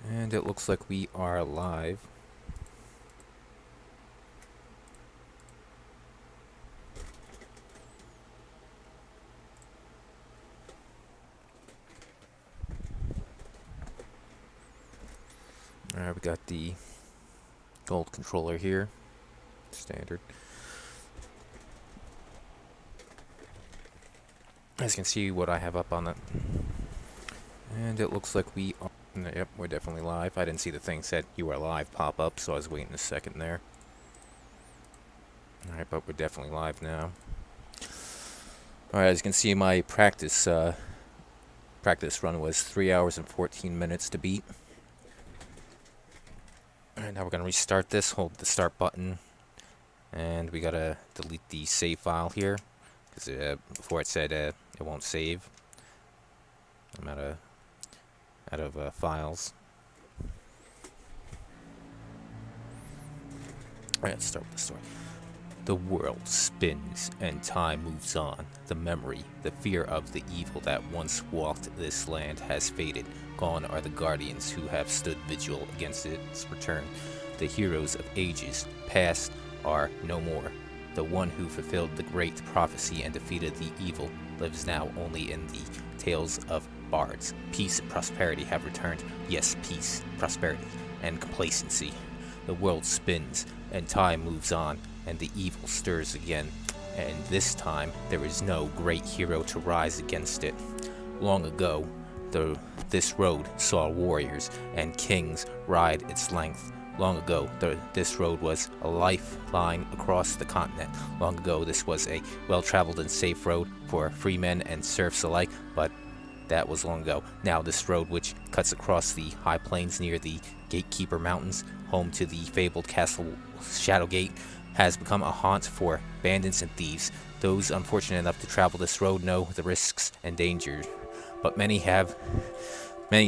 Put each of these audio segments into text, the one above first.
And it looks like we are live. Alright, we got the gold controller here. Standard. As you can see what I have up on it. And it looks like we are... Yep, we're definitely live. I didn't see the thing said you are live pop up, so I was waiting a second there. Alright, but we're definitely live now. Alright, as you can see, my practice run was 3 hours and 14 minutes to beat. Alright, now we're going to restart this. Hold the start button. And we got to delete the save file here. Because before it said it won't save. I'm out of files. Alright, let's start with the story. The world spins and time moves on. The memory, the fear of the evil that once walked this land has faded. Gone are the guardians who have stood vigil against its return. The heroes of ages past are no more. The one who fulfilled the great prophecy and defeated the evil lives now only in the tales of bards. Peace and prosperity have returned. Yes, peace, prosperity, and complacency. The world spins and time moves on, and the evil stirs again, and this time there is no great hero to rise against it. Long ago, this road saw warriors and kings ride its length. Long ago, this road was a lifeline across the continent. Long ago, this was a well-traveled and safe road for free men and serfs alike, but that was long ago. Now this road, which cuts across the high plains near the Gatekeeper Mountains, home to the fabled Castle Shadowgate, has become a haunt for bandits and thieves. Those unfortunate enough to travel this road know the risks and dangers, but many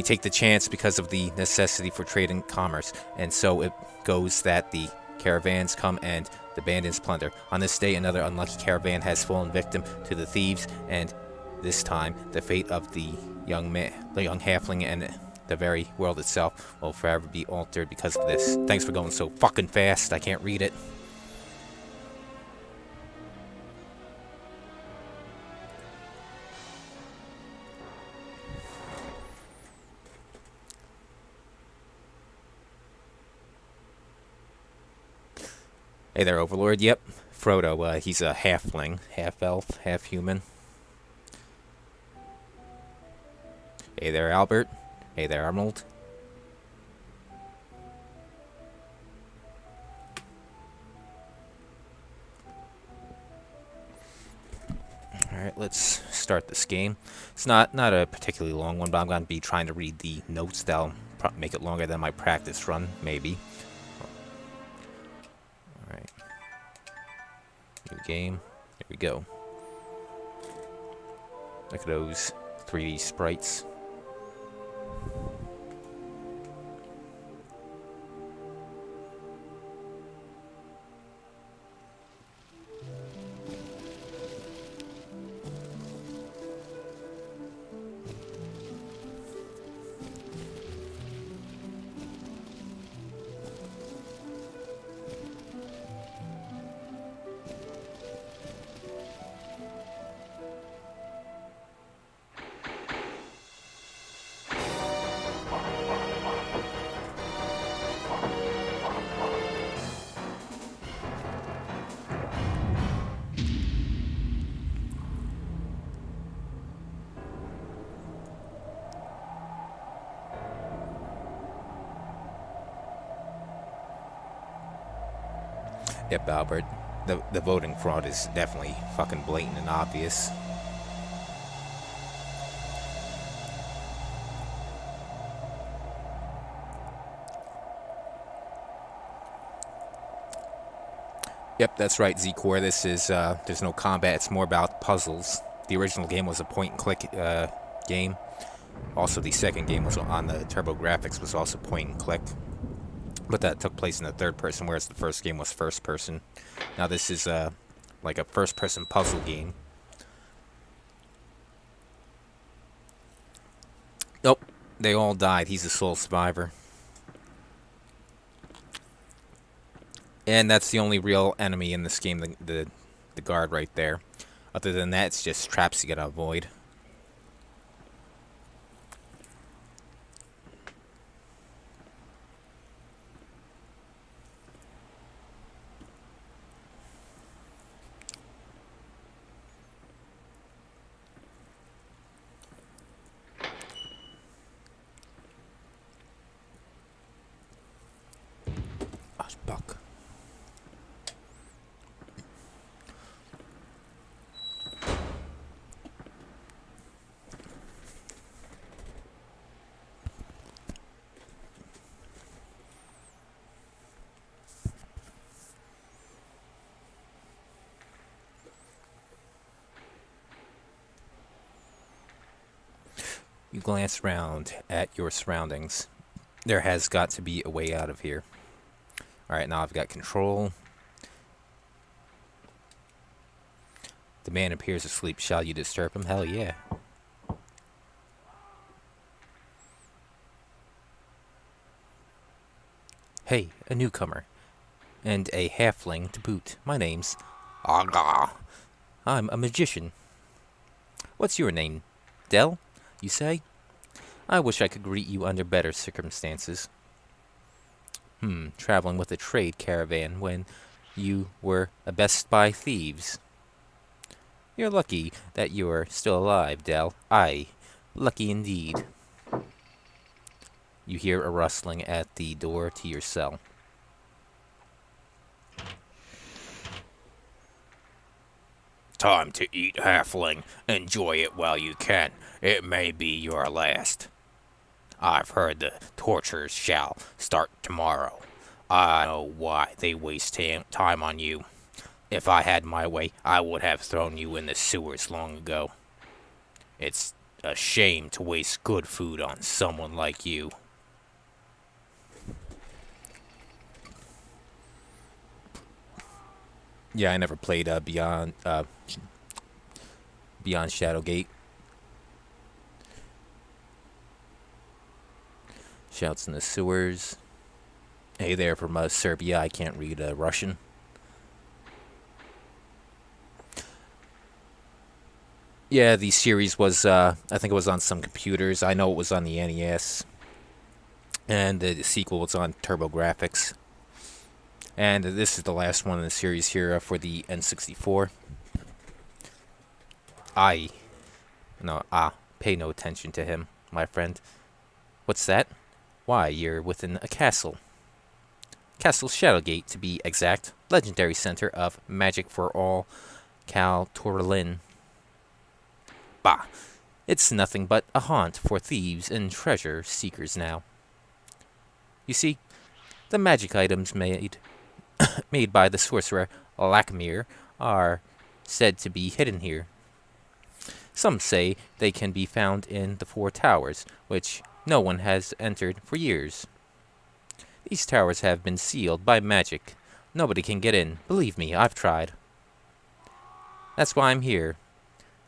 take the chance because of the necessity for trade and commerce, and so it goes that the caravans come and the bandits plunder. On this day, another unlucky caravan has fallen victim to the thieves, and this time the fate of the young halfling and the very world itself will forever be altered because of this. Thanks for going so fucking fast, I can't read it. Hey there, Overlord. Yep, Frodo. He's a halfling, half-elf, half-human. Hey there, Albert. Hey there, Emerald. Alright, let's start this game. It's not a particularly long one, but I'm going to be trying to read the notes. That'll make it longer than my practice run, maybe. Alright. New game. Here we go. Look at those 3D sprites. Yep, Albert. The voting fraud is definitely fucking blatant and obvious. Yep, that's right, Z-Core. This is, there's no combat, it's more about puzzles. The original game was a point-and-click game. Also, the second game was on the Turbografx was also point-and-click. But that took place in the third person, whereas the first game was first person. Now this is like a first person puzzle game. Nope, they all died. He's the sole survivor. And that's the only real enemy in this game, the guard right there. Other than that, it's just traps you gotta avoid. Gosh, buck. You glance around at your surroundings. There has got to be a way out of here. Alright, now I've got control. The man appears asleep. Shall you disturb him? Hell yeah. Hey, a newcomer. And a halfling to boot. My name's Aga. I'm a magician. What's your name? Dell, you say? I wish I could greet you under better circumstances. Traveling with a trade caravan when you were abessed by thieves. You're lucky that you're still alive, Dell. Aye, lucky indeed. You hear a rustling at the door to your cell. Time to eat, halfling. Enjoy it while you can. It may be your last. I've heard the tortures shall start tomorrow. I know why they waste time on you. If I had my way, I would have thrown you in the sewers long ago. It's a shame to waste good food on someone like you. Yeah, I never played Beyond Shadowgate. Shouts in the sewers. Hey there from Serbia. I can't read Russian. Yeah, the series was, I think it was on some computers. I know it was on the NES. And the sequel was on Turbografx. And this is the last one in the series here for the N64. Pay no attention to him, my friend. What's that? Why, you're within a castle. Castle Shadowgate, to be exact. Legendary center of magic for all Cal Torlin. Bah, it's nothing but a haunt for thieves and treasure seekers now. You see, the magic items made by the sorcerer Lakmir are said to be hidden here. Some say they can be found in the 4 towers, which no one has entered for years. These towers have been sealed by magic. Nobody can get in. Believe me, I've tried. That's why I'm here.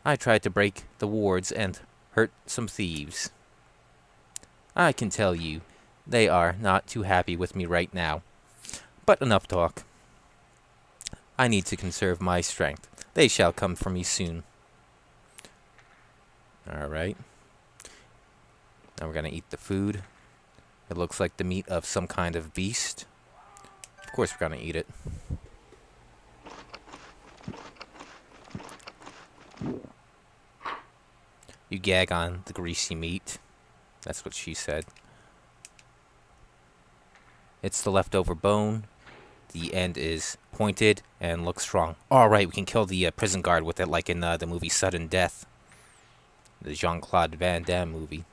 I tried to break the wards and hurt some thieves. I can tell you, they are not too happy with me right now. But enough talk. I need to conserve my strength. They shall come for me soon. Alright. Now we're gonna eat the food. It looks like the meat of some kind of beast. Of course we're gonna eat it. You gag on the greasy meat. That's what she said. It's the leftover bone. The end is pointed and looks strong. Alright, we can kill the prison guard with it like in the movie Sudden Death. The Jean-Claude Van Damme movie.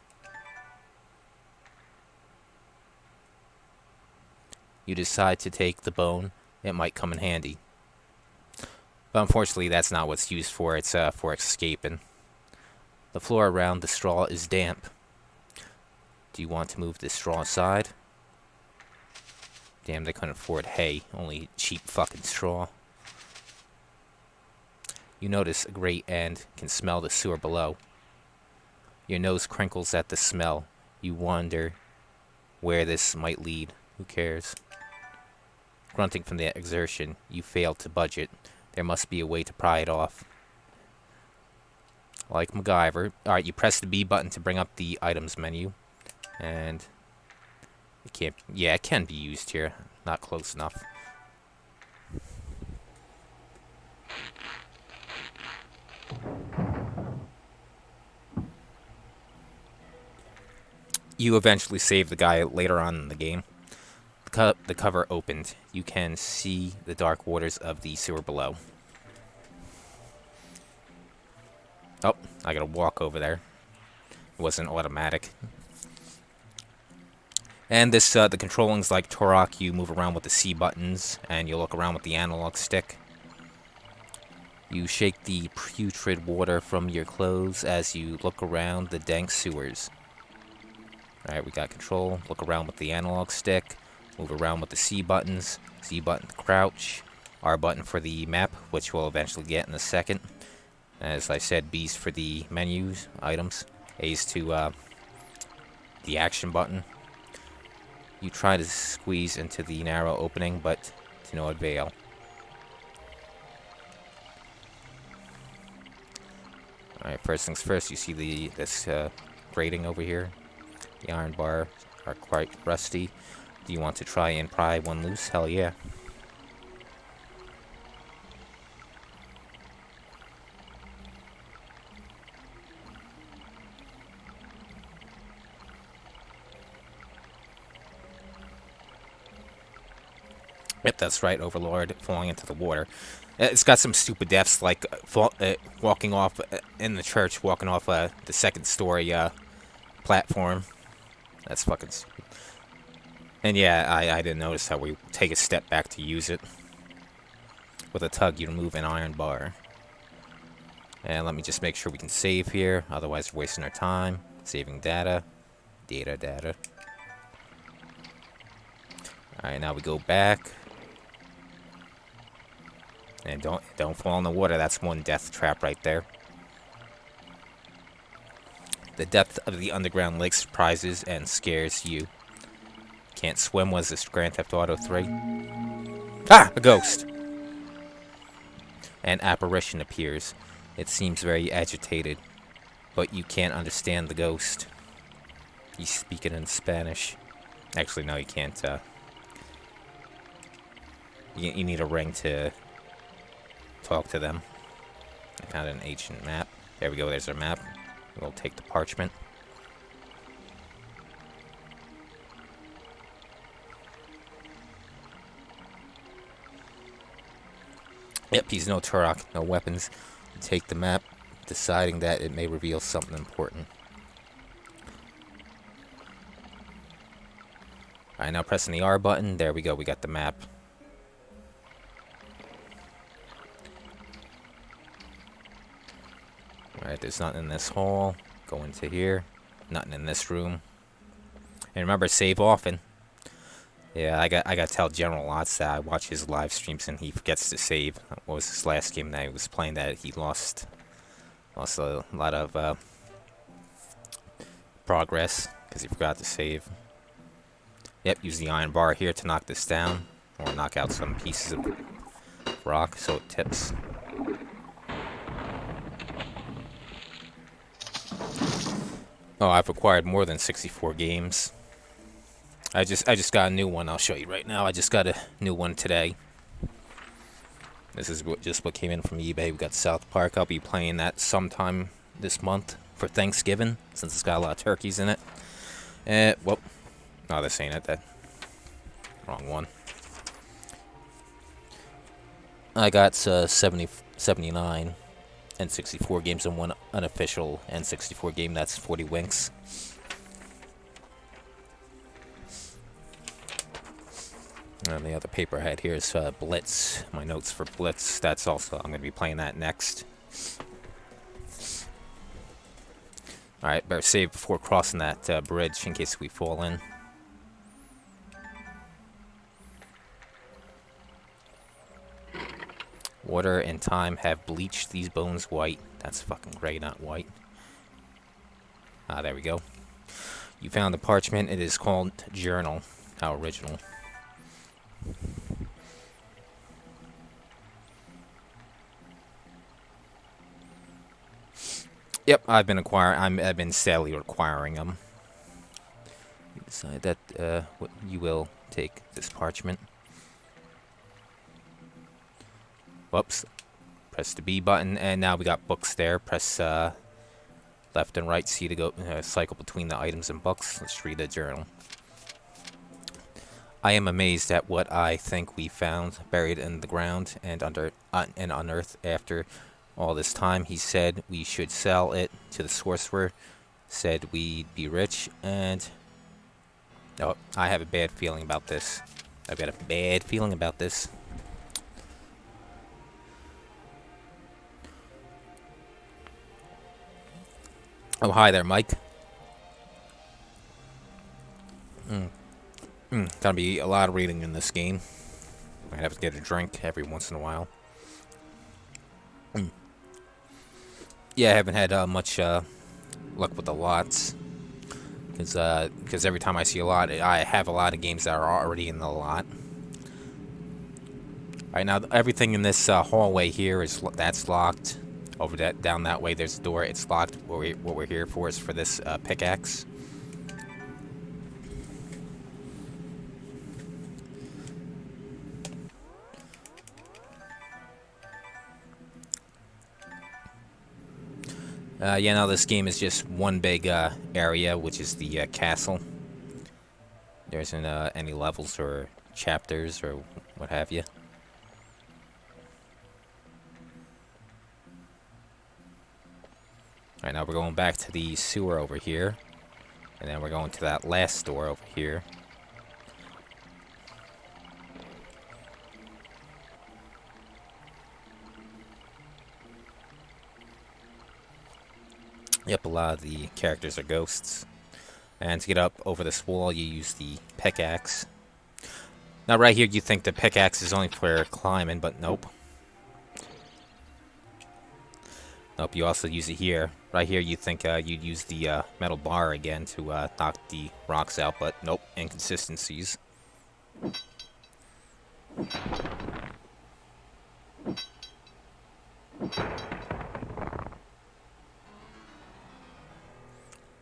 You decide to take the bone. It might come in handy. But unfortunately, that's not what it's used for. It's for escaping. The floor around the straw is damp. Do you want to move the straw aside? Damn, they couldn't afford hay. Only cheap fucking straw. You notice a grate and can smell the sewer below. Your nose crinkles at the smell. You wonder where this might lead. Who cares? grunting from the exertion. You fail to budget. There must be a way to pry it off. Like MacGyver. Alright, you press the B button to bring up the items menu. And it can't... Yeah, it can be used here. Not close enough. You eventually save the guy later on in the game. The cover opened. You can see the dark waters of the sewer below. Oh, I gotta walk over there. It wasn't automatic. And this, the controlling's like Turok. You move around with the C buttons, and you look around with the analog stick. You shake the putrid water from your clothes as you look around the dank sewers. Alright, we got control. Look around with the analog stick. Move around with the C buttons. C button to crouch. R button for the map, which we'll eventually get in a second. As I said, B's for the menus, items. A's to the action button. You try to squeeze into the narrow opening, but to no avail. Alright, first things first, you see this grating over here. The iron bar are quite rusty. Do you want to try and pry one loose? Hell yeah. Yep, that's right, Overlord falling into the water. It's got some stupid deaths, like walking off in the church, walking off the second story platform. That's fucking stupid. And yeah, I didn't notice how we take a step back to use it. With a tug, you remove an iron bar. And let me just make sure we can save here, otherwise we're wasting our time. Saving data. Data. Alright, now we go back. And don't fall in the water, that's one death trap right there. The depth of the underground lake surprises and scares you. Can't swim. Was this Grand Theft Auto 3? Ah! A ghost! An apparition appears. It seems very agitated, but you can't understand the ghost. He's speaking in Spanish. Actually, no, you can't. You need a ring to talk to them. I found an ancient map. There we go, there's our map. We'll take the parchment. Yep, he's no Turok, no weapons. You take the map, deciding that it may reveal something important. Alright, now pressing the R button. There we go, we got the map. Alright, there's nothing in this hall. Go into here. Nothing in this room. And remember, save often. Yeah, I gotta tell General Lots that I watch his live streams and he forgets to save. What was his last game that he was playing that he lost a lot of progress because he forgot to save. Yep, use the iron bar here to knock this down or knock out some pieces of rock so it tips. Oh, I've acquired more than 64 games. I just got a new one. I'll show you right now. I just got a new one today. This is just what came in from eBay. We got South Park. I'll be playing that sometime this month for Thanksgiving, since it's got a lot of turkeys in it. Well, no, this ain't it. That wrong one. I got 79 N64 games and one unofficial N64 game. That's 40 Winks. And the other paper I had here is Blitz. My notes for Blitz. That's also, I'm going to be playing that next. Alright, better save before crossing that bridge in case we fall in. Water and time have bleached these bones white. That's fucking gray, not white. Ah, there we go. You found the parchment. It is called Journal. How original. Yep, I've been sadly acquiring them. You decide that you will take this parchment. Whoops. Press the B button, and now we got books there. Press left and right C to go cycle between the items and books. Let's read the journal. I am amazed at what I think we found buried in the ground and unearthed after all this time. He said we should sell it to the sorcerer. Said we'd be rich, and oh, I have a bad feeling about this. I've got a bad feeling about this. Oh, hi there, Mike. Gonna be a lot of reading in this game. Might have to get a drink every once in a while. Yeah, I haven't had much luck with the lots. Because every time I see a lot, I have a lot of games that are already in the lot. Right now, everything in this hallway here that's locked. Down that way, there's a door. It's locked. What we're here for is for this pickaxe. Yeah, no, this game is just one big area, which is the castle. There isn't any levels or chapters or what have you. Alright, now we're going back to the sewer over here. And then we're going to that last door over here. Yep, a lot of the characters are ghosts. And to get up over this wall, you use the pickaxe. Now, right here, you think the pickaxe is only for climbing, but nope. Nope, you also use it here. Right here, you think you'd use the metal bar again to knock the rocks out, but nope, inconsistencies.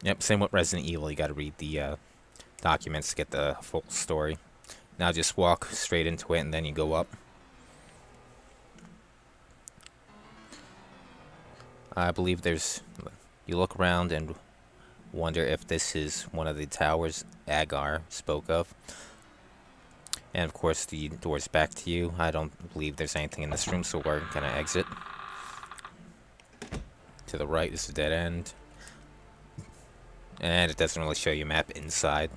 Yep, same with Resident Evil. You gotta read the documents to get the full story. Now just walk straight into it and then you go up. I believe you look around and wonder if this is one of the towers Agar spoke of. And of course the door's back to you. I don't believe there's anything in this room, so we're gonna exit. To the right is a dead end. And it doesn't really show you a map inside.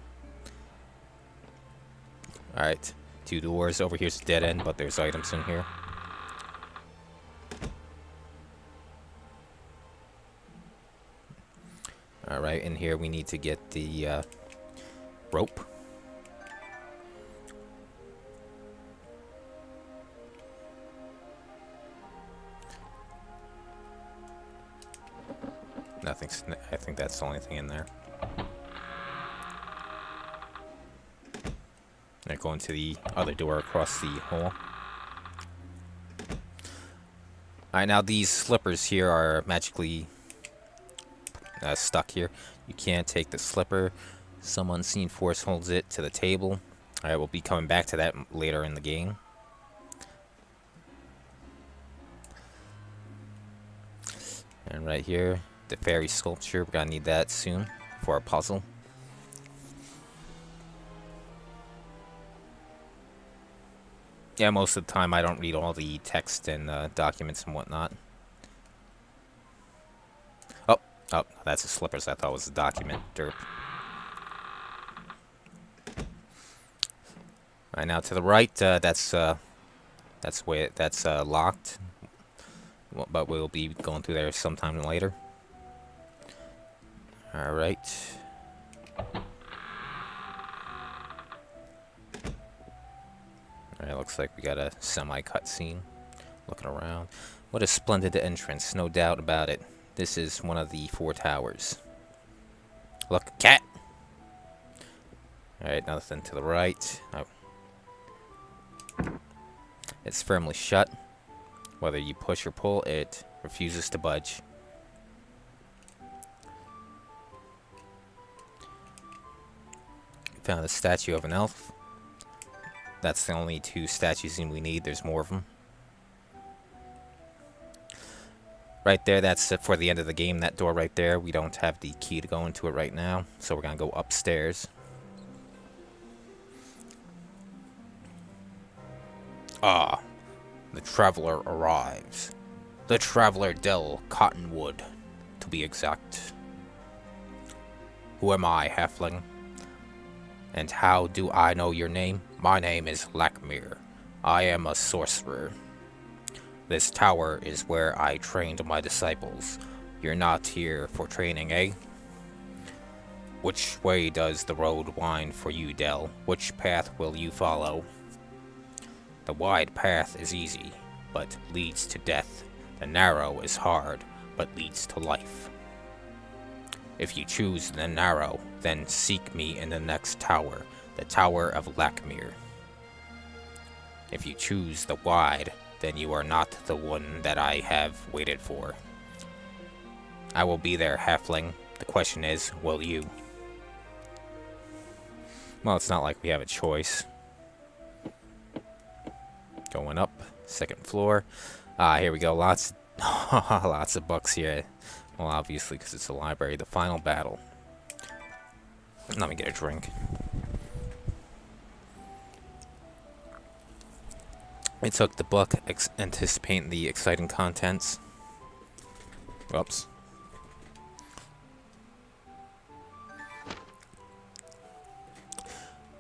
Alright, 2 doors. Over here's a dead end, but there's items in here. Alright, in here we need to get the rope. Nothing's. I think that's the only thing in there. Now going to the other door across the hall. Alright, now these slippers here are magically stuck here. You can't take the slipper. Some unseen force holds it to the table. Alright, we'll be coming back to that later in the game. And right here, the fairy sculpture. We're gonna need that soon for our puzzle. Yeah, most of the time I don't read all the text and documents and whatnot. Oh, that's the slippers. I thought it was a document. Derp. Right now to the right, that's locked. But we'll be going through there sometime later. All right. Alright, looks like we got a semi-cutscene. Looking around. What a splendid entrance, no doubt about it. This is one of the 4 towers. Look, cat! Alright, nothing to the right. Oh. It's firmly shut. Whether you push or pull, it refuses to budge. Found a statue of an elf. That's the only 2 statues we need. There's more of them. Right there, that's for the end of the game. That door right there, we don't have the key to go into it right now, so we're going to go upstairs. Ah, the traveler arrives. The traveler del Cottonwood, to be exact. Who am I, halfling? And how do I know your name? My name is Lakmir. I am a sorcerer. This tower is where I trained my disciples. You're not here for training, eh? Which way does the road wind for you, Del? Which path will you follow? The wide path is easy, but leads to death. The narrow is hard, but leads to life. If you choose the narrow, then seek me in the next tower, the Tower of Lakmir. If you choose the wide, then you are not the one that I have waited for. I will be there, halfling. The question is, will you? Well, it's not like we have a choice. Going up, 2nd floor. Here we go. Lots of books here. Well, obviously, because it's a library. The final battle. Let me get a drink. I took the book, anticipating the exciting contents. Whoops.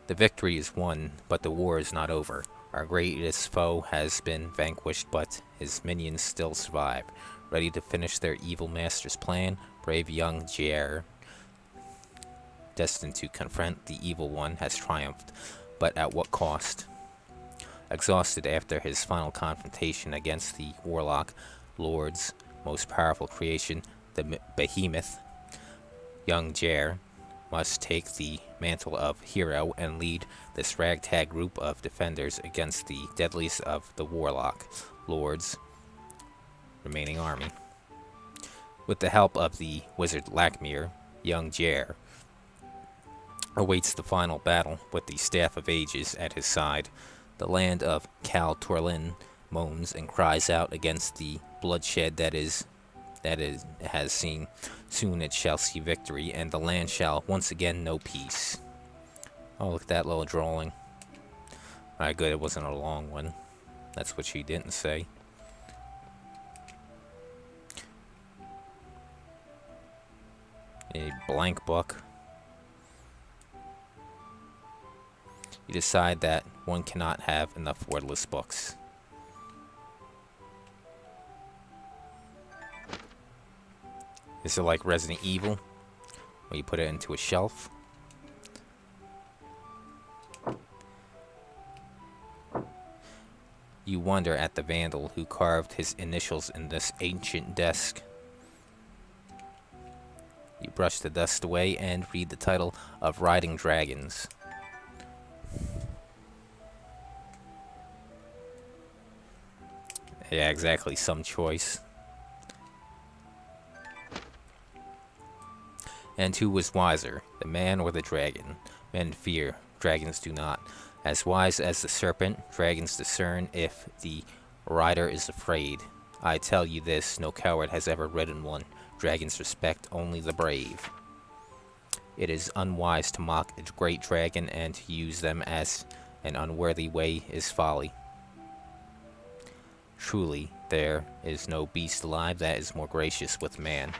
The victory is won, but the war is not over. Our greatest foe has been vanquished, but his minions still survive. Ready to finish their evil master's plan, brave young Jair, destined to confront the evil one, has triumphed, but at what cost? Exhausted after his final confrontation against the Warlock Lord's most powerful creation, the Behemoth, young Jair must take the mantle of hero and lead this ragtag group of defenders against the deadliest of the Warlock Lord's remaining army. With the help of the wizard Lakmir, young Jair awaits the final battle with the Staff of Ages at his side. The land of Cal Torlin moans and cries out against the bloodshed that has seen. Soon it shall see victory, and the land shall once again know peace. Oh, look at that little drawing. Alright, good, it wasn't a long one. That's what she didn't say. A blank book. You decide that one cannot have enough wordless books. Is it like Resident Evil, where you put it into a shelf? You wonder at the vandal who carved his initials in this ancient desk. You brush the dust away and read the title of Riding Dragons. Yeah, exactly, some choice. And who was wiser, the man or the dragon? Men fear, dragons do not. As wise as the serpent, dragons discern if the rider is afraid. I tell you this, no coward has ever ridden one. Dragons respect only the brave. It is unwise to mock a great dragon, and to use them as an unworthy way is folly. Truly, there is no beast alive that is more gracious with man.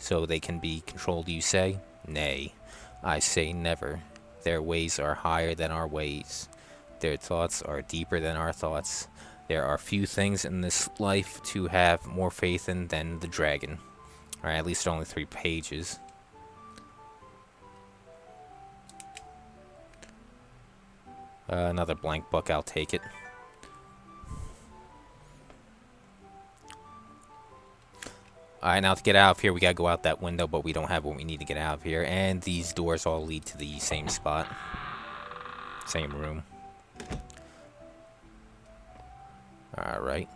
So they can be controlled, you say? Nay, I say never. Their ways are higher than our ways. Their thoughts are deeper than our thoughts. There are few things in this life to have more faith in than the dragon. Or at least only 3 pages. Another blank book, I'll take it. Alright, now to get out of here, we gotta go out that window, but we don't have what we need to get out of here. And these doors all lead to the same spot. Same room. Alright.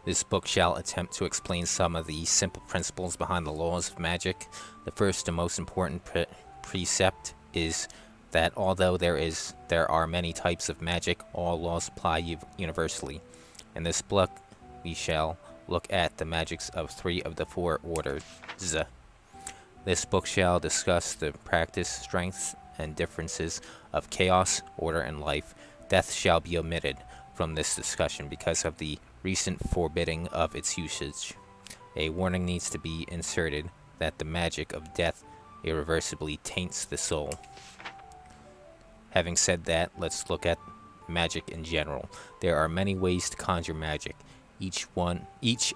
This book shall attempt to explain some of the simple principles behind the laws of magic. The first and most important precept is that although there are many types of magic, all laws apply universally. In this book, we shall look at the magics of 3 of the 4 orders. This book shall discuss the practice, strengths, and differences of chaos, order, and life. Death shall be omitted from this discussion because of the recent forbidding of its usage. A warning needs to be inserted that the magic of death irreversibly taints the soul. Having said that, let's look at magic in general. There are many ways to conjure magic. Each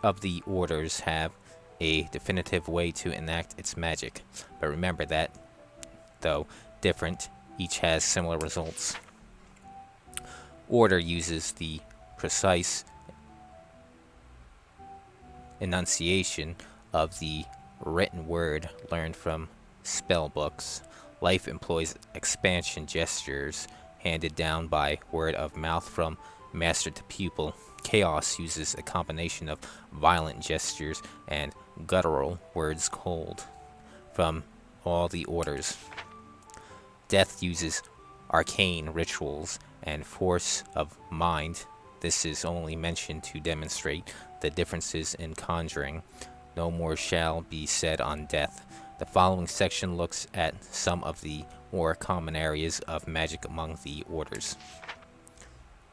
of the orders have a definitive way to enact its magic. But remember that, though different, each has similar results. Order uses the precise enunciation of the written word learned from spell books. Life employs expansion gestures handed down by word of mouth from master to pupil. Chaos uses a combination of violent gestures and guttural words culled from all the orders. Death uses arcane rituals and force of mind. This is only mentioned to demonstrate the differences in conjuring. No more shall be said on death. The following section looks at some of the more common areas of magic among the orders.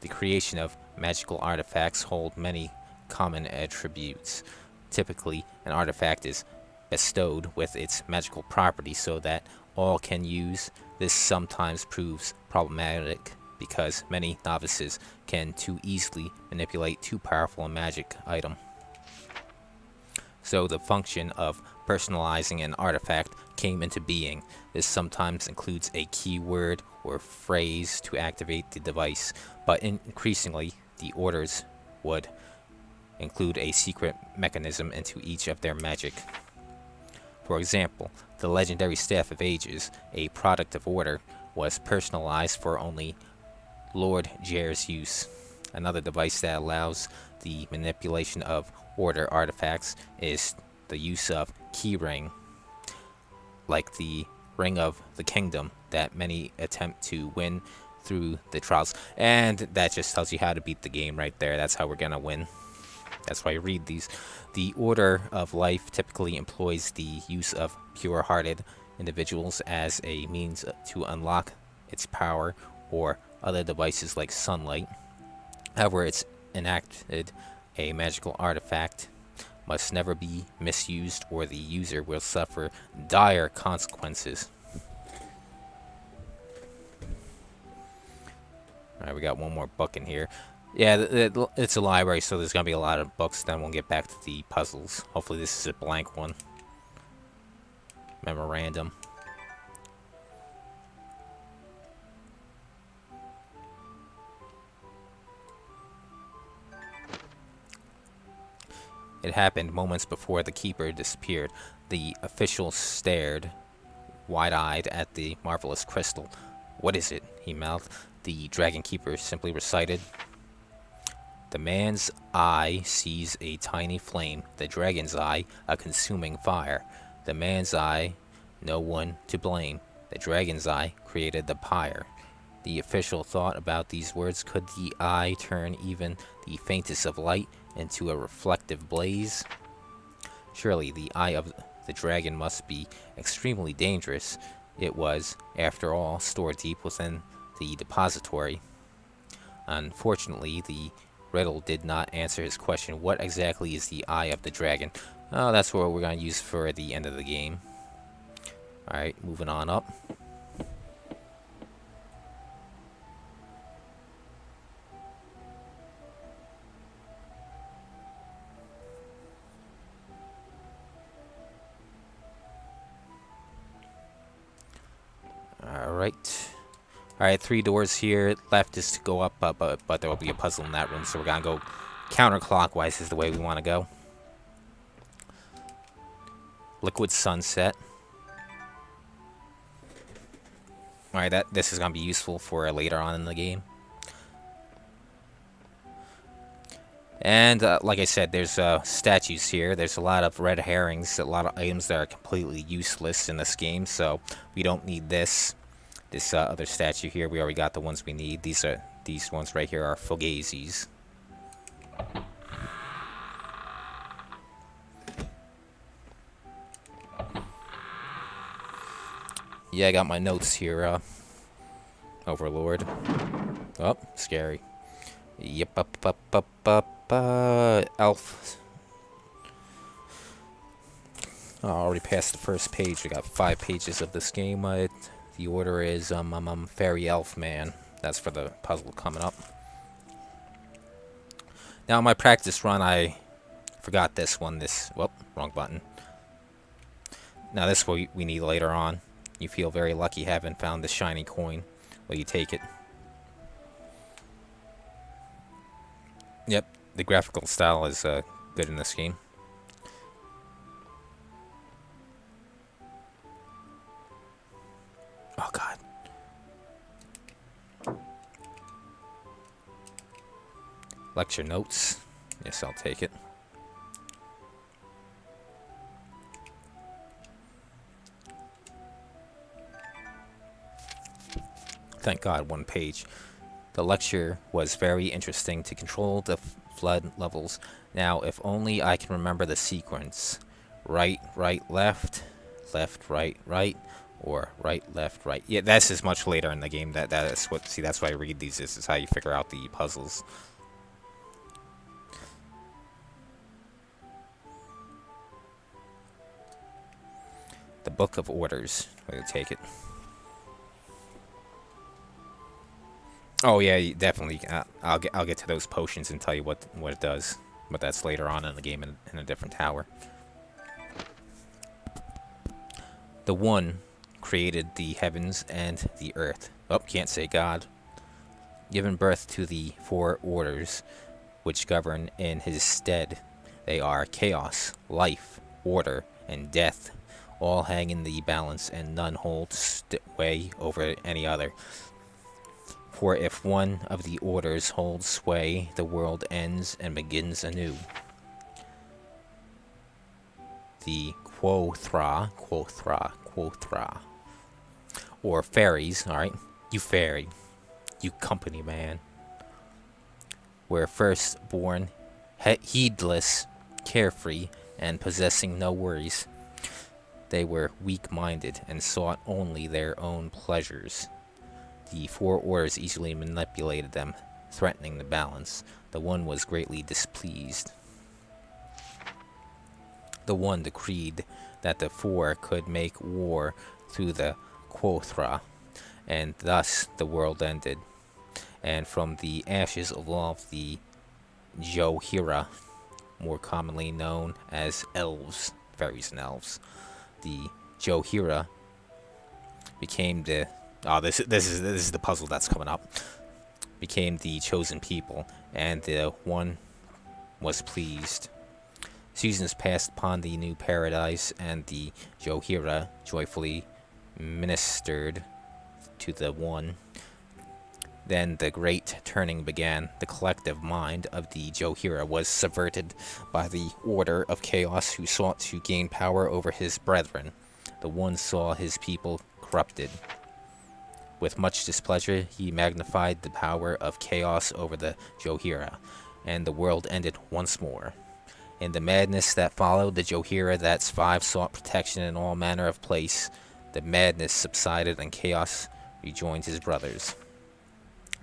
The creation of magical artifacts hold many common attributes. Typically, an artifact is bestowed with its magical properties so that all can use. This sometimes proves problematic because many novices can too easily manipulate too powerful a magic item. So the function of personalizing an artifact came into being. This sometimes includes a keyword or phrase to activate the device, but increasingly the orders would include a secret mechanism into each of their magic. For example, the legendary Staff of Ages, a product of order, was personalized for only Lord Jair's use. Another device that allows the manipulation of order artifacts is the use of keyring, like the Ring of the Kingdom that many attempt to win through the trials. And that just tells you how to beat the game right there. That's how we're gonna win. That's why I read these. The Order of Life typically employs the use of pure-hearted individuals as a means to unlock its power or other devices like sunlight. However, it's enacted a magical artifact must never be misused or the user will suffer dire consequences. Alright, we got one more book in here. Yeah, it's a library, so there's going to be a lot of books. Then we'll get back to the puzzles. Hopefully this is a blank one. Memorandum. It happened moments before the keeper disappeared. The official stared, wide-eyed, at the marvelous crystal. "What is it?" he mouthed. The dragon keeper simply recited, "The man's eye sees a tiny flame, the dragon's eye a consuming fire. The man's eye, no one to blame. The dragon's eye created the pyre." The official thought about these words. Could the eye turn even the faintest of light into a reflective blaze? Surely the eye of the dragon must be extremely dangerous. It was, after all, stored deep within the depository. Unfortunately, the riddle did not answer his question. What exactly is the eye of the dragon? Oh, that's what we're going to use for the end of the game. Alright, moving on up. Alright, 3 doors here. Left is to go up, but there will be a puzzle in that room, so we're going to go counterclockwise is the way we want to go. Liquid Sunset. Alright, this is going to be useful for later on in the game. And like I said, there's statues here. There's a lot of red herrings, a lot of items that are completely useless in this game, so we don't need this. This other statue here, we already got the ones we need. These ones right here are Fogazis. Yeah, I got my notes here, Overlord. Oh, scary. Yep, elf. Oh, I already passed the first page. We got 5 pages of this game. The order is Fairy Elf Man. That's for the puzzle coming up. Now, my practice run, I forgot this one. Whoop, wrong button. Now, this we need later on. You feel very lucky having found this shiny coin. Well, you take it. Yep, the graphical style is good in this game. Oh, God. Lecture notes. Yes, I'll take it. Thank God, 1 page. The lecture was very interesting to control the flood levels. Now, if only I can remember the sequence. Right, right, left, left, right, right, or right, left, right. Yeah, this is much later in the game. That is what. See, that's why I read these. This is how you figure out the puzzles. The Book of Orders. I'm gonna take it. Oh yeah, definitely. I'll get to those potions and tell you what it does. But that's later on in the game in a different tower. The One created the heavens and the earth. Oh, can't say God. Given birth to the 4 orders, which govern in his stead. They are chaos, life, order, and death. All hang in the balance, and none hold sway over any other. For if one of the orders holds sway, the world ends and begins anew. The Quothra, or fairies, alright? You fairy, you company man, were first born heedless, carefree, and possessing no worries. They were weak-minded and sought only their own pleasures. The 4 orders easily manipulated them, threatening the balance. The One was greatly displeased. The One decreed that the 4 could make war through the Quothra, and thus the world ended. And from the ashes evolved the Johira, more commonly known as elves, fairies and elves. The Johira became the this is the puzzle that's coming up. Became the chosen people, and the One was pleased. Seasons passed upon the new paradise, and the Johira joyfully ministered to the One. Then the great turning began. The collective mind of the Johira was subverted by the order of chaos who sought to gain power over his brethren. The One saw his people corrupted. With much displeasure, he magnified the power of chaos over the Johira, and the world ended once more. In the madness that followed, the Johira that's 5 sought protection in all manner of place. The madness subsided, and chaos rejoined his brothers.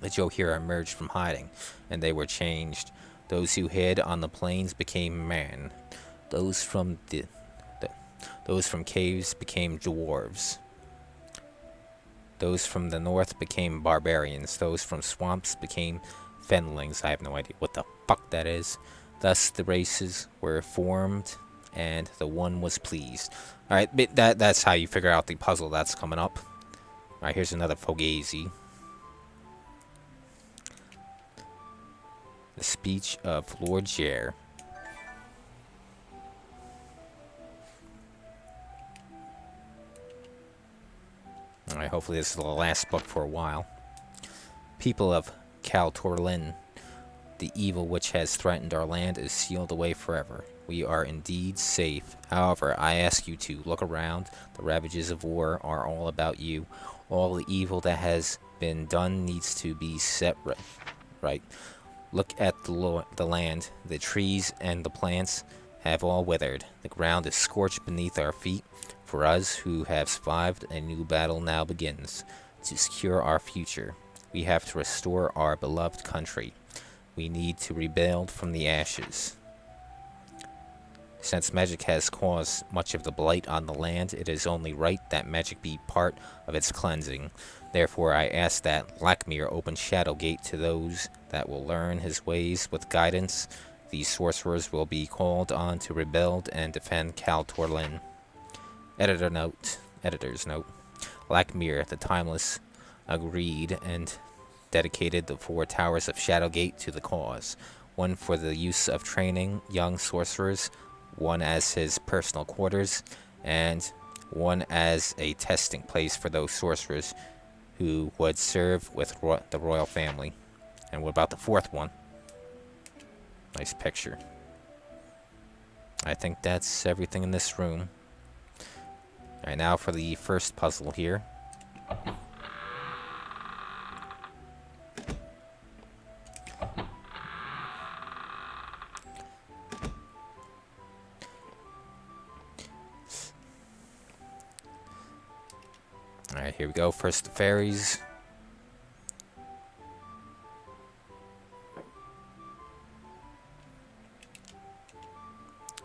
The Johira emerged from hiding, and they were changed. Those who hid on the plains became man. Those from caves became dwarves. Those from the north became barbarians. Those from swamps became fenlings. I have no idea what the fuck that is. Thus the races were formed, and the One was pleased. Alright, that's how you figure out the puzzle that's coming up. Alright, here's another Fogazi. The speech of Lord Jer. Alright, hopefully this is the last book for a while. People of Cal Torlin. The evil which has threatened our land is sealed away forever. We are indeed safe. However, I ask you to look around. The ravages of war are all about you. All the evil that has been done needs to be set right. Look at the land. The trees and the plants have all withered. The ground is scorched beneath our feet. For us who have survived, a new battle now begins. To secure our future, we have to restore our beloved country. We need to rebuild from the ashes. Since magic has caused much of the blight on the land, it is only right that magic be part of its cleansing. Therefore, I ask that Lakmir open Shadowgate to those that will learn his ways with guidance. These sorcerers will be called on to rebuild and defend Kal Torlin. Editor's note. Lakmir, the Timeless, agreed and dedicated the 4 towers of Shadowgate to the cause. One for the use of training young sorcerers, one as his personal quarters, and one as a testing place for those sorcerers who would serve with the royal family. And what about the 4th one? Nice picture. I think that's everything in this room. Alright, now for the first puzzle here. Alright, here we go. First the fairies.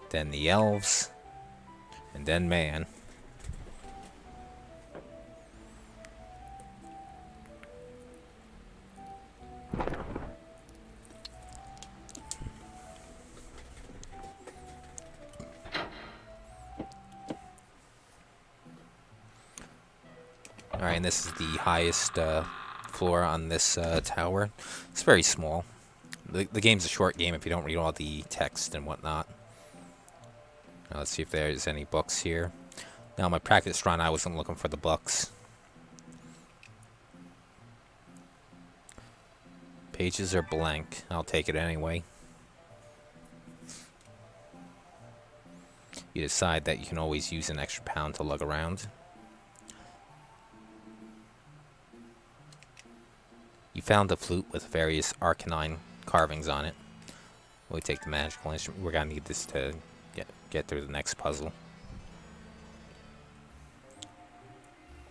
Then the elves. And then man. Alright, and this is the highest floor on this tower. It's very small. The game's a short game if you don't read all the text and whatnot. Now let's see if there's any books here. Now, my practice run, I wasn't looking for the books. Pages are blank. I'll take it anyway. You decide that you can always use an extra pound to lug around. You found a flute with various arcanine carvings on it. We'll take the magical instrument. We're gonna need this to get through the next puzzle.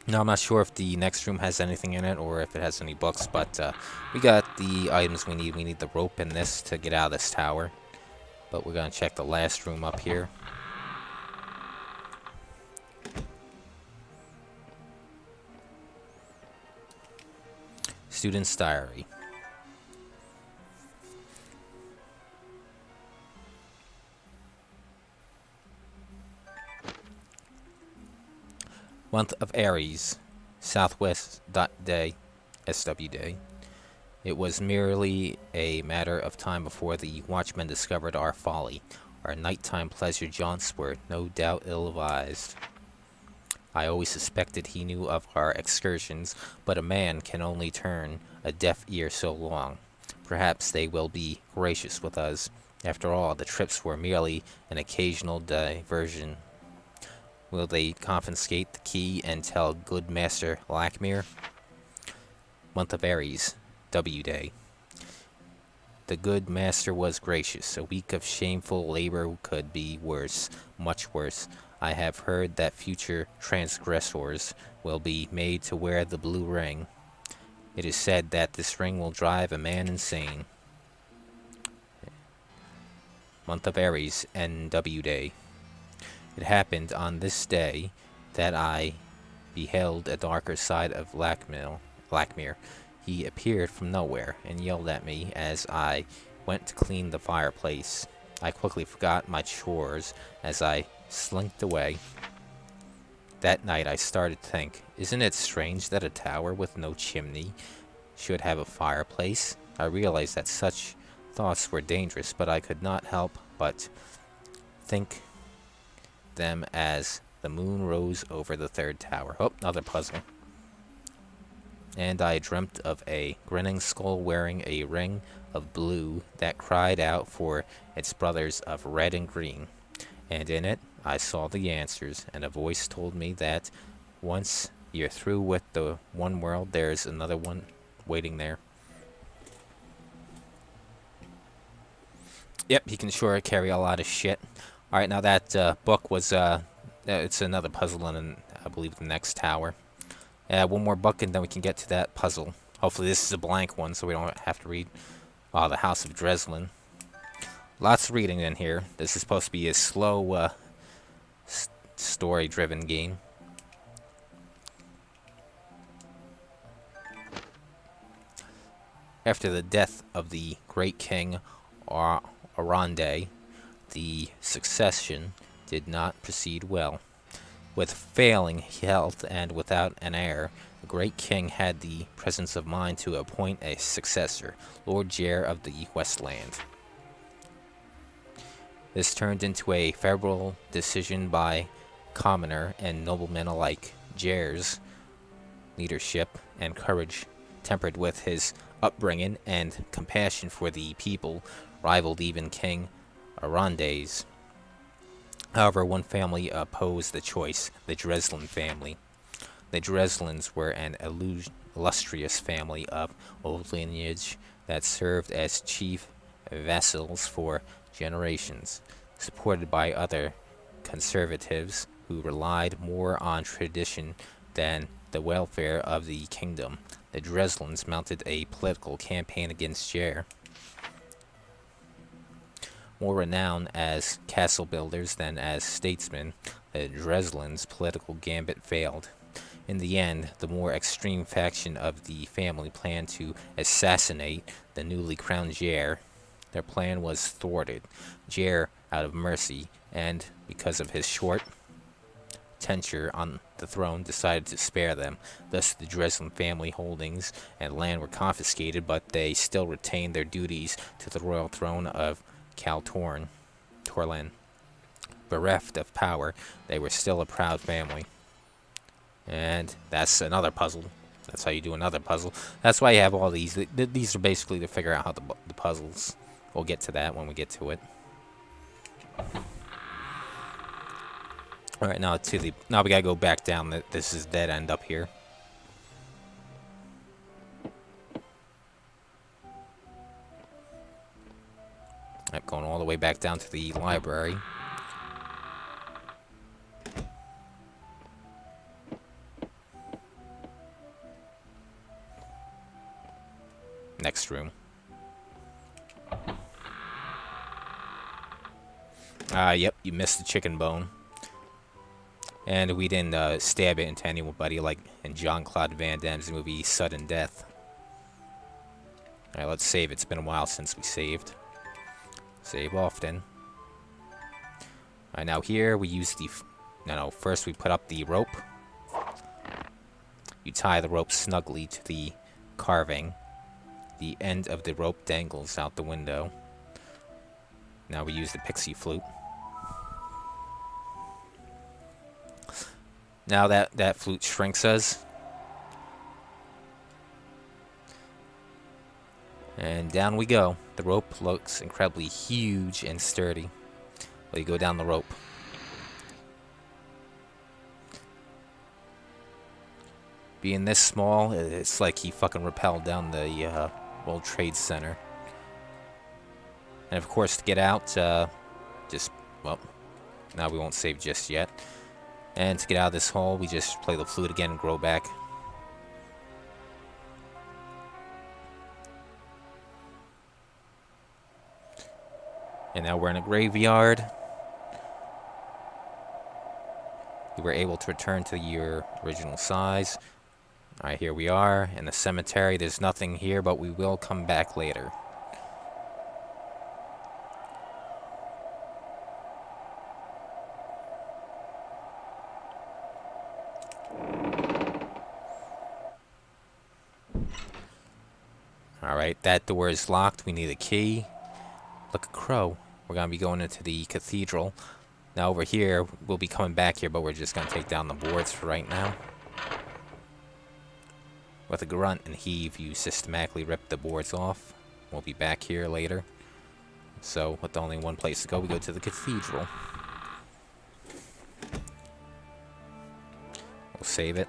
Now, I'm not sure if the next room has anything in it or if it has any books, but we got the items we need. We need the rope and this to get out of this tower. But we're gonna check the last room up here. Student's diary. Month of Aries, Southwest Day, SW Day. It was merely a matter of time before the watchmen discovered our folly. Our nighttime pleasure jaunts were no doubt ill-advised. I always suspected he knew of our excursions, but a man can only turn a deaf ear so long. Perhaps they will be gracious with us. After all, the trips were merely an occasional diversion. Will they confiscate the key and tell good Master Lakmir? Month of Aries, W Day. The good master was gracious. A week of shameful labor could be worse, much worse. I have heard that future transgressors will be made to wear the blue ring. It is said that this ring will drive a man insane. Month of Aries, NW Day. It happened on this day that I beheld a darker side of Lakmir. He appeared from nowhere and yelled at me as I went to clean the fireplace. I quickly forgot my chores as I slinked away. That night I started to think, isn't it strange that a tower with no chimney should have a fireplace? I realized that such thoughts were dangerous, but I could not help but think them as the moon rose over the 3rd tower. Oh, another puzzle. And I dreamt of a grinning skull wearing a ring of blue that cried out for its brothers of red and green. And in it, I saw the answers, and a voice told me that once you're through with the one world, there's another one waiting there. Yep, he can sure carry a lot of shit. Alright, now that book was, it's another puzzle in, I believe, the next tower. One more book and then we can get to that puzzle. Hopefully this is a blank one so we don't have to read the House of Dreslin. Lots of reading in here. This is supposed to be a slow, story-driven game. After the death of the great king Aronde, the succession did not proceed well. With failing health and without an heir, the great king had the presence of mind to appoint a successor, Lord Jair of the Westland. This turned into a favorable decision by commoner and noblemen alike. Jair's leadership and courage, tempered with his upbringing and compassion for the people, rivaled even King Aronde's. However, one family opposed the choice, the Dreslin family. The Dreslins were an illustrious family of old lineage that served as chief vassals for generations, supported by other conservatives who relied more on tradition than the welfare of the kingdom. The Dreslins mounted a political campaign against Jair. More renowned as castle builders than as statesmen, the Dreslins' political gambit failed. In the end, the more extreme faction of the family planned to assassinate the newly crowned Jair. Their plan was thwarted. Jair, out of mercy, and because of his short tenure on the throne, decided to spare them. Thus, the Dreslin family holdings and land were confiscated, but they still retained their duties to the royal throne of Torlan. Bereft of power, they were still a proud family. And that's another puzzle. That's how you do another puzzle. That's why you have all these. These are basically to figure out how the puzzles. We'll get to that when we get to it. All right, now we gotta go back down. This is dead end up here. I'm going all the way back down to the library. Next room. Yep, you missed the chicken bone. And we didn't stab it into anybody like in Jean-Claude Van Damme's movie Sudden Death. Alright, let's save. It's been a while since we saved. Save often. Alright, now here we use the... first we put up the rope. You tie the rope snugly to the carving. The end of the rope dangles out the window. Now we use the pixie flute. Now that flute shrinks us. And down we go. The rope looks incredibly huge and sturdy. Well, you go down the rope. Being this small, it's like he fucking rappelled down the World Trade Center. And of course, to get out, now we won't save just yet. And to get out of this hole, we just play the flute again and grow back. And now we're in a graveyard. You were able to return to your original size. Alright, here we are in the cemetery. There's nothing here, but we will come back later. Alright, that door is locked. We need a key. Look, a crow. We're going to be going into the cathedral. Now over here, we'll be coming back here, but we're just going to take down the boards for right now. With a grunt and heave, you systematically rip the boards off. We'll be back here later. So, with only one place to go, we go to the cathedral. We'll save it.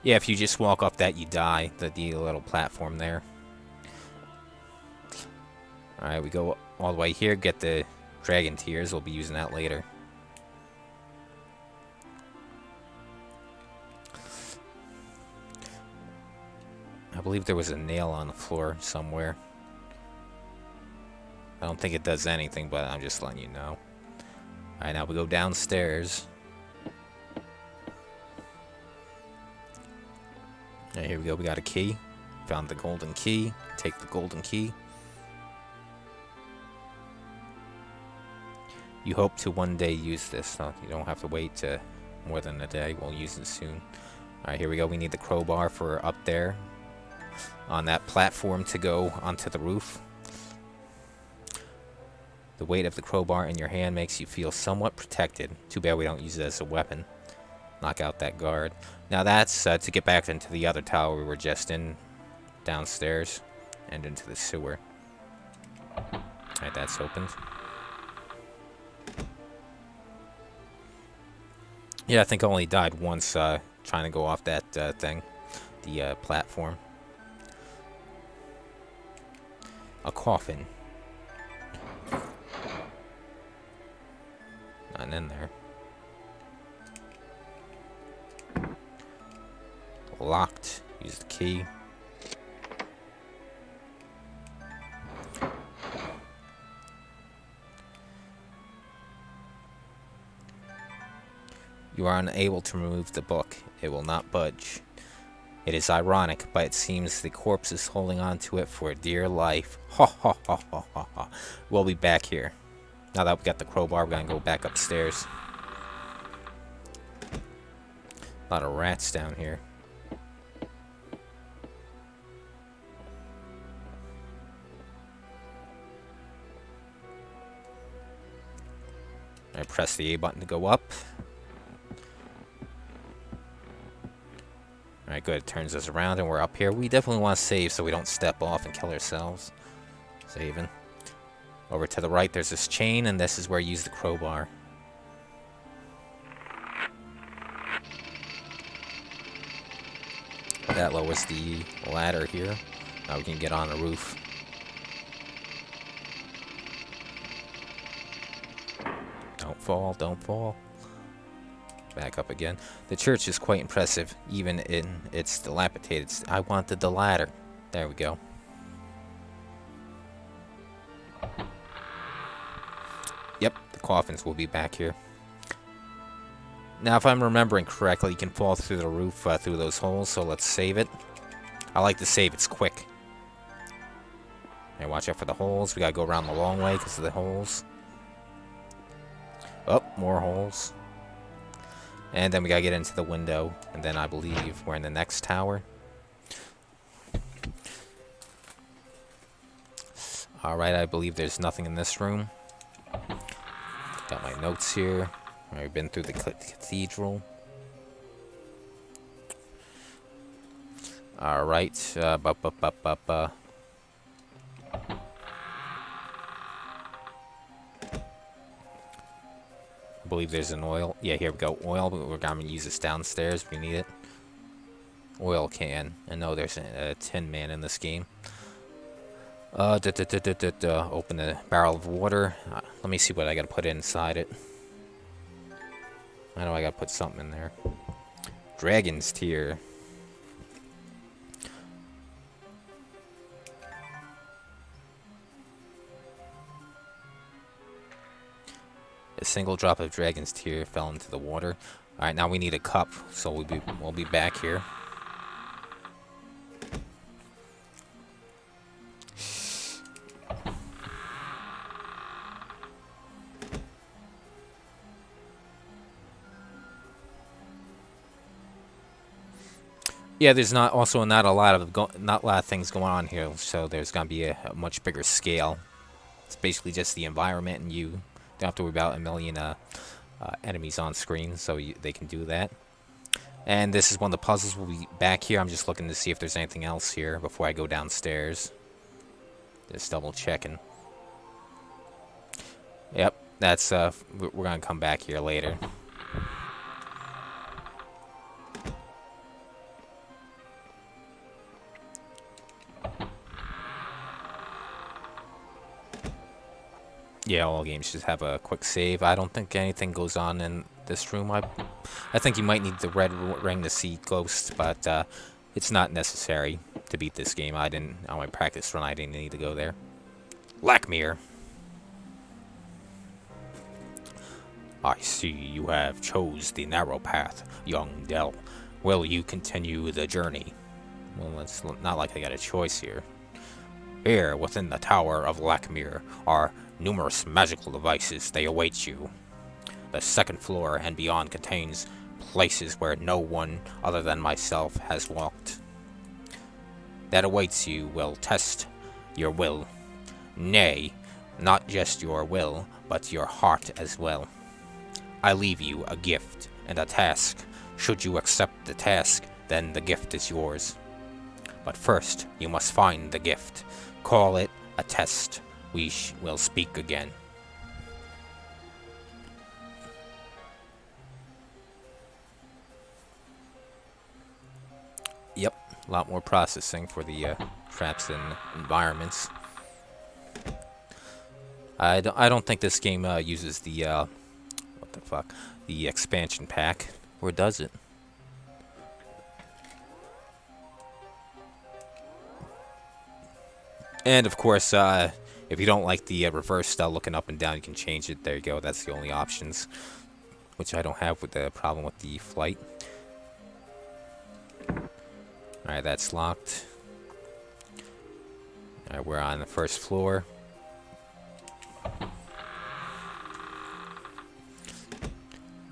Yeah, if you just walk off that, you die. The little platform there. Alright, we go all the way here, get the dragon tears. We'll be using that later. I believe there was a nail on the floor somewhere. I don't think it does anything, but I'm just letting you know. Alright, now we go downstairs. Alright, here we go. We got a key. Found the golden key. Take the golden key. You hope to one day use this. So you don't have to wait more than a day. We'll use it soon. Alright, here we go. We need the crowbar for up there on that platform to go onto the roof. The weight of the crowbar in your hand makes you feel somewhat protected. Too bad we don't use it as a weapon. Knock out that guard. Now that's to get back into the other tower we were just in, downstairs, and into the sewer. Alright, that's opened. Yeah, I think I only died once trying to go off that thing, the platform. A coffin. Nothing in there. Locked. Use the key. You are unable to remove the book. It will not budge. It is ironic, but it seems the corpse is holding on to it for dear life. Ha ha ha ha ha ha. We'll be back here. Now that we got the crowbar, we're gonna go back upstairs. A lot of rats down here. I press the A button to go up. Alright, good. It turns us around and we're up here. We definitely want to save so we don't step off and kill ourselves. Saving. Over to the right, there's this chain, and this is where you use the crowbar. That lowers the ladder here. Now we can get on the roof. Don't fall, don't fall. Back up again. The church is quite impressive, even in its dilapidated I wanted the ladder. There we go. Yep, the coffins will be back here. Now, if I'm remembering correctly, you can fall through the roof through those holes, so let's save it. I like to save, it's quick. And watch out for the holes. We gotta go around the long way because of the holes. Oh, more holes. And then we gotta get into the window, and then I believe we're in the next tower. Alright, I believe there's nothing in this room. Got my notes here. I've been through the cathedral. Alright, I believe there's an oil. Yeah, here we go. Oil, but we're gonna use this downstairs if we need it. Oil can. I know there's a tin man in this game. Open the barrel of water. Let me see what I gotta put inside it. I know I gotta put something in there. Dragon's tear. A single drop of dragon's tear fell into the water. Alright, now we need a cup, so we'll be back here. Yeah, there's not a lot of things going on here, so there's gonna be a much bigger scale. It's basically just the environment and you. Don't have to worry about a million enemies on screen, so they can do that. And this is one of the puzzles. We'll be back here. I'm just looking to see if there's anything else here before I go downstairs. Just double checking. Yep, that's, we're gonna come back here later. Yeah, all games should have a quick save. I don't think anything goes on in this room. I think you might need the red ring to see ghosts, but it's not necessary to beat this game. On my practice run, I didn't need to go there. Lackmere. I see you have chose the narrow path, young Dell. Will you continue the journey? Well, it's not like I got a choice here. Here, within the Tower of Lackmere, are numerous magical devices. They await you. The second floor and beyond contains places where no one other than myself has walked. That awaits you will test your will. Nay, not just your will, but your heart as well. I leave you a gift and a task. Should you accept the task, then the gift is yours. But first, you must find the gift. Call it a test. We will speak again. Yep, a lot more processing for the traps and environments. I don't think this game uses the what the fuck, the expansion pack, or does it? And of course, if you don't like the reverse style looking up and down, you can change it. There you go. That's the only options, which I don't have with the problem with the flight. Alright, that's locked. Alright, we're on the first floor.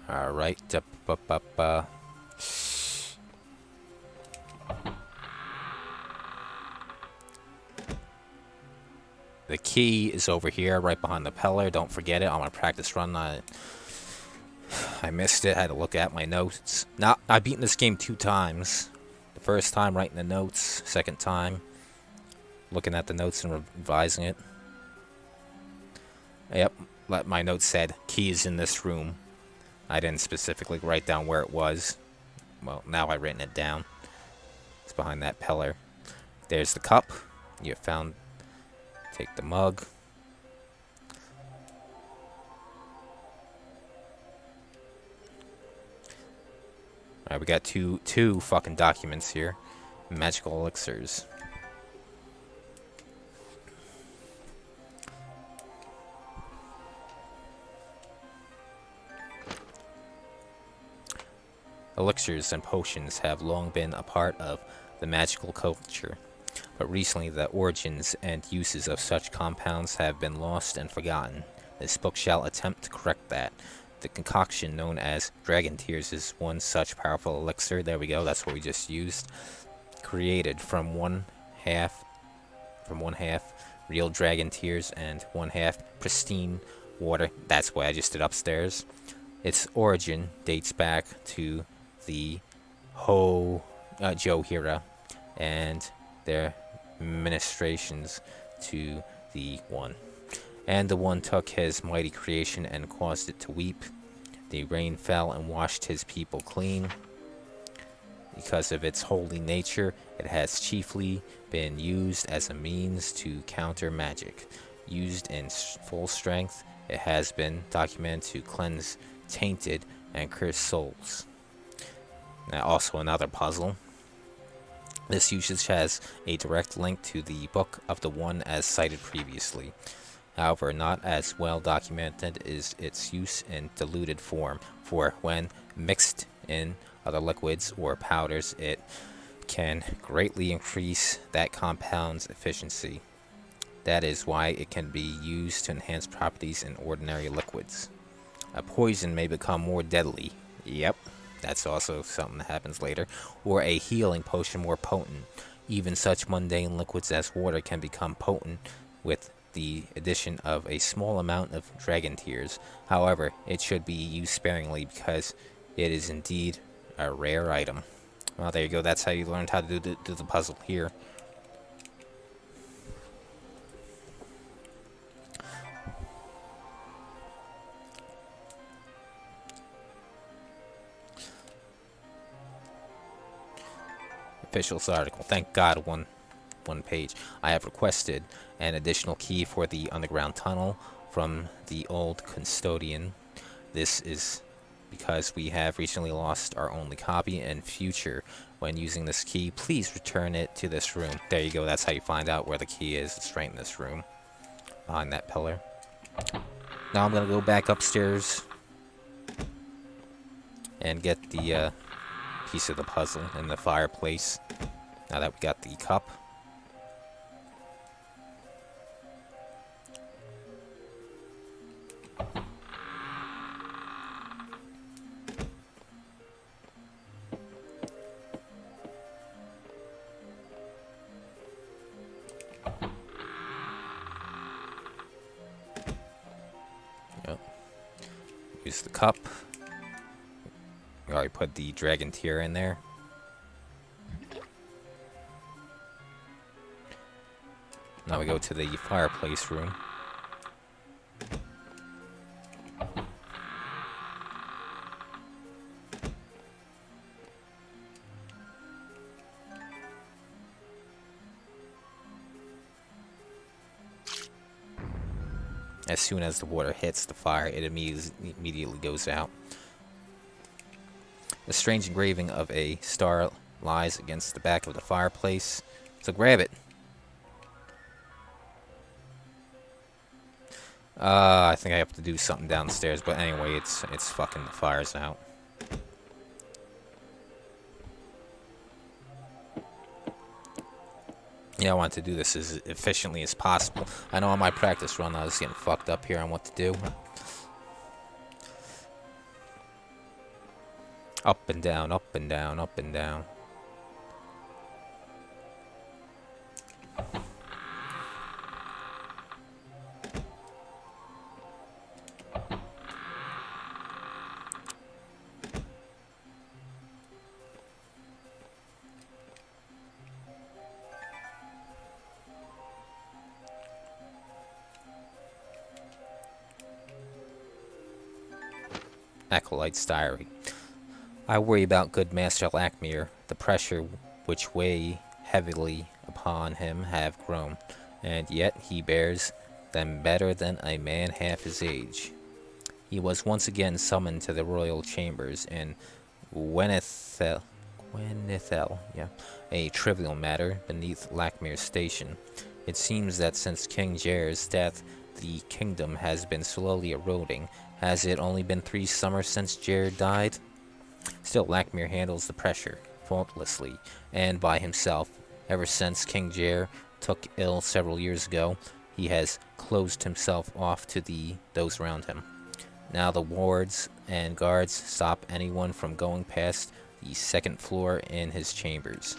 Alright, up. The key is over here, right behind the pillar. Don't forget it. On my practice run, I missed it. I had to look at my notes. Now, I've beaten this game 2 times. The first time writing the notes. Second time looking at the notes and revising it. Yep, my notes said, key is in this room. I didn't specifically write down where it was. Well, now I've written it down. It's behind that pillar. There's the cup. You found... Take the mug. Alright, we got two fucking documents here. Magical elixirs. Elixirs and potions have long been a part of the magical culture, but recently the origins and uses of such compounds have been lost and forgotten. This book shall attempt to correct that. The concoction known as Dragon Tears is one such powerful elixir. There we go, that's what we just used. Created from one half real dragon tears and one half pristine water. That's why I just did upstairs. Its origin dates back to the Johira and their ministrations to the One. And the One took his mighty creation and caused it to weep. The rain fell and washed his people clean. Because of its holy nature, it has chiefly been used as a means to counter magic. Used in full strength, it has been documented to cleanse tainted and cursed souls. Now, also another puzzle. This usage has a direct link to the Book of the One as cited previously. However, not as well documented is its use in diluted form, for when mixed in other liquids or powders, it can greatly increase that compound's efficiency. That is why it can be used to enhance properties in ordinary liquids. A poison may become more deadly. Yep, that's also something that happens later. Or a healing potion more potent. Even such mundane liquids as water can become potent with the addition of a small amount of dragon tears. However, it should be used sparingly because it is indeed A rare item. Well, there you go. That's how you learned how to do the puzzle here. Officials article. Thank God, one page. I have requested an additional key for the underground tunnel from the old custodian. This is because we have recently lost our only copy. In future, when using this key, please return it to this room. There you go. That's how you find out where the key is. It's right in this room, behind that pillar. Now I'm gonna go back upstairs and get the piece of the puzzle in the fireplace. Now that we got the cup. Yep. Use the cup. We already put the dragon tear in there. Now we go to the fireplace room. As soon as the water hits the fire, it immediately goes out. A strange engraving of a star lies against the back of the fireplace, so grab it. I think I have to do something downstairs, but anyway, it's fucking the fire's out. Yeah, I want to do this as efficiently as possible. I know on my practice run I was getting fucked up here on what to do. Up and down, up and down, up and down. Acolyte's diary. I worry about good Master Lakmir. The pressure which weigh heavily upon him have grown, and yet he bears them better than a man half his age. He was once again summoned to the royal chambers in Gwenethel, a trivial matter beneath Lakmir's station. It seems that since King Jair's death, the kingdom has been slowly eroding. Has it only been 3 summers since Jair died? Still, Lakmir handles the pressure faultlessly and by himself. Ever since King Jair took ill several years ago, he has closed himself off to those around him. Now the wards and guards stop anyone from going past the 2nd floor in his chambers.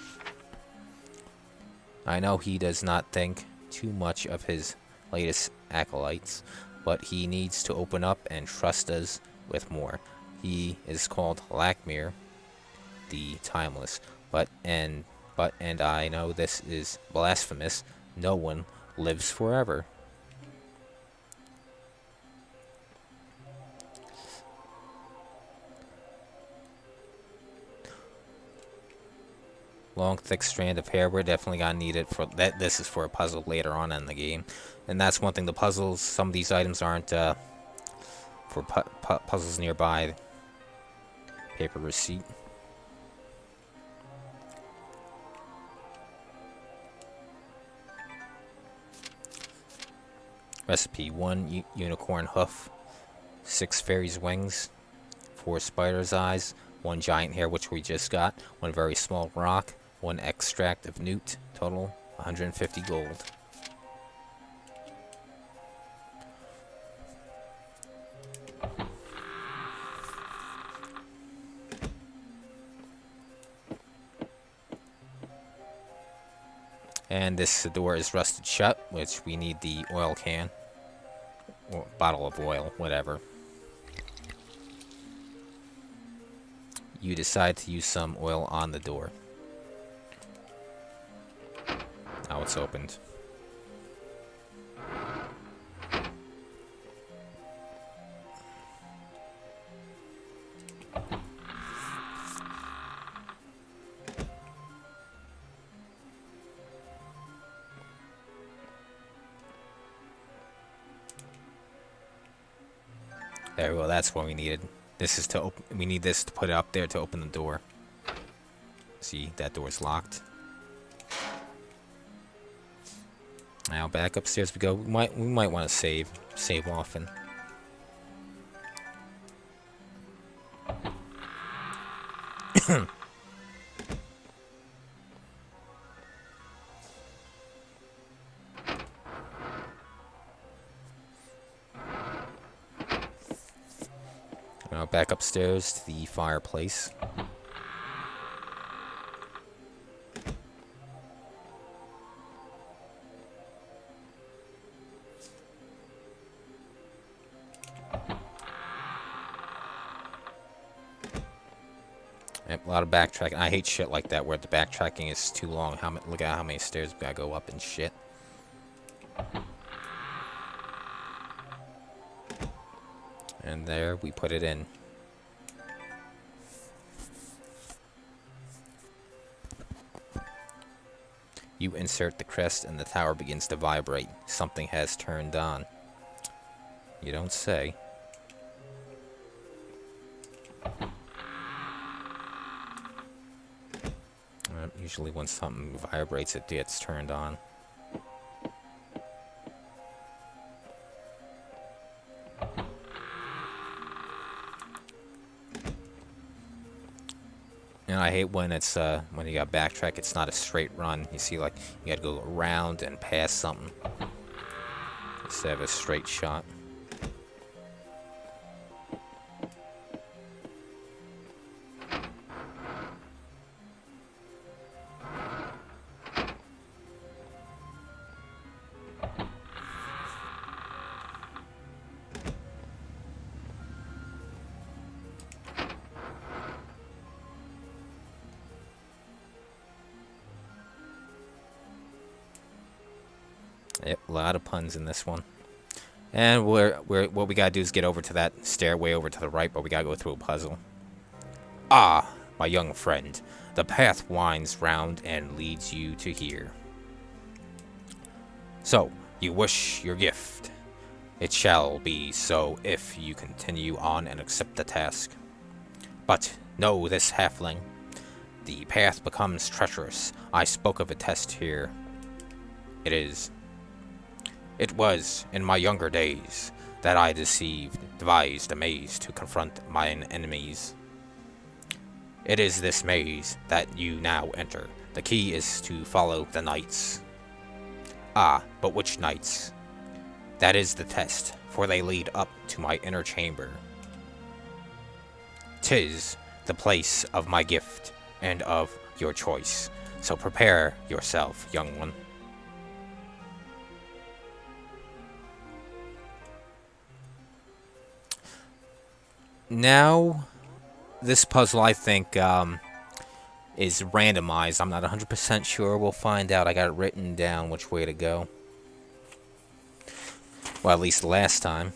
I know he does not think too much of his latest acolytes, but he needs to open up and trust us with more. He is called Lakmir, the Timeless, but I know this is blasphemous. No one lives forever. Long, thick strand of hair. We're definitely gonna need it for that. This is for a puzzle later on in the game, and that's one thing. The puzzles, some of these items aren't for puzzles nearby. Paper receipt. Recipe: 1 unicorn hoof, 6 fairies wings, 4 spider's eyes, 1 giant hair, which we just got, 1 very small rock, 1 extract of newt, total 150 gold. And this door is rusted shut, which we need the oil can, or bottle of oil, whatever. you decide to use some oil on the door. Now it's opened. There we go, that's what we needed. This is to open, we need this to put it up there to open the door. See, that door's locked. Now back upstairs we go. We might want to save often. Now back upstairs to the fireplace. Yep, a lot of backtracking. I hate shit like that where the backtracking is too long. Look at how many stairs we gotta go up and shit. And there, we put it in. You insert the crest and the tower begins to vibrate. Something has turned on. You don't say. Usually when something vibrates, it gets turned on. And I hate when it's when you got backtrack, it's not a straight run. You see, like, you gotta go around and past something instead of a straight shot. Yep, a lot of puns in this one. And what we gotta do is get over to that stairway over to the right, but we gotta go through a puzzle. Ah, my young friend, the path winds round and leads you to here. So, you wish your gift. It shall be so if you continue on and accept the task. But know this, halfling. The path becomes treacherous. I spoke of a test here. It was, in my younger days, that I devised a maze to confront mine enemies. It is this maze that you now enter. The key is to follow the knights. Ah, but which knights? That is the test, for they lead up to my inner chamber. 'Tis the place of my gift, and of your choice. So prepare yourself, young one. Now, this puzzle, I think, is randomized. I'm not 100% sure. We'll find out. I got it written down which way to go. Well, at least last time.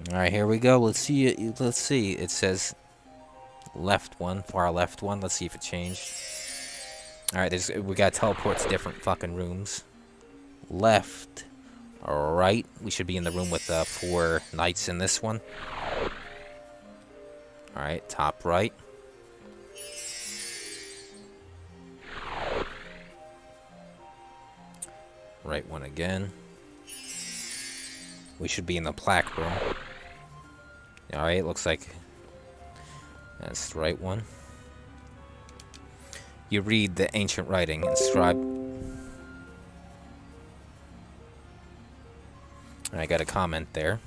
Alright, here we go. Let's see. It says left one, far left one. Let's see if it changed. Alright, we got to teleport to different fucking rooms. Left. Alright, we should be in the room with 4 knights in this one. Alright, top right. Right one again. We should be in the plaque room. Alright, looks like that's the right one. You read the ancient writing inscribed. I got a comment there.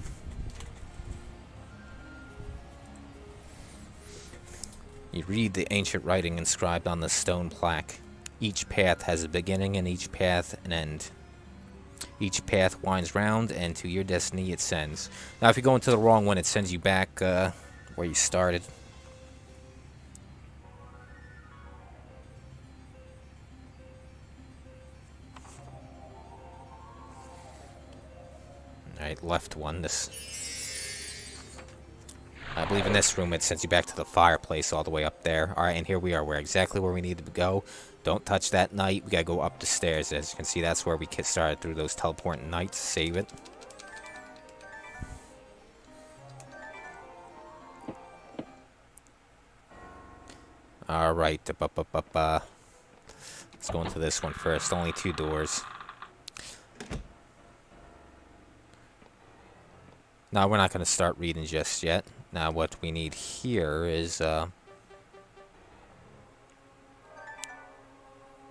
You read the ancient writing inscribed on the stone plaque. Each path has a beginning and each path an end. Each path winds round and to your destiny it sends. Now if you go into the wrong one, it sends you back where you started. Alright, left one. This. I believe in this room it sends you back to the fireplace all the way up there. Alright, and here we are. We're exactly where we need to go. Don't touch that knight. We gotta go up the stairs. As you can see, that's where we started through those teleporting knights. Save it. Alright, let's go into this one first. Only 2 doors. Now, we're not going to start reading just yet. Now, what we need here is,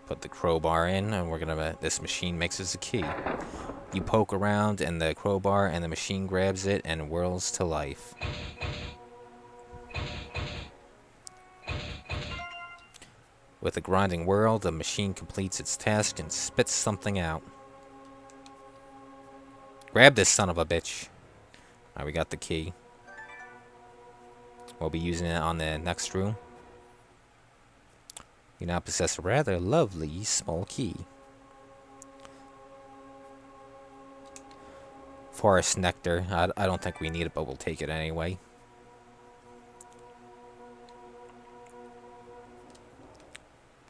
put the crowbar in, and we're going to, this machine makes us a key. You poke around, and the crowbar, and the machine grabs it, and whirls to life. With a grinding whirl, the machine completes its task and spits something out. Grab this son of a bitch. Alright, we got the key. We'll be using it on the next room. You now possess a rather lovely small key. Forest nectar. I don't think we need it, but we'll take it anyway.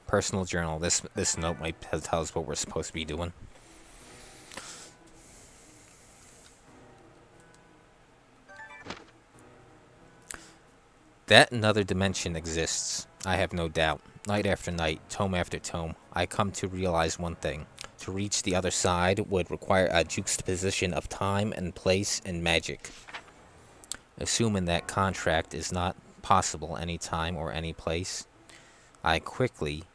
Personal journal. This note might tell us what we're supposed to be doing. That another dimension exists, I have no doubt. Night after night, tome after tome, I come to realize one thing. To reach the other side would require a juxtaposition of time and place and magic. Assuming that contract is not possible any time or any place, I quickly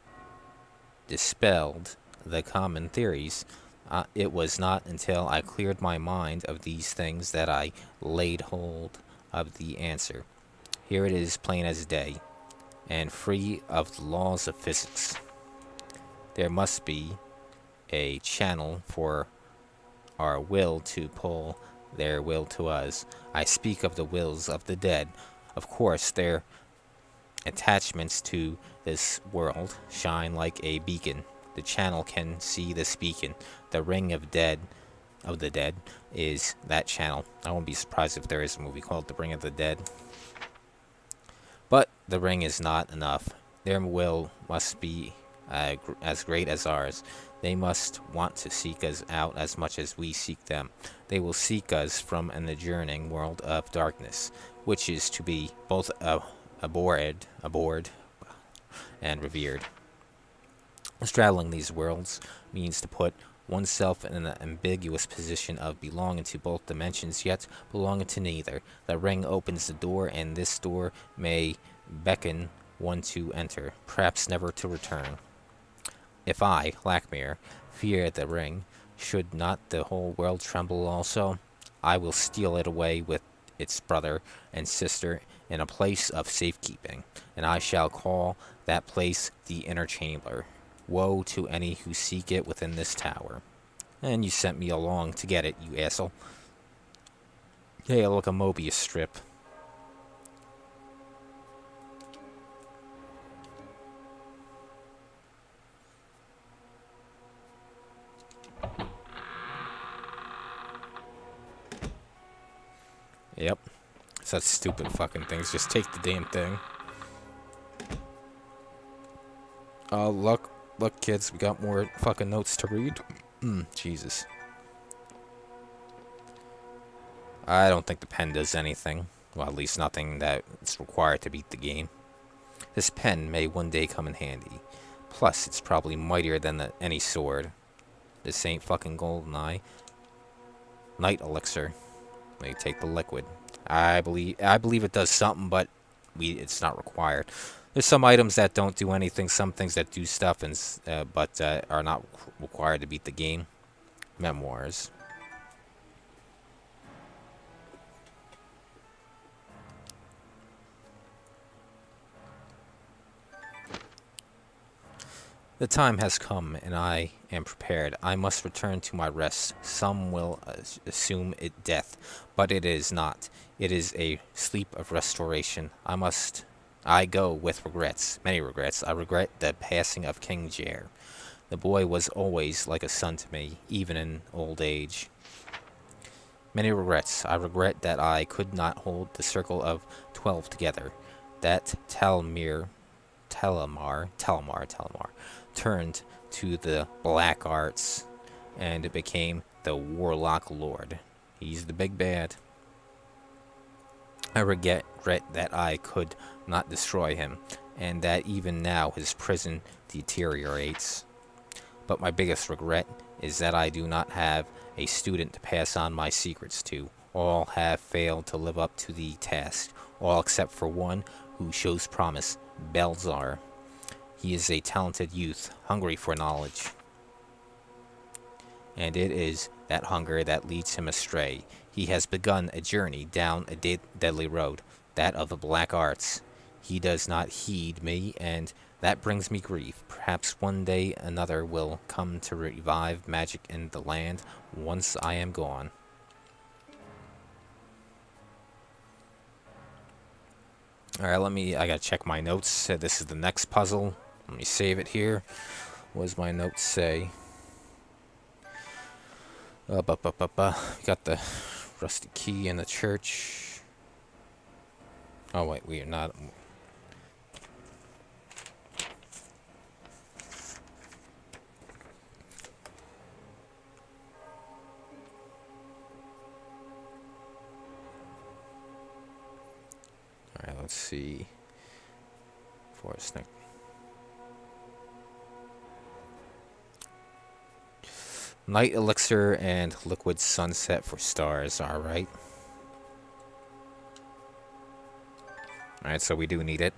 dispelled the common theories. It was not until I cleared my mind of these things that I laid hold of the answer. Here it is, plain as day, and free of the laws of physics. There must be a channel for our will to pull their will to us. I speak of the wills of the dead. Of course, their attachments to this world shine like a beacon. The channel can see this beacon. The ring of the dead is that channel. I won't be surprised if there is a movie called The Ring of the Dead. But the ring is not enough. Their will must be as great as ours. They must want to seek us out as much as we seek them. They will seek us from an adjourning world of darkness, which is to be both abhorred and revered. Straddling these worlds means to put oneself in an ambiguous position of belonging to both dimensions, yet belonging to neither. The ring opens the door, and this door may beckon one to enter, perhaps never to return. If I, Lackmere, fear the ring, should not the whole world tremble also? I will steal it away with its brother and sister in a place of safekeeping, and I shall call that place the inner chamber. Woe to any who seek it within this tower. And you sent me along to get it, you asshole. Hey, look, a Mobius strip. Yep. Such stupid fucking things. Just take the damn thing. Oh, look, kids, we got more fucking notes to read. Jesus. I don't think the pen does anything. Well, at least nothing that's required to beat the game. This pen may one day come in handy. Plus, it's probably mightier than any sword. This ain't fucking GoldenEye. Night elixir. Let me take the liquid. I believe it does something, but it's not required. There's some items that don't do anything, some things that do stuff, but are not required to beat the game. Memoirs. The time has come, and I am prepared. I must return to my rest. Some will assume it death, but it is not. It is a sleep of restoration. I go with regrets, many regrets. I regret the passing of King Jair. The boy was always like a son to me, even in old age. Many regrets. I regret that I could not hold the circle of 12 together. That Telmar turned to the black arts and became the Warlock Lord. He's the big bad. I regret that I could not destroy him, and that even now his prison deteriorates. But my biggest regret is that I do not have a student to pass on my secrets to. All have failed to live up to the task, all except for one who shows promise, Belzar. He is a talented youth, hungry for knowledge. And it is that hunger that leads him astray. He has begun a journey down a deadly road, that of the black arts. He does not heed me, and that brings me grief. Perhaps one day another will come to revive magic in the land once I am gone. Alright, I gotta check my notes. This is the next puzzle. Let me save it here. What does my notes say? We got the rusty key in the church. Oh wait, we are not. Alright, let's see. Forest neck. Night elixir and liquid sunset for stars, alright. Alright, so we do need it.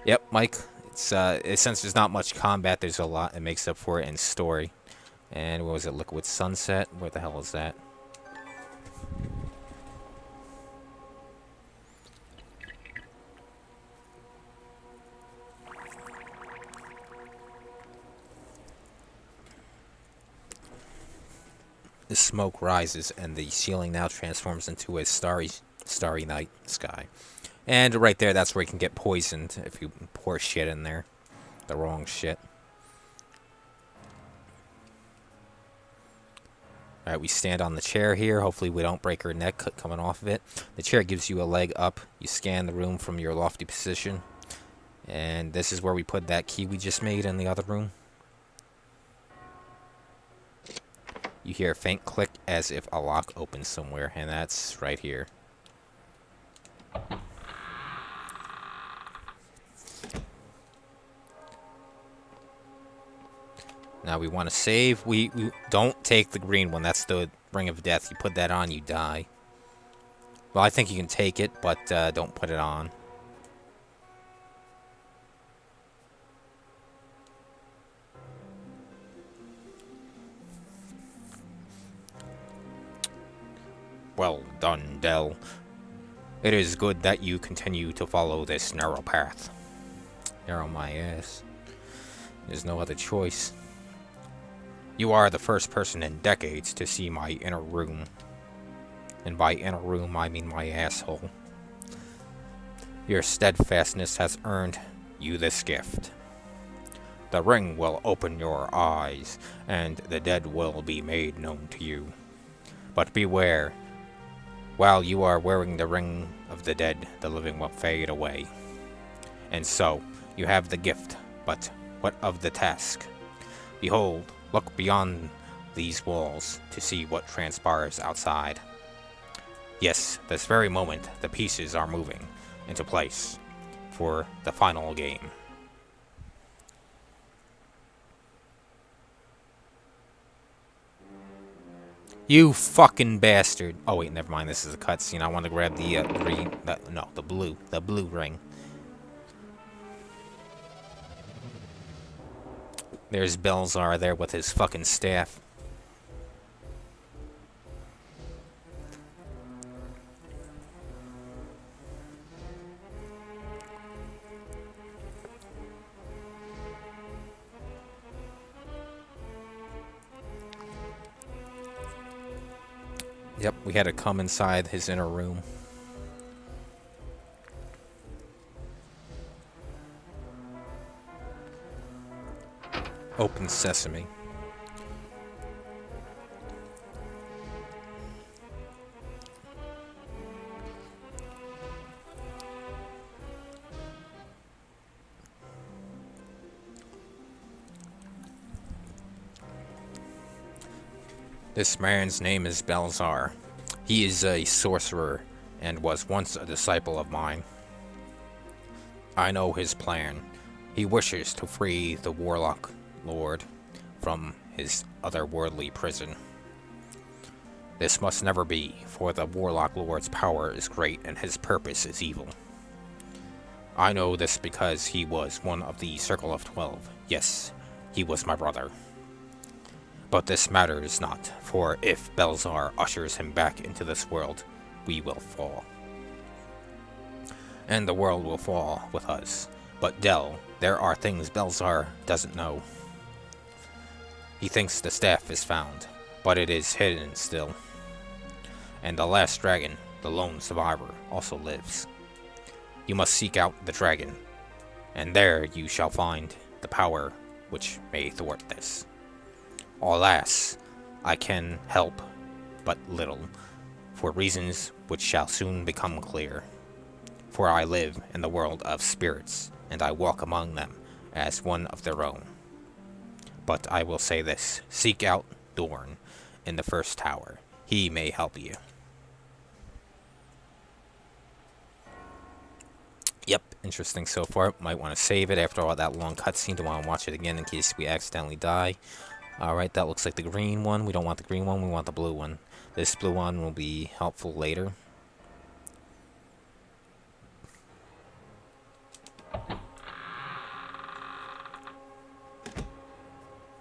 Yep, Mike. It's since there's not much combat, there's a lot that makes up for it in story. And what was it, liquid sunset? Where the hell is that? The smoke rises, and the ceiling now transforms into a starry night sky. And right there, that's where you can get poisoned if you pour shit in there. The wrong shit. Alright, we stand on the chair here. Hopefully we don't break our neck coming off of it. The chair gives you a leg up. You scan the room from your lofty position. And this is where we put that key we just made in the other room. You hear a faint click as if a lock opens somewhere, and that's right here. Now we want to save. We don't take the green one. That's the Ring of Death. You put that on, you die. Well, I think you can take it, but don't put it on. Well done, Dell. It is good that you continue to follow this narrow path. Narrow my ass. There's no other choice. You are the first person in decades to see my inner room. And by inner room, I mean my asshole. Your steadfastness has earned you this gift. The ring will open your eyes, and the dead will be made known to you. But beware. While you are wearing the ring of the dead, the living will fade away. And so, you have the gift, but what of the task? Behold, look beyond these walls to see what transpires outside. Yes, this very moment, the pieces are moving into place for the final game. You fucking bastard. Oh wait, never mind, this is a cutscene. I want to grab the green, the blue ring. There's Belzar there with his fucking staff. Yep, we had to come inside his inner room. Open sesame. This man's name is Balzar. He is a sorcerer and was once a disciple of mine. I know his plan. He wishes to free the Warlock Lord from his otherworldly prison. This must never be, for the Warlock Lord's power is great and his purpose is evil. I know this because he was one of the Circle of 12. Yes, he was my brother. But this matters not, for if Balzar ushers him back into this world, we will fall. And the world will fall with us. But Del, there are things Balzar doesn't know. He thinks the staff is found, but it is hidden still. And the last dragon, the lone survivor, also lives. You must seek out the dragon, and there you shall find the power which may thwart this. Alas, I can help but little, for reasons which shall soon become clear. For I live in the world of spirits, and I walk among them as one of their own. But I will say this, seek out Dorn in the first tower. He may help you. Yep, interesting so far. Might want to save it after all that long cutscene to want to watch it again in case we accidentally die. Alright, that looks like the green one. We don't want the green one, we want the blue one. This blue one will be helpful later.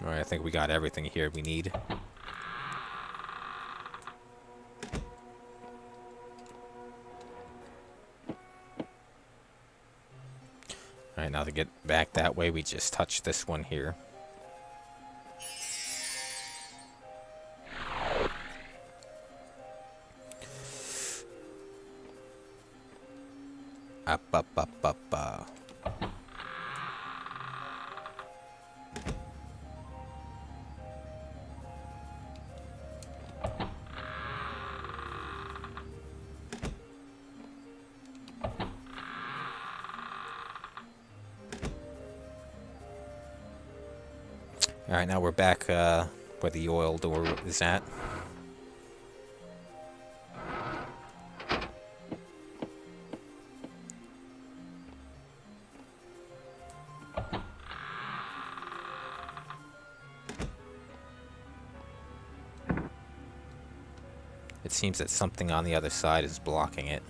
Alright, I think we got everything here we need. Alright, now to get back that way, we just touch this one here. Up. Alright, now we're back where the oil door is at. It seems that something on the other side is blocking it.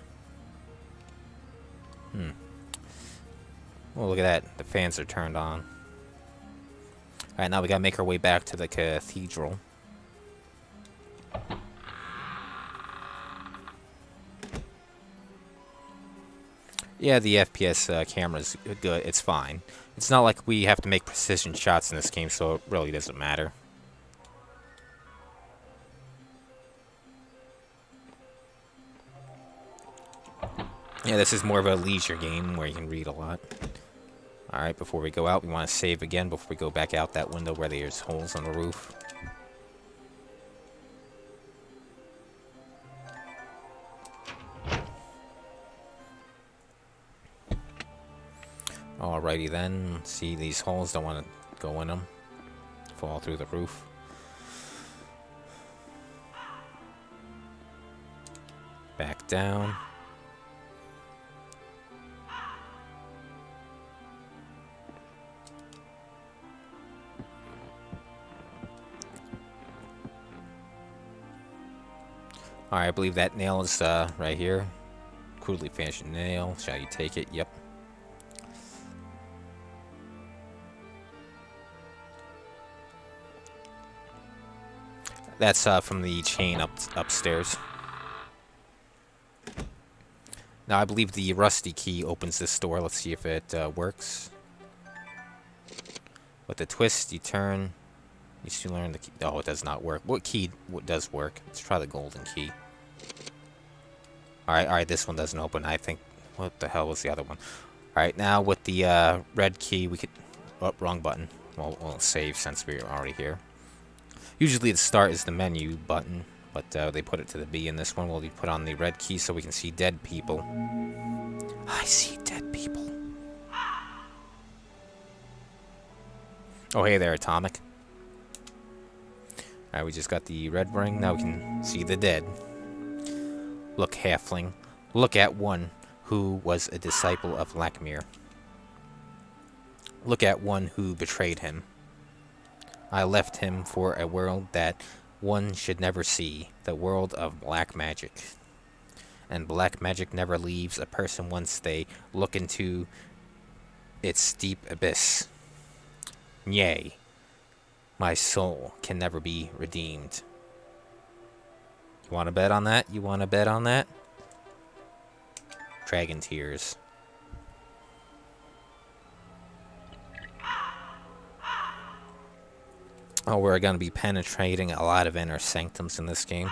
Oh, look at that. The fans are turned on. Alright, now we gotta make our way back to the cathedral. Yeah, the FPS camera's good. It's fine. It's not like we have to make precision shots in this game, so it really doesn't matter. Yeah, this is more of a leisure game where you can read a lot. Alright, before we go out, we want to save again before we go back out that window where there's holes on the roof. Alrighty then, see these holes, don't want to go in them. Fall through the roof. Back down. Alright, I believe that nail is right here. Crudely fashioned nail. Shall you take it? Yep. That's from the chain upstairs. Now I believe the rusty key opens this door. Let's see if it works. With the twist, you turn. You still learn the key. Oh, it does not work. What key does work? Let's try the golden key. Alright, this one doesn't open. I think... What the hell was the other one? Alright, now with the red key, we could... Oh, wrong button. Well, we'll save since we're already here. Usually the start is the menu button, but they put it to the B in this one. We'll put on the red key so we can see dead people. I see dead people. Oh, hey there, Atomic. Alright, we just got the red ring. Now we can see the dead. Look, halfling. Look at one who was a disciple of Lakmir. Look at one who betrayed him. I left him for a world that one should never see, the world of black magic. And black magic never leaves a person once they look into its deep abyss. Yea, my soul can never be redeemed. You want to bet on that? You want to bet on that? Dragon tears. Oh, we're going to be penetrating a lot of inner sanctums in this game.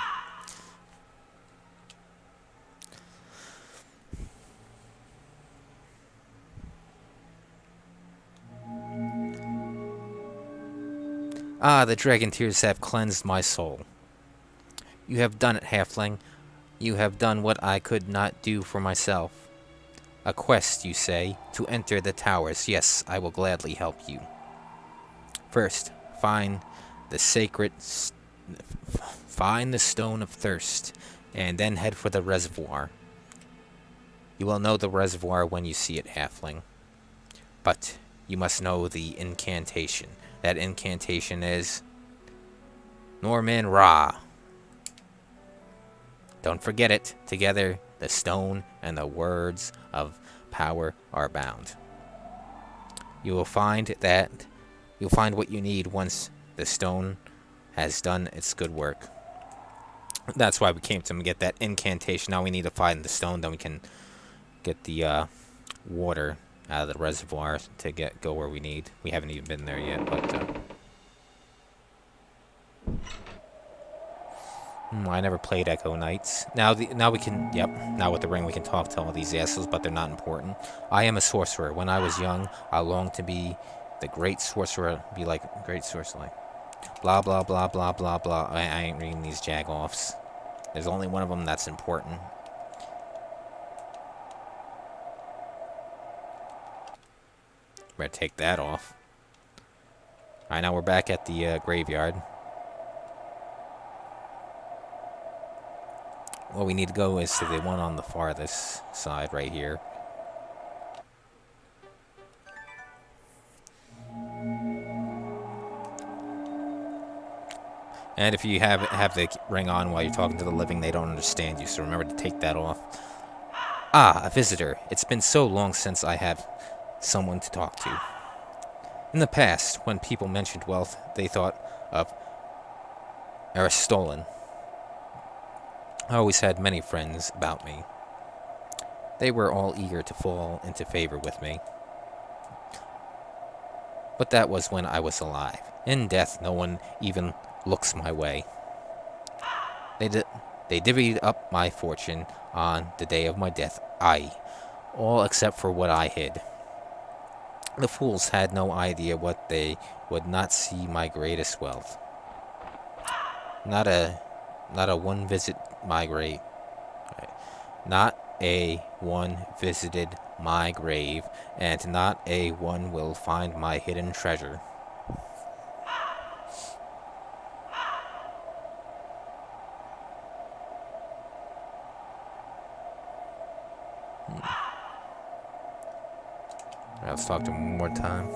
Ah, the dragon tears have cleansed my soul. You have done it, halfling. You have done what I could not do for myself. A quest, you say, to enter the towers. Yes, I will gladly help you. First, find the stone of thirst, and then head for the reservoir. You will know the reservoir when you see it, halfling. But you must know the incantation. That incantation is Norman Ra. Don't forget it. Together, the stone and the words of power are bound. You'll find what you need once the stone has done its good work. That's why we came to get that incantation. Now we need to find the stone, then we can get the water out of the reservoir to go where we need. We haven't even been there yet, but I never played Echo Knights. Now we can. Yep. Now with the ring, we can talk to all these assholes, but they're not important. I am a sorcerer. When I was young, I longed to be the great sorcerer. Be like great sorcerer. Like blah blah blah blah blah blah. I ain't reading these jag-offs. There's only one of them that's important. Better take that off. Alright, now we're back at the graveyard. What we need to go is to the one on the farthest side right here. And if you have the ring on while you're talking to the living, they don't understand you, so remember to take that off. Ah, a visitor. It's been so long since I have someone to talk to. In the past, when people mentioned wealth, they thought of Aristolan. I always had many friends about me. They were all eager to fall into favor with me. But that was when I was alive. In death, no one even looks my way. They divvied up my fortune on the day of my death. All except for what I hid. The fools had no idea what they would not see my greatest wealth. Not a one visit my grave. Not a one visited my grave, and not a one will find my hidden treasure. Let's talk to him one more time.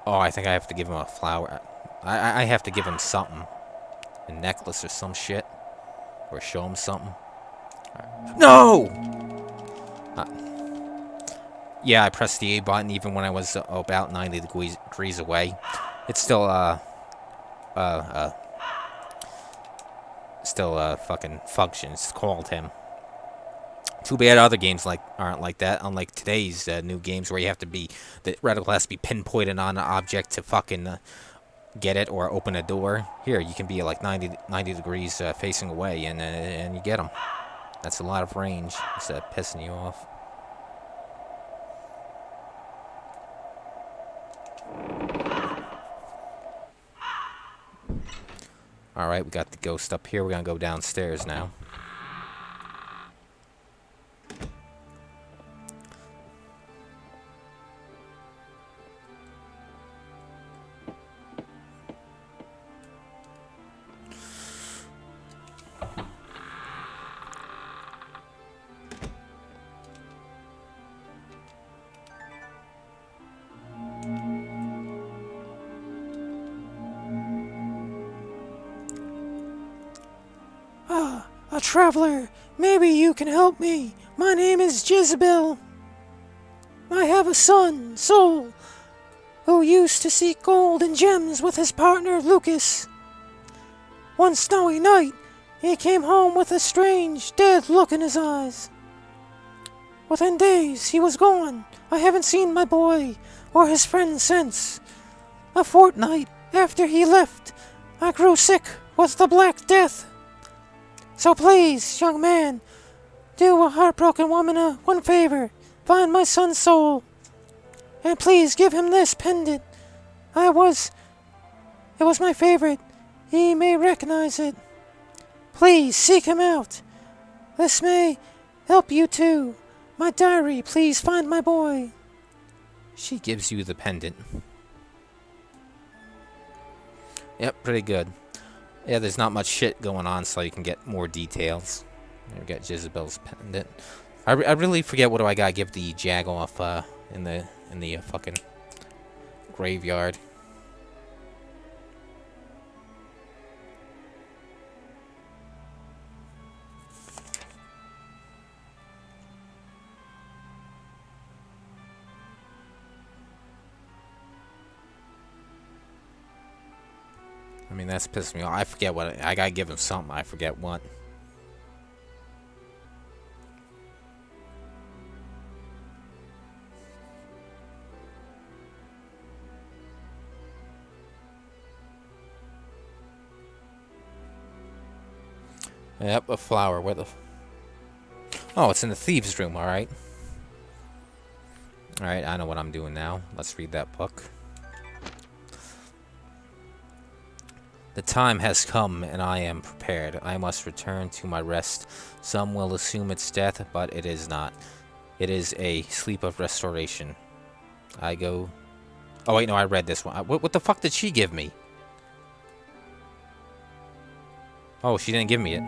Oh, I think I have to give him a flower. I have to give him something. A necklace or some shit. Or show him something. No! Yeah, I pressed the A button even when I was about 90 degrees away. It's still, fucking functions. Called him. Too bad other games aren't like that. Unlike today's new games where you have to be, the reticle has to be pinpointed on an object to fucking get it or open a door. Here, you can be like 90 degrees facing away and you get them. That's a lot of range instead of pissing you off. Alright, we got the ghost up here. We're gonna go downstairs now. a traveler. Maybe you can help me. My name is Jezebel. I have a son, Sol, who used to seek gold and gems with his partner, Lucas. One snowy night, he came home with a strange, dead look in his eyes. Within days, he was gone. I haven't seen my boy or his friend since. A fortnight after he left, I grew sick with the Black Death. So please, young man, do a heartbroken woman one favor. Find my son's soul. And please give him this pendant. It was my favorite. He may recognize it. Please seek him out. This may help you too. My diary, please find my boy. She gives you the pendant. Yep, pretty good. Yeah, there's not much shit going on, so you can get more details. We got Jezebel's pendant. I really forget what do I gotta give the jag off in the fucking graveyard. I mean, that's pissing me off. I forget what I gotta give him something. I forget what. Yep, a flower. Where the... Oh, it's in the thieves' room, alright. Alright, I know what I'm doing now. Let's read that book. The time has come, and I am prepared. I must return to my rest. Some will assume it's death, but it is not. It is a sleep of restoration. I go... Oh, wait, no, I read this one. What the fuck did she give me? Oh, she didn't give me it.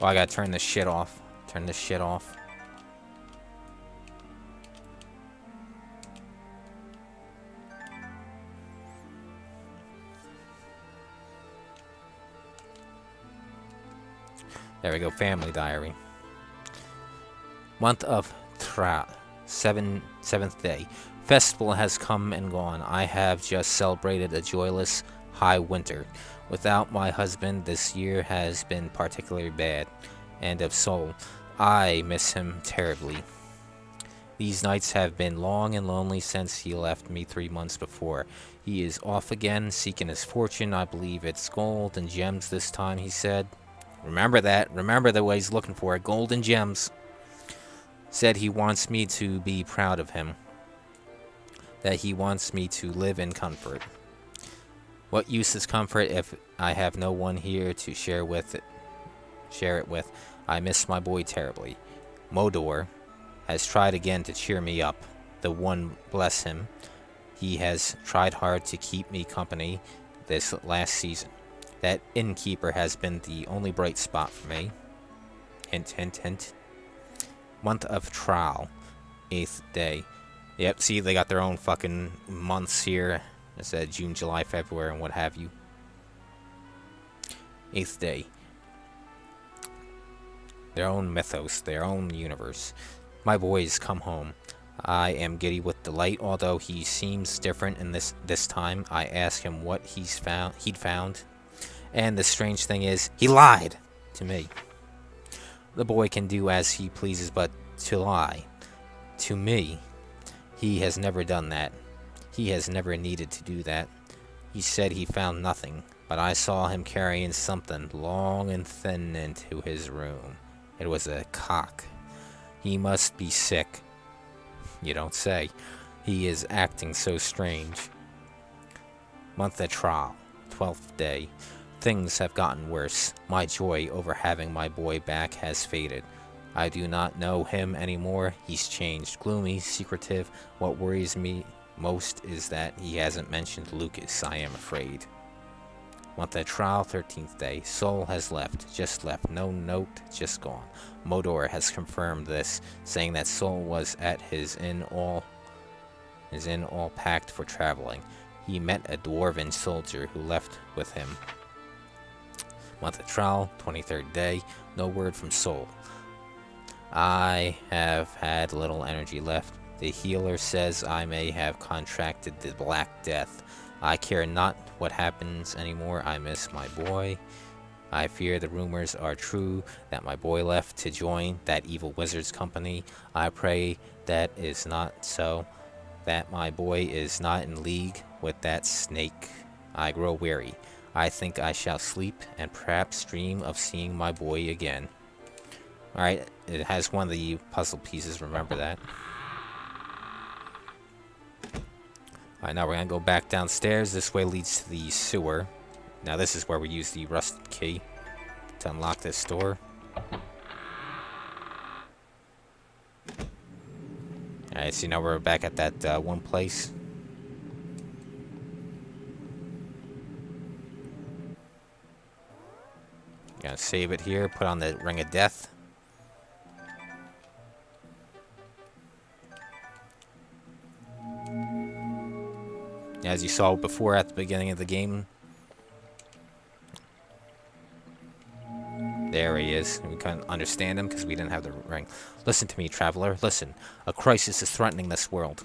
Oh, I gotta turn this shit off. Turn this shit off. There we go, family diary. Month of Tra, seventh day. Festival has come and gone. I have just celebrated a joyless high winter. Without my husband, this year has been particularly bad. And of soul, I miss him terribly. These nights have been long and lonely since he left me 3 months before. He is off again, seeking his fortune. I believe it's gold and gems this time, he said. Remember that. Remember the way he's looking for it. Gold and gems. Said he wants me to be proud of him. That he wants me to live in comfort. What use is comfort if I have no one here to share it with? I miss my boy terribly. Modor has tried again to cheer me up. The one, bless him. He has tried hard to keep me company this last season. That innkeeper has been the only bright spot for me. Hint, hint, hint. Month of trial. 8th day. Yep, see, they got their own fucking months here. It said June, July, February, and what have you. 8th day. Their own mythos, their own universe. My boys come home. I am giddy with delight, although he seems different in this time. I ask him what he'd found. And the strange thing is, he lied to me. The boy can do as he pleases, but to lie to me, he has never done that. He has never needed to do that. He said he found nothing, but I saw him carrying something long and thin into his room. It was a cock. He must be sick. You don't say. He is acting so strange. Month of trial. 12th day. Things have gotten worse. My joy over having my boy back has faded. I do not know him anymore. He's changed. Gloomy, secretive. What worries me most is that he hasn't mentioned Lucas. I am afraid. Month of trial, 13th day. Sol has left. Just left. No note. Just gone. Modor has confirmed this, saying that Sol was at his inn all packed for traveling. he met a dwarven soldier who left with him. Month of trial, 23rd day, no word from soul. I have had little energy left. The healer says I may have contracted the Black Death. I care not what happens anymore. I miss my boy. I fear the rumors are true that my boy left to join that evil wizard's company. I pray that is not so, that my boy is not in league with that snake. I grow weary. I think I shall sleep and perhaps dream of seeing my boy again. Alright, it has one of the puzzle pieces, remember that. Alright, now we're going to go back downstairs. This way leads to the sewer. Now this is where we use the rusted key to unlock this door. Alright, so now we're back at that one place. Gonna save it here, put on the Ring of Death. As you saw before at the beginning of the game, there he is. We couldn't understand him because we didn't have the ring. Listen to me, traveler. Listen. A crisis is threatening this world.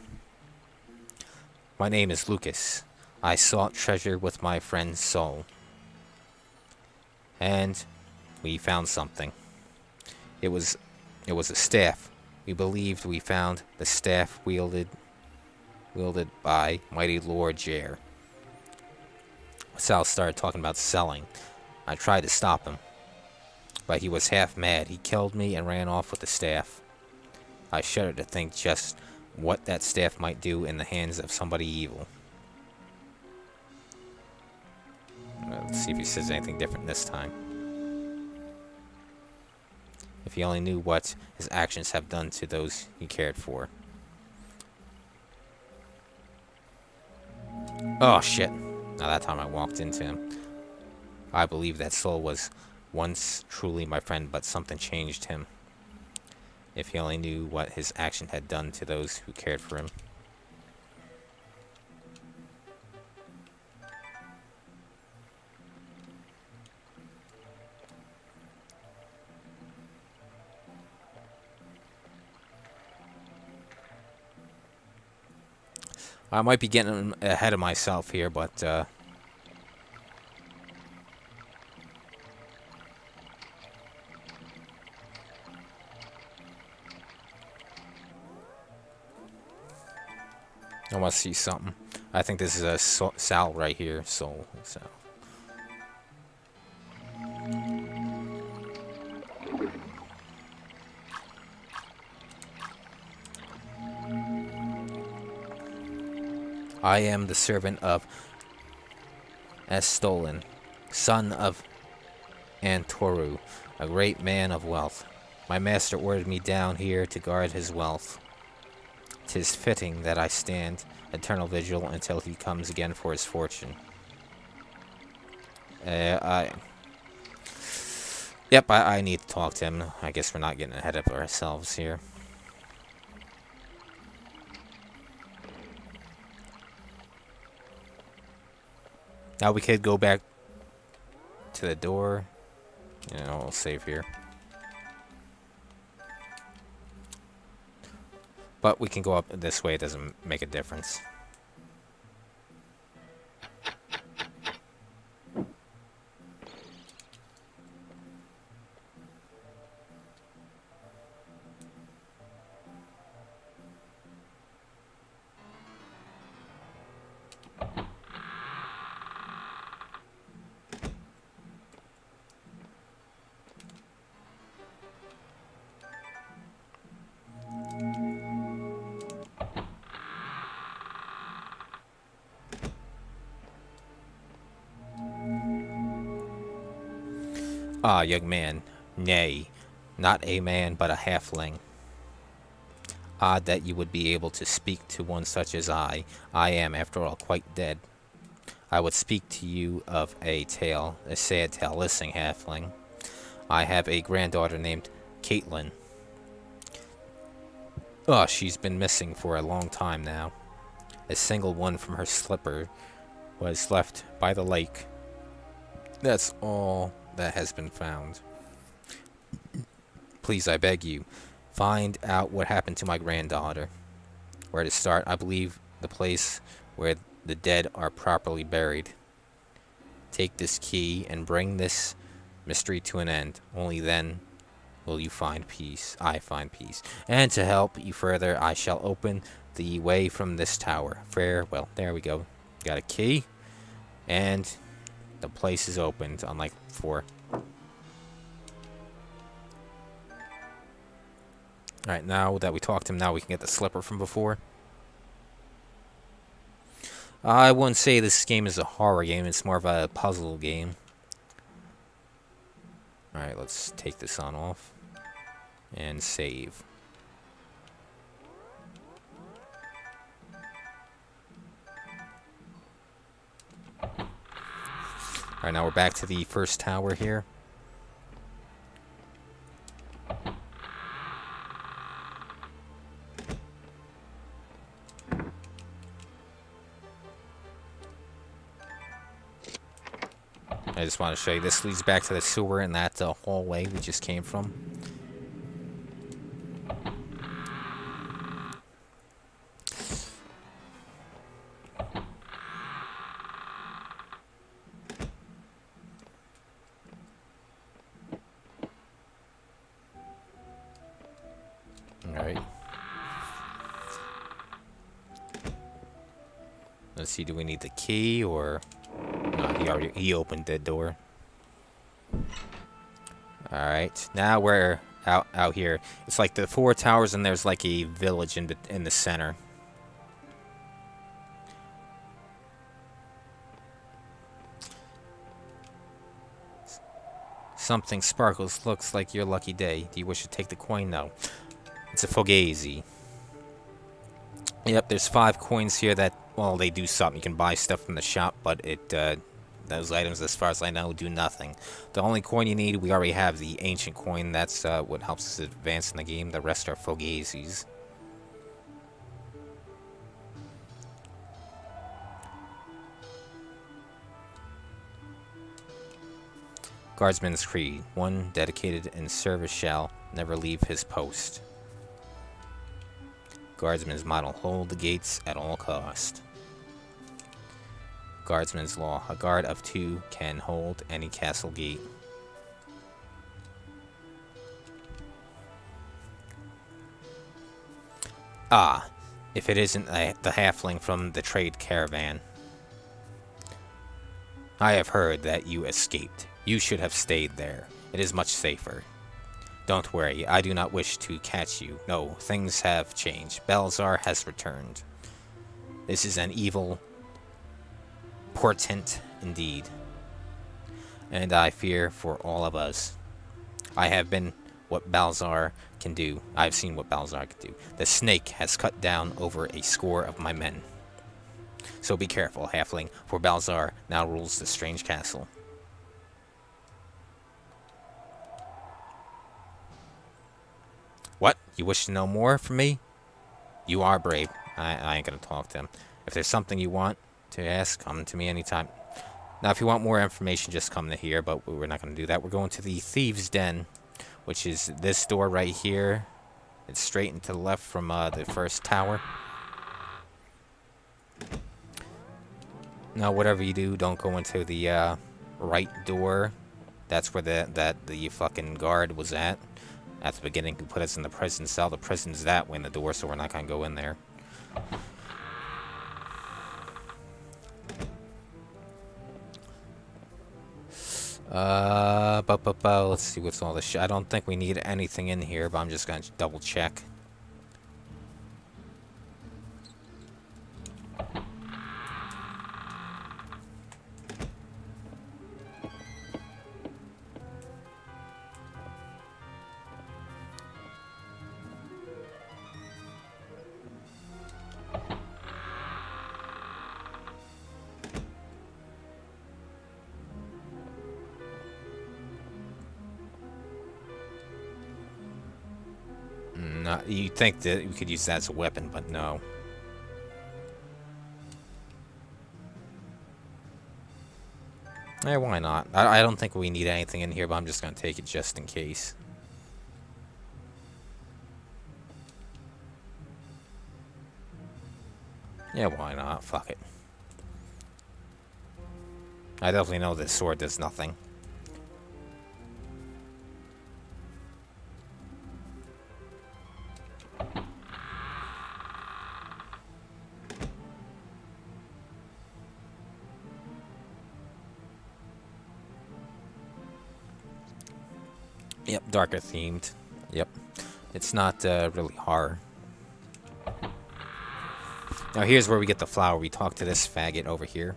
My name is Lucas. I sought treasure with my friend Soul. And we found something. It was a staff. We believed we found the staff wielded by mighty Lord Jair. Sal started talking about selling. I tried to stop him, but he was half mad. He killed me and ran off with the staff. I shudder to think just what that staff might do in the hands of somebody evil. Let's see if he says anything different this time. If he only knew what his actions have done to those he cared for. Oh shit. Now that time I walked into him. I believe that Soul was once truly my friend, but something changed him. If he only knew what his action had done to those who cared for him. I might be getting ahead of myself here, but I want to see something. I think this is a Sal right here. Soul. Sal. I am the servant of Estolin, son of Antoru, a great man of wealth. My master ordered me down here to guard his wealth. 'Tis fitting that I stand eternal vigil until he comes again for his fortune. I need to talk to him. I guess we're not getting ahead of ourselves here. Now we could go back to the door. We'll save here. But we can go up this way, it doesn't make a difference. Ah, young man, nay, not a man, but a halfling. Odd that you would be able to speak to one such as I. I am, after all, quite dead. I would speak to you of a tale, a sad tale. Listen, halfling. I have a granddaughter named Caitlin. Oh, she's been missing for a long time now. A single one from her slipper was left by the lake. That's all that has been found. Please, I beg you, find out what happened to my granddaughter. Where to start? I believe the place where the dead are properly buried. Take this key and bring this mystery to an end. Only then will you find peace. I find peace. And to help you further, I shall open the way from this tower. Farewell. There we go. Got a key. And the place is opened, unlike before. Alright, now that we talked to him, now we can get the slipper from before. I wouldn't say this game is a horror game. It's more of a puzzle game. Alright, let's take this on off. And save. Alright, now we're back to the first tower here. I just want to show you, this leads back to the sewer in that hallway we just came from. Alright. Let's see, do we need the key or... No, he opened the door. Alright, now we're out here. It's like the 4 towers and there's like a village in the center. Something sparkles. Looks like your lucky day. Do you wish to take the coin? No. It's a fugazi. Yep, there's 5 coins here that, well, they do something. You can buy stuff from the shop, but those items, as far as I know, do nothing. The only coin you need, we already have the ancient coin. That's what helps us advance in the game. The rest are fugazis. Guardsman's Creed. One dedicated in service shall never leave his post. Guardsman's motto. Hold the gates at all cost. Guardsman's Law. A guard of 2 can hold any castle gate. Ah, if it isn't the halfling from the trade caravan. I have heard that you escaped. You should have stayed there. It is much safer. Don't worry, I do not wish to catch you. No, things have changed. Balzar has returned. This is an evil portent indeed, and I fear for all of us. I have been what Balzar can do. I have seen what Balzar can do. The snake has cut down over a score of my men. So be careful, halfling, for Balzar now rules the strange castle. What? You wish to know more from me? You are brave. I ain't gonna talk to him. If there's something you want to ask, come to me anytime. Now, if you want more information, just come to here, but we're not going to do that. We're going to the Thieves' Den, which is this door right here. It's straight and to the left from the first tower. Now, whatever you do, don't go into the right door. That's where the fucking guard was at the beginning, who put us in the prison cell. The prison's that way in the door, so we're not going to go in there. Let's see what's all this I don't think we need anything in here, but I'm just gonna double check. You'd think that we could use that as a weapon, but no. Why not? I don't think we need anything in here, but I'm just gonna take it just in case. Yeah, why not? Fuck it. I definitely know this sword does nothing. Yep, darker themed. Yep. It's not really horror. Now here's where we get the flower. We talk to this faggot over here.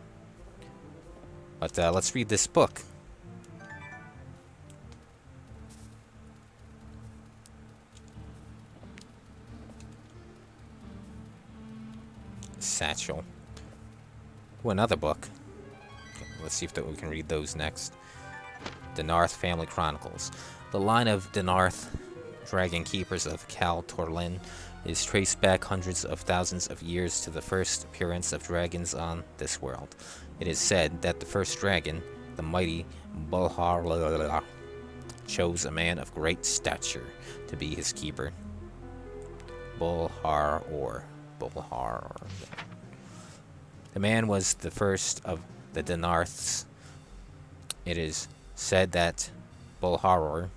But let's read this book. Satchel. Ooh, another book. Okay, let's see if we can read those next. Denarth Family Chronicles. The line of Denarth, dragon keepers of Cal Torlin, is traced back hundreds of thousands of years to the first appearance of dragons on this world. It is said that the first dragon, the mighty Bulhar, chose a man of great stature to be his keeper. Bulhar. The man was the first of the Denarths. It is said that Bulhalor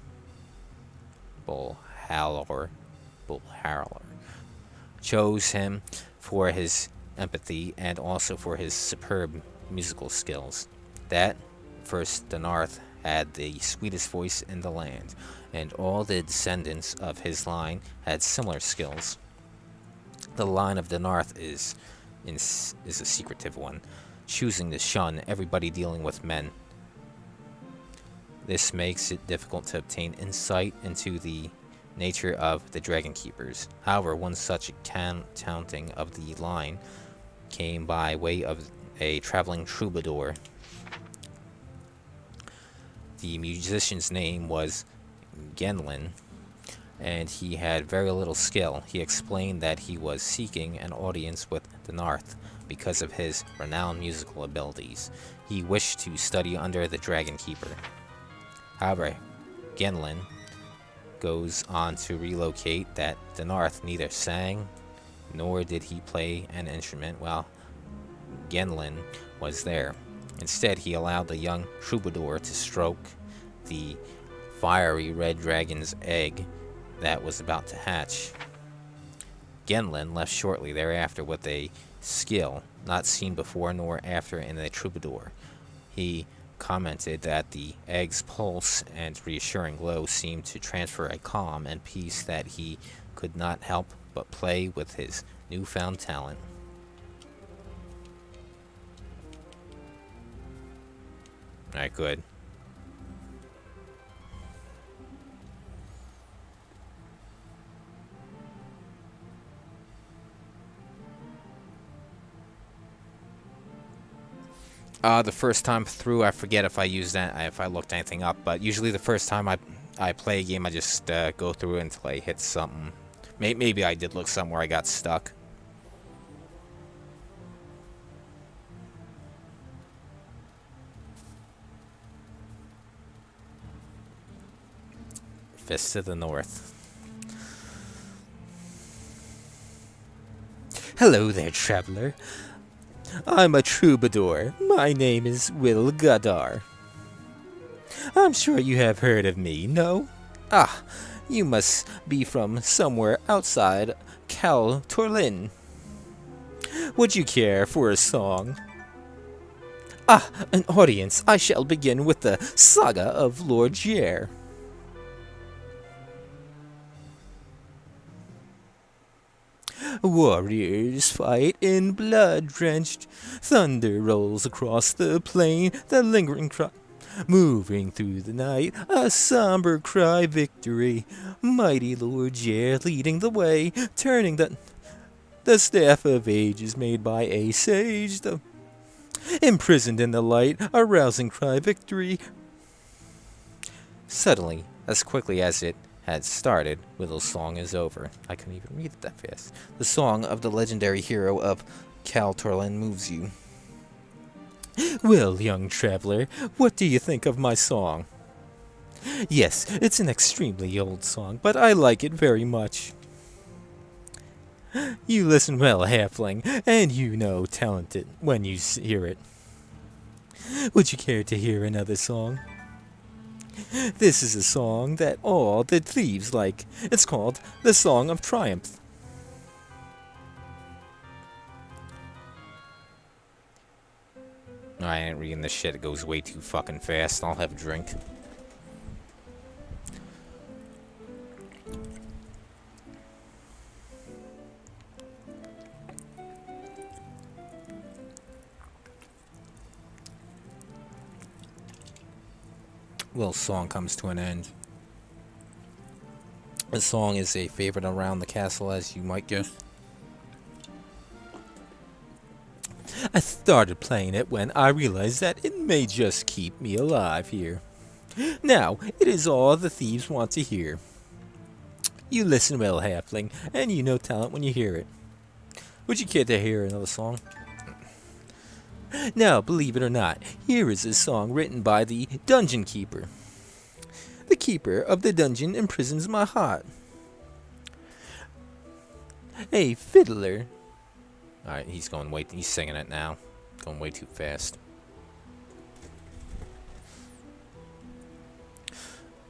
chose him for his empathy and also for his superb musical skills. That first Denarth had the sweetest voice in the land, and all the descendants of his line had similar skills. The line of Denarth is a secretive one, choosing to shun everybody dealing with men. This makes it difficult to obtain insight into the nature of the Dragon Keepers. However, one such counting of the line came by way of a traveling troubadour. The musician's name was Genlin, and he had very little skill. He explained that he was seeking an audience with Denarth because of his renowned musical abilities. He wished to study under the Dragon Keeper. However, Genlin goes on to relocate that Denarth neither sang nor did he play an instrument while Genlin was there. Instead, he allowed the young troubadour to stroke the fiery red dragon's egg that was about to hatch. Genlin left shortly thereafter with a skill not seen before nor after in a troubadour. He commented that the egg's pulse and reassuring glow seemed to transfer a calm and peace that he could not help but play with his newfound talent. Alright, good. The first time through, I forget if I used that, if I looked anything up, but usually the first time I play a game, I just go through it until I hit something. Maybe I did look somewhere I got stuck. Fist to the north. Hello there, traveler. I'm a troubadour. My name is Will Gadar. I'm sure you have heard of me, no? Ah, you must be from somewhere outside Cal Torlin. Would you care for a song? Ah, an audience. I shall begin with the saga of Lord Jair. Warriors fight in blood-drenched. Thunder rolls across the plain, the lingering cry. Moving through the night, a somber cry victory. Mighty Lord Jair leading the way, turning the staff of ages made by a sage. Imprisoned in the light, a rousing cry victory. Suddenly, as quickly as it had started, Willow's song is over. I couldn't even read it that fast. The song of the legendary hero of Cal Torlin moves you. Well, young traveler, what do you think of my song? Yes, it's an extremely old song, but I like it very much. You listen well, halfling, and you know talented when you hear it. Would you care to hear another song? This is a song that all the thieves like. It's called the Song of Triumph. I ain't reading this shit. It goes way too fucking fast. I'll have a drink. Little song comes to an end. This song is a favorite around the castle, as you might guess. I started playing it when I realized that it may just keep me alive here. Now, it is all the thieves want to hear. You listen well, halfling, and you know talent when you hear it. Would you care to hear another song? Now, believe it or not, here is a song written by the Dungeon Keeper. The keeper of the dungeon imprisons my heart. A fiddler. Alright, he's singing it now. Going way too fast.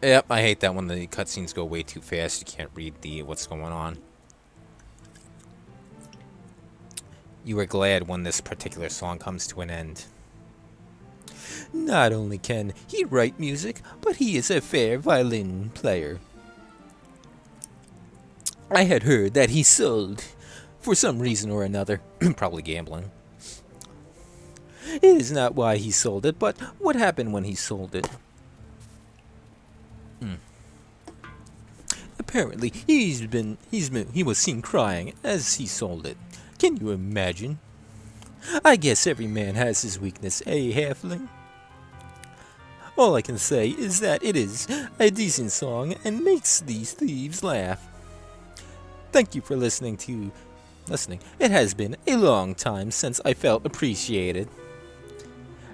Yep, I hate that when the cutscenes go way too fast. You can't read what's going on. You are glad when this particular song comes to an end. Not only can he write music, but he is a fair violin player. I had heard that he sold, for some reason or another, probably gambling. It is not why he sold it, but what happened when he sold it. Apparently, he was seen crying as he sold it. Can you imagine? I guess every man has his weakness, eh, halfling? All I can say is that it is a decent song and makes these thieves laugh. Thank you for listening. It has been a long time since I felt appreciated.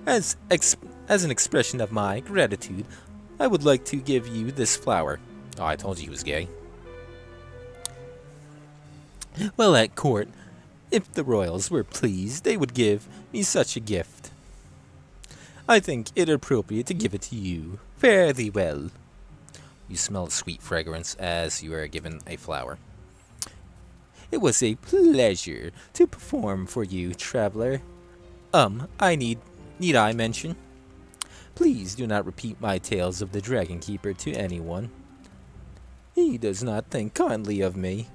As an expression of my gratitude, I would like to give you this flower. Oh, I told you he was gay. Well, at court, if the royals were pleased, they would give me such a gift. I think it appropriate to give it to you. Fare thee well. You smell a sweet fragrance as you are given a flower. It was a pleasure to perform for you, traveler. Need I mention? Please do not repeat my tales of the Dragon Keeper to anyone. He does not think kindly of me,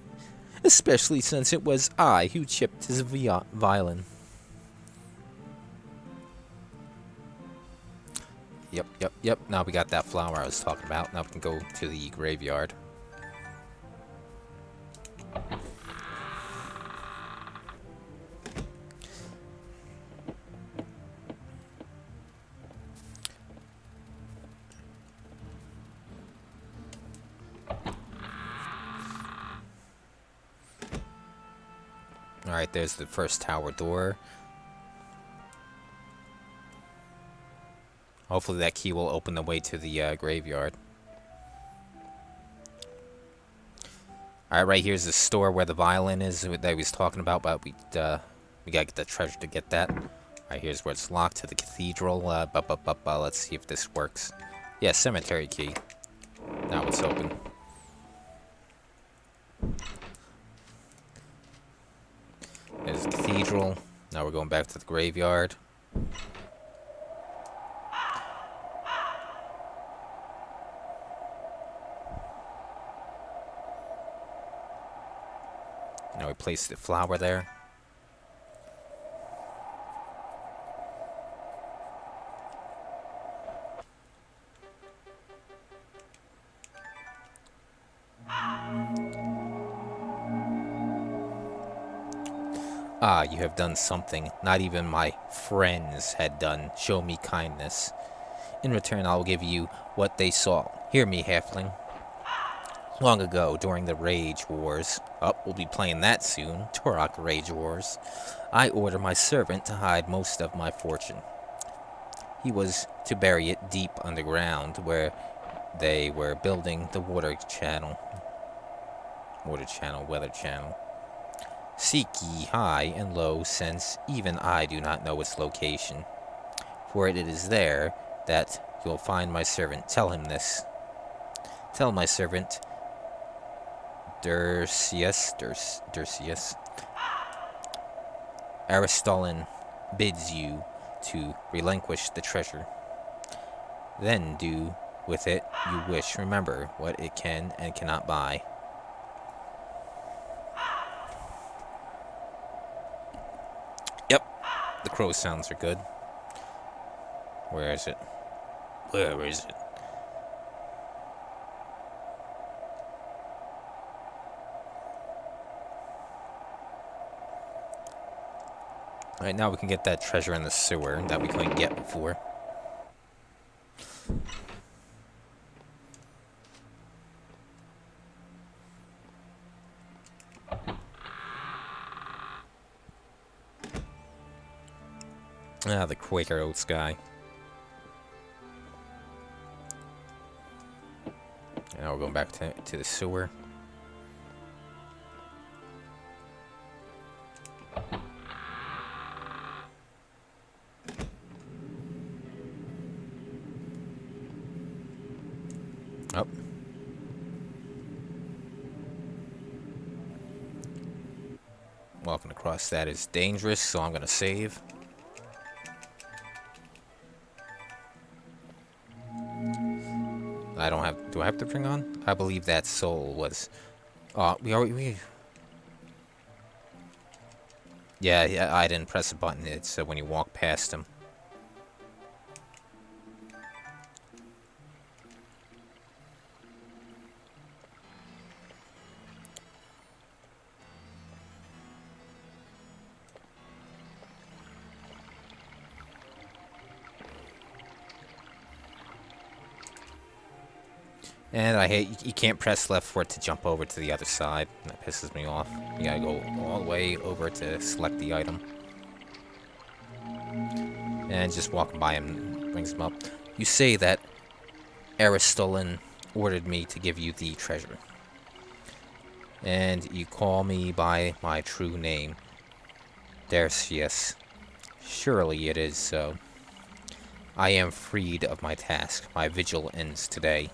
especially since it was I who chipped his violin. Yep. Now we got that flower I was talking about. Now we can go to the graveyard. Alright, there's the first tower door. Hopefully that key will open the way to the graveyard. Alright, right here's the store where the violin is that he was talking about, but we gotta get the treasure to get that. Alright, here's where it's locked to the cathedral. Let's see if this works. Yeah, cemetery key. Now it's open. There's the cathedral. Now we're going back to the graveyard. Now we place the flower there. Ah, you have done something not even my friends had done. Show me kindness. In return, I will give you what they sought. Hear me, halfling. Long ago, during the Rage Wars, we'll be playing that soon, Turok Rage Wars, I ordered my servant to hide most of my fortune. He was to bury it deep underground where they were building the water channel. Weather channel. Seek ye high and low, since even I do not know its location. For it is there that you'll find my servant. Tell him this. Tell my servant, Dersius, Aristolin bids you to relinquish the treasure. Then do with it you wish. Remember what it can and cannot buy. Yep, the crow sounds are good. Where is it? Where is it? Alright, now we can get that treasure in the sewer that we couldn't get before. Ah, the Quaker Oats guy. Now we're going back to the sewer. Up. Walking across that is dangerous, so I'm gonna save. I don't have. Do I have to bring on? I believe that soul was. Yeah, I didn't press a button. It's when you walk past him. And I hate, you can't press left for it to jump over to the other side. That pisses me off. You gotta go all the way over to select the item. And just walking by him brings him up. You say that Aristolin ordered me to give you the treasure. And you call me by my true name, Dersius. Surely it is so. I am freed of my task. My vigil ends today.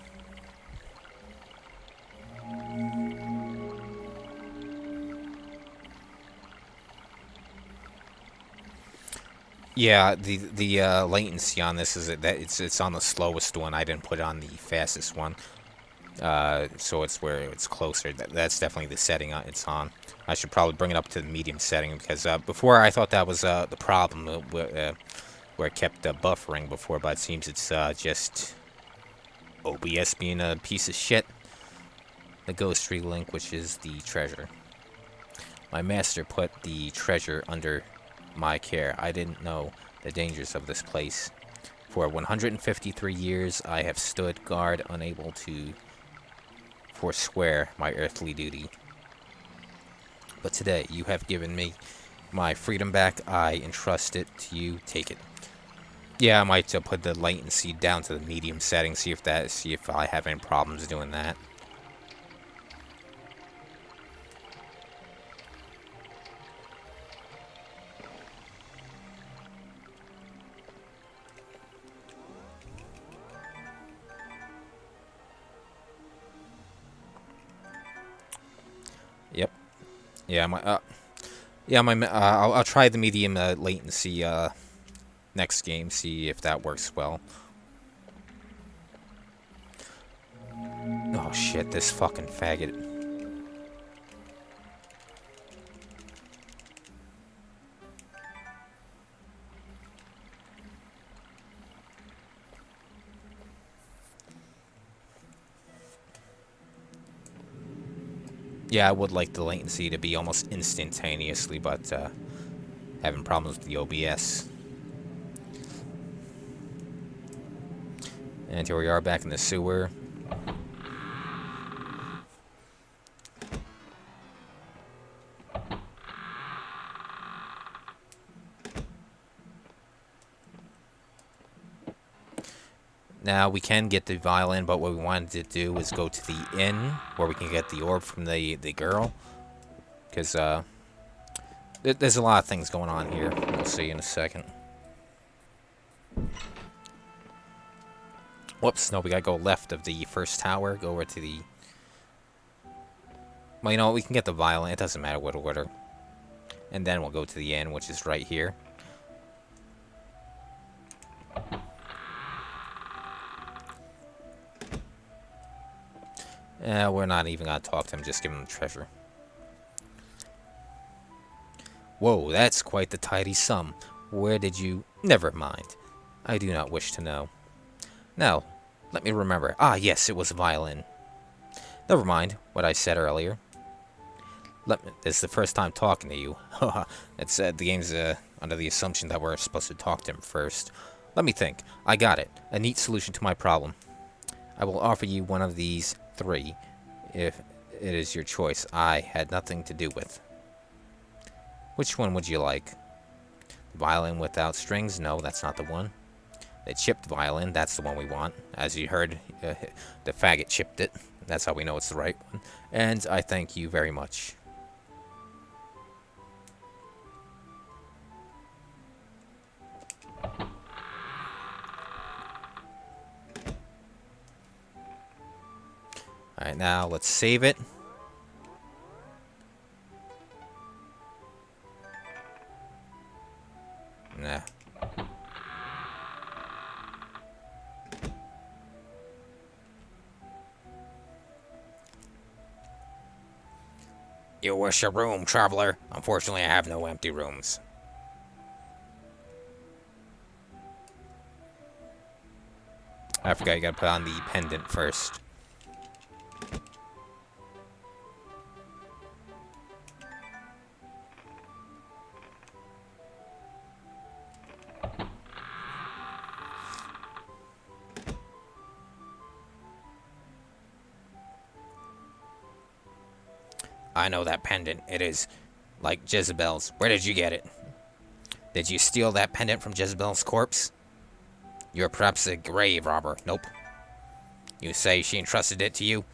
Yeah, the latency on this is that it's on the slowest one. I didn't put it on the fastest one, so it's where it's closer. That's definitely the setting it's on. I should probably bring it up to the medium setting because before I thought that was the problem where it kept buffering before, but it seems it's just OBS being a piece of shit. The ghost relinquishes the treasure. My master put the treasure under my care. I didn't know the dangers of this place. For 153 years, I have stood guard, unable to forswear my earthly duty. But today, you have given me my freedom back. I entrust it to you. Take it. Yeah, I might put the latency down to the medium setting. See if I have any problems doing that. Yep. I'll try the medium latency next game. See if that works well. Oh shit! This fucking faggot. Yeah, I would like the latency to be almost instantaneously, but having problems with the OBS. And here we are back in the sewer. Now, we can get the violin, but what we wanted to do is go to the inn, where we can get the orb from the girl. Because, there's a lot of things going on here. We'll see in a second. Whoops, no, we gotta go left of the first tower, go over to the... Well, you know what, we can get the violin, it doesn't matter what order. And then we'll go to the inn, which is right here. We're not even gonna talk to him, just give him the treasure. Whoa, that's quite the tidy sum. Where did you... Never mind. I do not wish to know. Now, let me remember. Ah, yes, it was a violin. Never mind what I said earlier. This is the first time talking to you. It's the game's under the assumption that we're supposed to talk to him first. Let me think. I got it. A neat solution to my problem. I will offer you one of these 3, if it is your choice I had nothing to do with. Which one would you like? The violin without strings? No, that's not the one. The chipped violin, that's the one we want. As you heard, the faggot chipped it. That's how we know it's the right one. And I thank you very much. Alright, now let's save it. Nah. You wish a room, traveler. Unfortunately, I have no empty rooms. I forgot you gotta put on the pendant first. I know that pendant. It is like Jezebel's. Where did you get it? Did you steal that pendant from Jezebel's corpse? You're perhaps a grave robber. Nope. You say she entrusted it to you?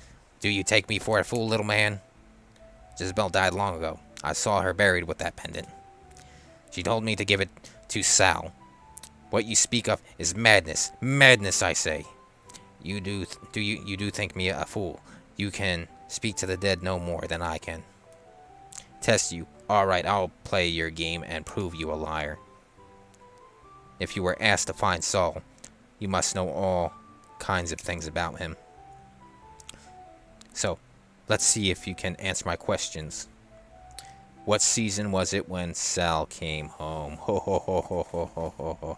Do you take me for a fool, little man? Jezebel died long ago. I saw her buried with that pendant. She told me to give it to Sal. What you speak of is madness. Madness, I say. You do think me a fool. You can speak to the dead no more than I can. Test you. Alright, I'll play your game and prove you a liar. If you were asked to find Saul, you must know all kinds of things about him. So, let's see if you can answer my questions. What season was it when Sal came home? Ho ho ho ho ho ho ho ho.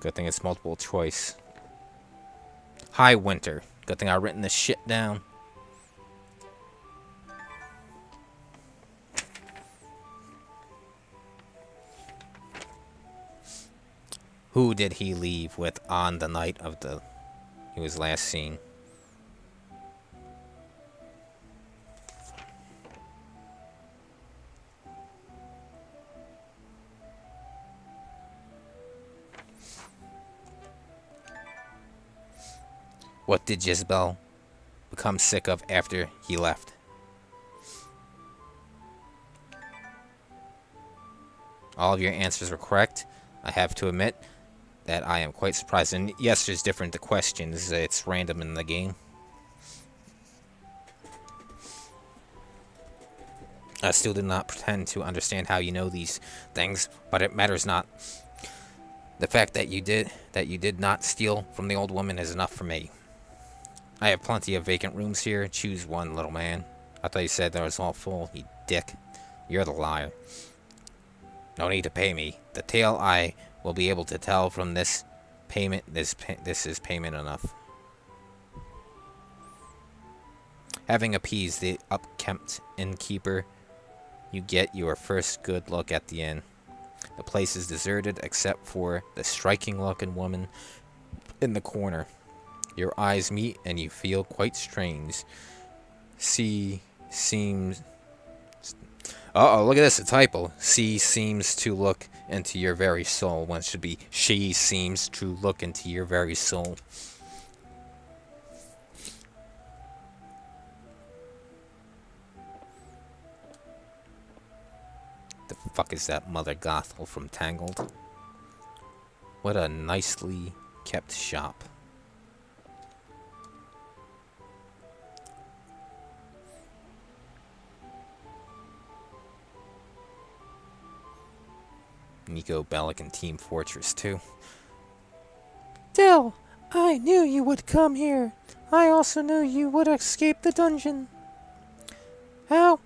Good thing it's multiple choice. High winter. Good thing I've written this shit down. Who did he leave with on the night of he was last seen? What did Jezebel become sick of after he left? All of your answers were correct. I have to admit that I am quite surprised. And yes, there's different questions. It's random in the game. I still do not pretend to understand how you know these things, but it matters not. The fact that you did not steal from the old woman is enough for me. I have plenty of vacant rooms here. Choose one, little man. I thought you said that was all full, you dick. You're the liar. No need to pay me. The tale I will be able to tell from this payment, this is payment enough. Having appeased the upkept innkeeper, you get your first good look at the inn. The place is deserted except for the striking-looking woman in the corner. Your eyes meet and you feel quite strange. She seems... Uh-oh, look at this, a typo. She seems to look into your very soul, when it should be she seems to look into your very soul. The fuck is that Mother Gothel from Tangled? What a nicely kept shop. Nico Bellic and Team Fortress 2. Dell, I knew you would come here. I also knew you would escape the dungeon. How?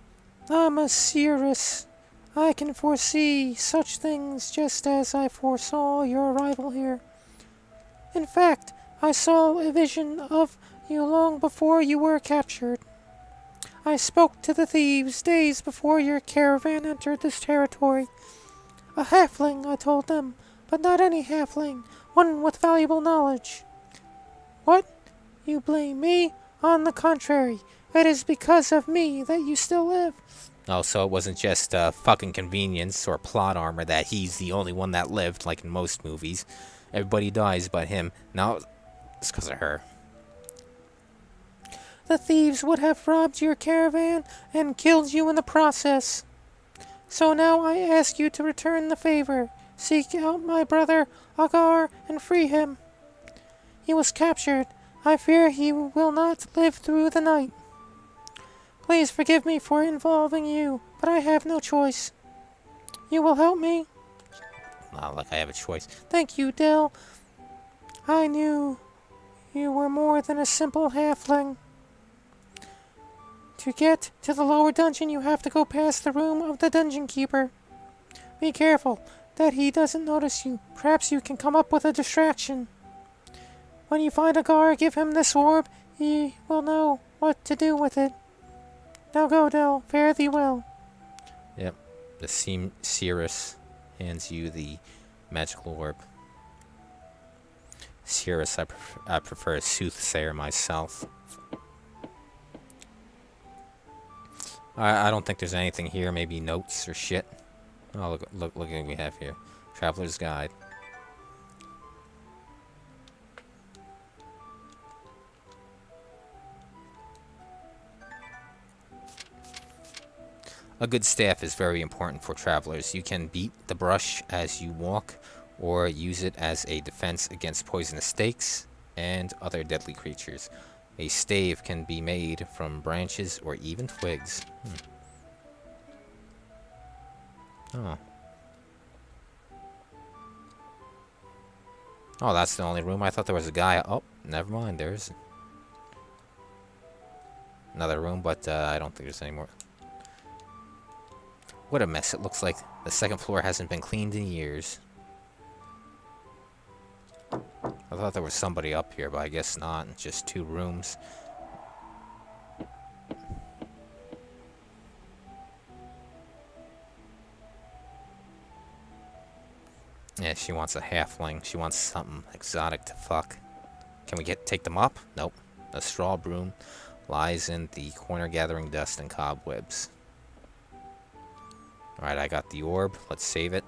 I'm a seeress. I can foresee such things just as I foresaw your arrival here. In fact, I saw a vision of you long before you were captured. I spoke to the thieves days before your caravan entered this territory. A halfling, I told them, but not any halfling, one with valuable knowledge. What? You blame me? On the contrary, it is because of me that you still live. Oh, so it wasn't just fucking convenience or plot armor that he's the only one that lived, like in most movies. Everybody dies but him. No, it's because of her. The thieves would have robbed your caravan and killed you in the process. So now I ask you to return the favor. Seek out my brother, Agar, and free him. He was captured. I fear he will not live through the night. Please forgive me for involving you, but I have no choice. You will help me? Not like I have a choice. Thank you, Dell. I knew you were more than a simple halfling. To get to the lower dungeon, you have to go past the room of the dungeon keeper. Be careful that he doesn't notice you. Perhaps you can come up with a distraction. When you find Agar, give him this orb. He will know what to do with it. Now go, Dell. Fare thee well. Yep. The Seeress hands you the magical orb. Seeress, I prefer a soothsayer myself. I don't think there's anything here. Maybe notes or shit. Oh, look at what we have here. Traveler's Guide. A good staff is very important for travelers. You can beat the brush as you walk, or use it as a defense against poisonous snakes and other deadly creatures. A stave can be made from branches or even twigs. Oh. Oh, that's the only room. I thought there was a guy. Oh, never mind. There's another room, but I don't think there's any more. What a mess. It looks like the second floor hasn't been cleaned in years. I thought there was somebody up here, but I guess not. It's just two rooms. Yeah, she wants a halfling. She wants something exotic to fuck. Can we take them up? Nope. A straw broom lies in the corner gathering dust and cobwebs. Alright, I got the orb. Let's save it.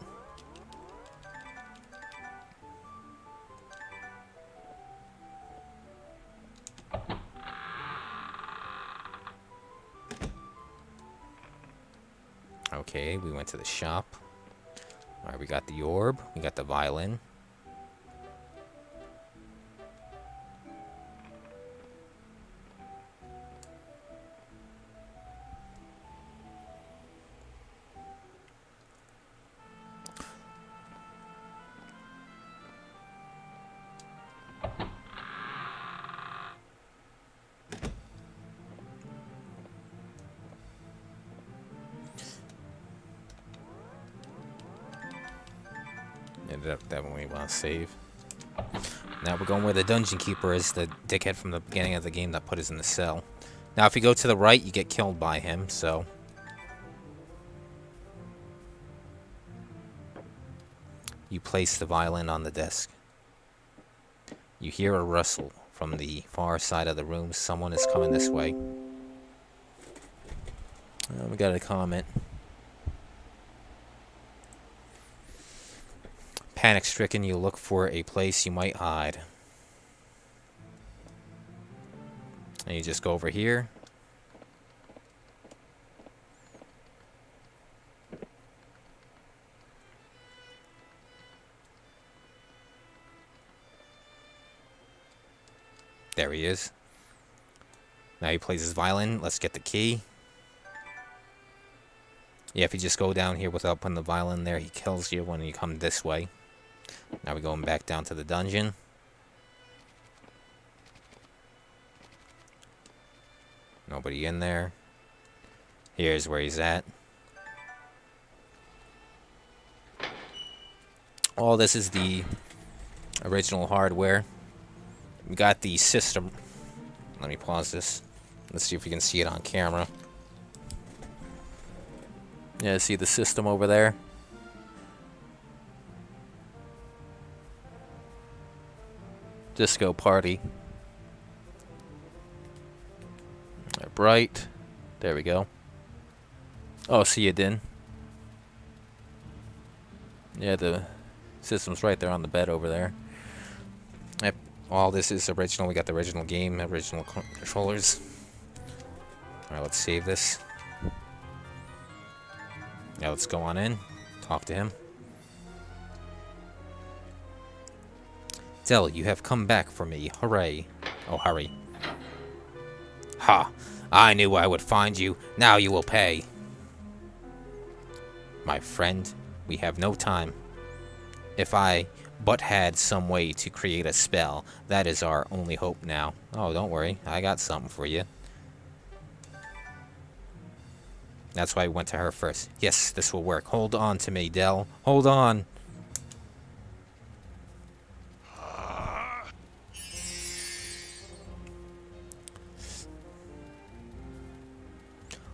Okay, we went to the shop. Alright, we got the orb. We got the violin. That one we want to save. Now we're going where the dungeon keeper is, the dickhead from the beginning of the game that put us in the cell. Now if you go to the right, you get killed by him, so... You place the violin on the desk. You hear a rustle from the far side of the room. Someone is coming this way. We got a comment. Panic-stricken, you look for a place you might hide. And you just go over here. There he is. Now he plays his violin. Let's get the key. Yeah, if you just go down here without putting the violin there, he kills you when you come this way. Now we're going back down to the dungeon. Nobody in there. Here's where he's at. All this is the original hardware. We got the system. Let me pause this. Let's see if we can see it on camera. Yeah, see the system over there? Disco Party. Bright. There we go. Oh, see you didn't. Yeah, the system's right there on the bed over there. Yep. All this is original. We got the original game, original controllers. Alright, let's save this. Now let's go on in. Talk to him. Dell, you have come back for me. Hooray. Oh, hurry. Ha! I knew I would find you. Now you will pay. My friend, we have no time. If I but had some way to create a spell, that is our only hope now. Oh, don't worry. I got something for you. That's why I went to her first. Yes, this will work. Hold on to me, Dell. Hold on.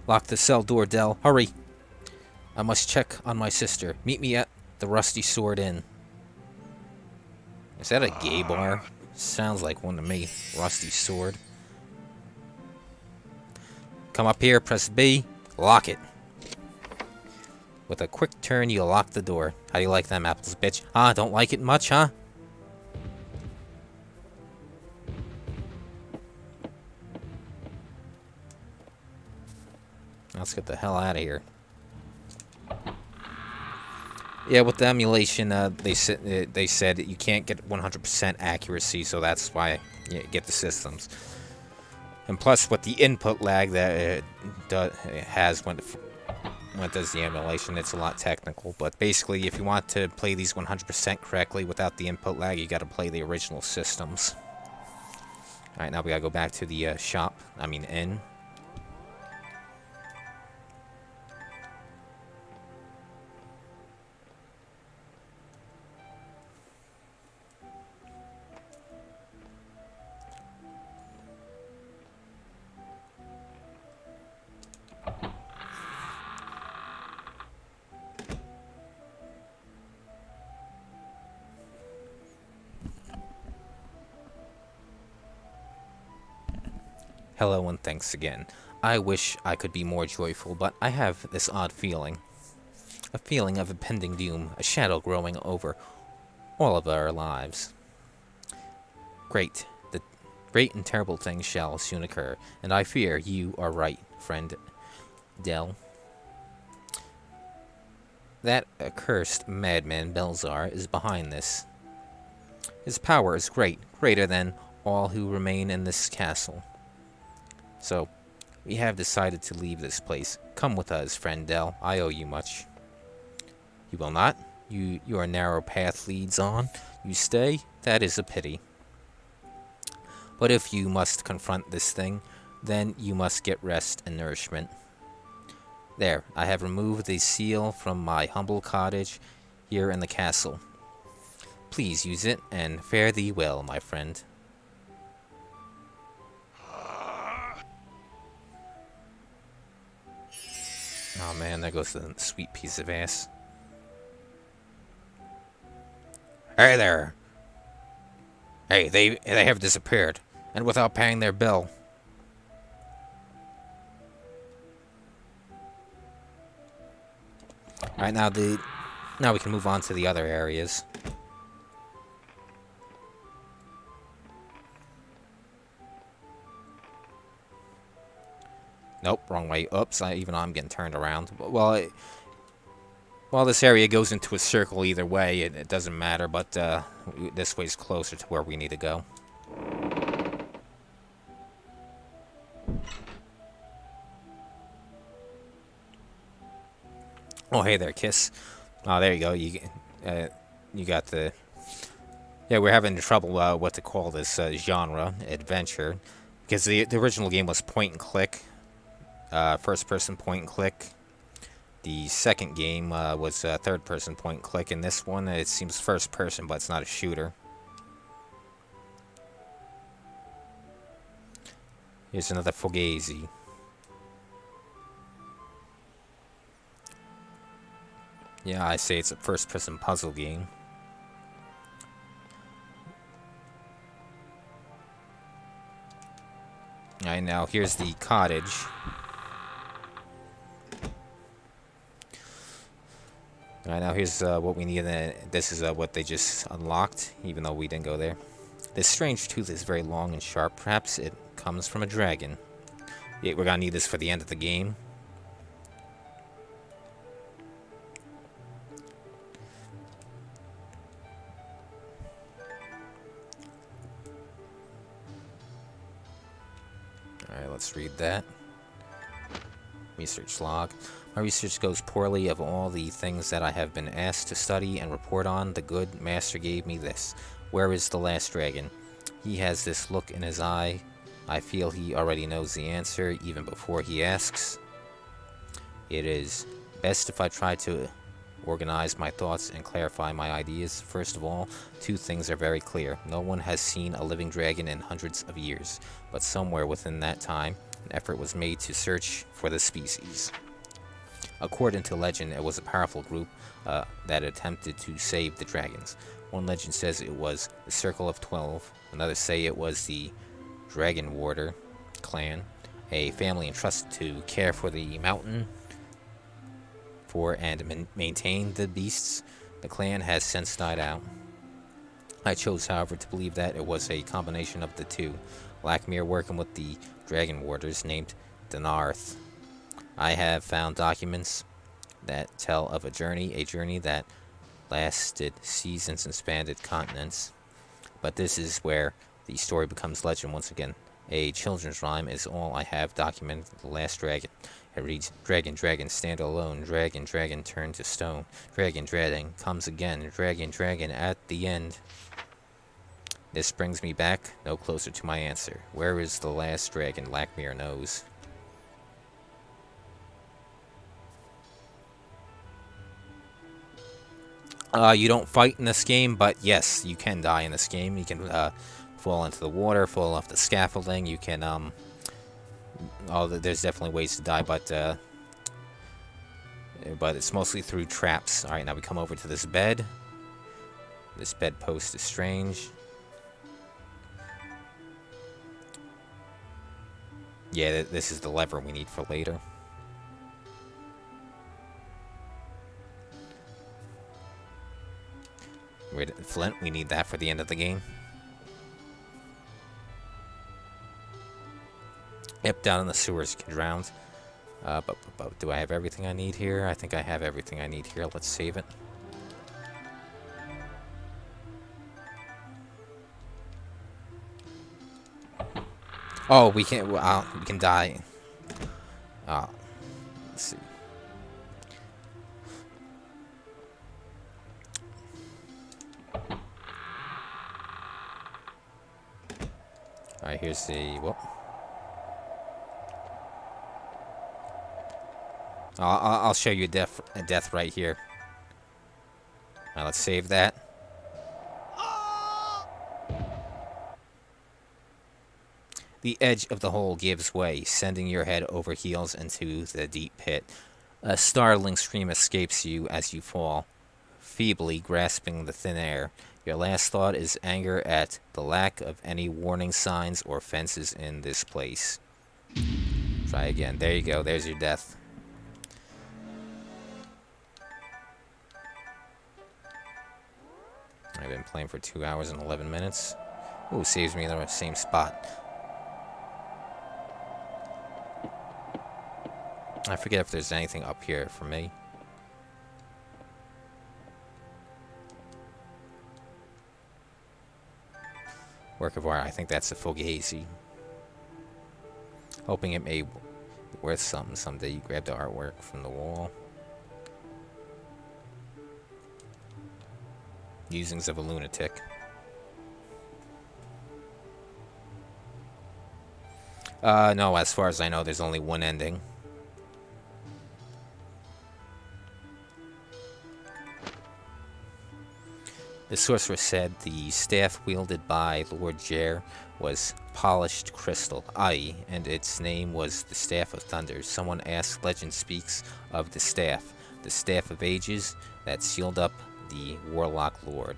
Lock the cell door, Dell. Hurry. I must check on my sister. Meet me at the Rusty Sword Inn. Is that a gay bar? Sounds like one to me. Rusty Sword. Come up here, press B. Lock it. With a quick turn, you lock the door. How do you like them apples, bitch? Huh? Don't like it much, huh? Let's get the hell out of here. Yeah, with the emulation, they said that you can't get 100% accuracy, so that's why you get the systems. And plus, with the input lag that it has when it does the emulation, it's a lot technical. But basically, if you want to play these 100% correctly without the input lag, you got to play the original systems. All right, now we gotta go back to the inn. Hello and thanks again. I wish I could be more joyful, but I have this odd feeling. A feeling of impending doom, a shadow growing over all of our lives. Great. The great and terrible things shall soon occur, and I fear you are right, friend Dell. That accursed madman Belzar is behind this. His power is great, greater than all who remain in this castle. So, we have decided to leave this place. Come with us, friend Dell. I owe you much. You will not? Your narrow path leads on. You stay? That is a pity. But if you must confront this thing, then you must get rest and nourishment. There, I have removed the seal from my humble cottage here in the castle. Please use it, and fare thee well, my friend. Oh man, there goes the sweet piece of ass. Hey there! Hey, they have disappeared, and without paying their bill. Alright, now we can move on to the other areas. Nope, wrong way. Oops, even I'm getting turned around. Well, this area goes into a circle either way. It doesn't matter, but this way's closer to where we need to go. Oh, hey there, Kiss. Oh, there you go. You got the... Yeah, we're having trouble what to call this genre, adventure. Because the original game was point and click. First-person point and click. The second game was third-person point and click. And this one, it seems first-person, but it's not a shooter. Here's another Fugazi. Yeah, I say it's a first-person puzzle game. Alright, now here's the cottage. Alright, now here's what we need. This is what they just unlocked, even though we didn't go there. This strange tooth is very long and sharp. Perhaps it comes from a dragon. Yeah, we're gonna need this for the end of the game. Alright, let's read that. Research log. My research goes poorly. Of all the things that I have been asked to study and report on, the good master gave me this. Where is the last dragon? He has this look in his eye. I feel he already knows the answer, even before he asks. It is best if I try to organize my thoughts and clarify my ideas. First of all, two things are very clear. No one has seen a living dragon in hundreds of years, but somewhere within that time, an effort was made to search for the species. According to legend, it was a powerful group that attempted to save the dragons. One legend says it was the Circle of 12. Another say it was the Dragon Warder clan, a family entrusted to care for the mountain and maintain the beasts. The clan has since died out. I chose, however, to believe that it was a combination of the two. Blackmere working with the Dragon Warders named Denarth. I have found documents that tell of a journey that lasted seasons and spanned continents. But this is where the story becomes legend once again. A children's rhyme is all I have documented. The last dragon. It reads, Dragon, dragon, stand alone. Dragon, dragon, turn to stone. Dragon, dragon, comes again. Dragon, dragon, at the end. This brings me back no closer to my answer. Where is the last dragon? Blackmere knows. You don't fight in this game, but yes, you can die in this game. You can fall into the water, fall off the scaffolding. You can, there's definitely ways to die, but it's mostly through traps. Alright, now we come over to this bed. This bedpost is strange. Yeah, this is the lever we need for later. Flint, we need that for the end of the game. Yep, down in the sewers, get drowned. But do I have everything I need here? I think I have everything I need here. Let's save it. Oh, we can die. Let's see. Alright, here's the... Whoop. I'll show you a death right here. Alright, let's save that. The edge of the hole gives way, sending your head over heels into the deep pit. A startling scream escapes you as you fall. feebly grasping the thin air. Your last thought is anger at the lack of any warning signs or fences in this place. Try again. There you go. There's your death. I've been playing for 2 hours and 11 minutes. Ooh, saves me in the same spot. I forget if there's anything up here for me. Work of art. I think that's a Fugazi. Hoping it may be worth something someday. You grab the artwork from the wall. Musings of a lunatic. No, as far as I know, there's only one ending. The sorcerer said the staff wielded by Lord Jer was polished crystal, aye, and its name was the Staff of Thunder. Someone asked, legend speaks of the Staff of Ages, that sealed up the Warlock Lord.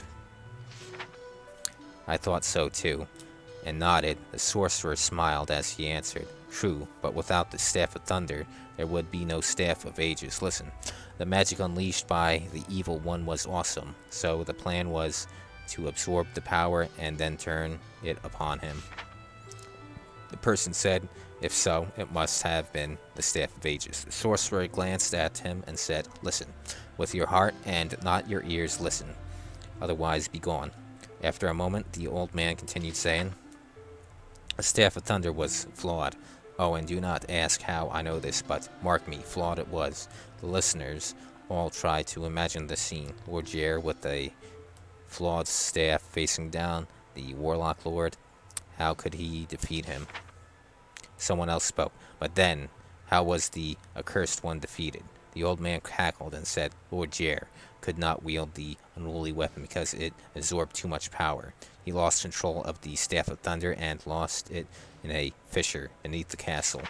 I thought so too, and nodded. The sorcerer smiled as he answered, true, but without the Staff of Thunder, there would be no Staff of Ages. Listen, the magic unleashed by the Evil One was awesome, so the plan was to absorb the power and then turn it upon him. The person said, if so, it must have been the Staff of Ages. The sorcerer glanced at him and said, listen, with your heart and not your ears listen, otherwise be gone. After a moment, the old man continued saying, the Staff of Thunder was flawed. Oh, and do not ask how I know this, but mark me, flawed it was. The listeners all tried to imagine the scene. Lord Jer with a flawed staff facing down the Warlock Lord. How could he defeat him? Someone else spoke. But then, how was the accursed one defeated? The old man cackled and said, Lord Jer could not wield the unruly weapon because it absorbed too much power. He lost control of the Staff of Thunder and lost it in a fissure beneath the castle.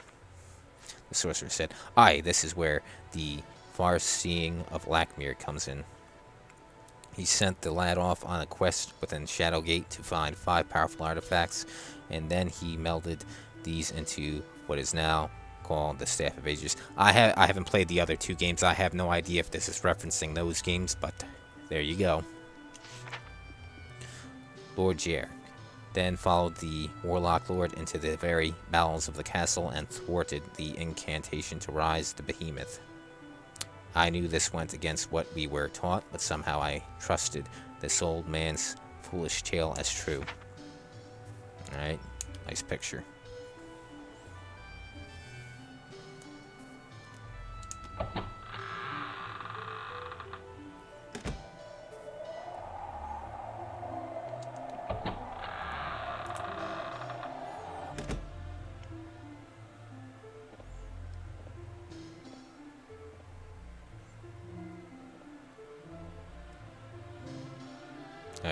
The sorcerer said, aye, this is where the far-seeing of Lackmere comes in. He sent the lad off on a quest within Shadowgate to find 5 powerful artifacts, and then he melded these into what is now called the Staff of Ages. I haven't played the other 2 games. I have no idea if this is referencing those games, but there you go. Lord Jer then followed the Warlock Lord into the very bowels of the castle and thwarted the incantation to rise the behemoth. I knew this went against what we were taught, but somehow I trusted this old man's foolish tale as true. Alright, nice picture.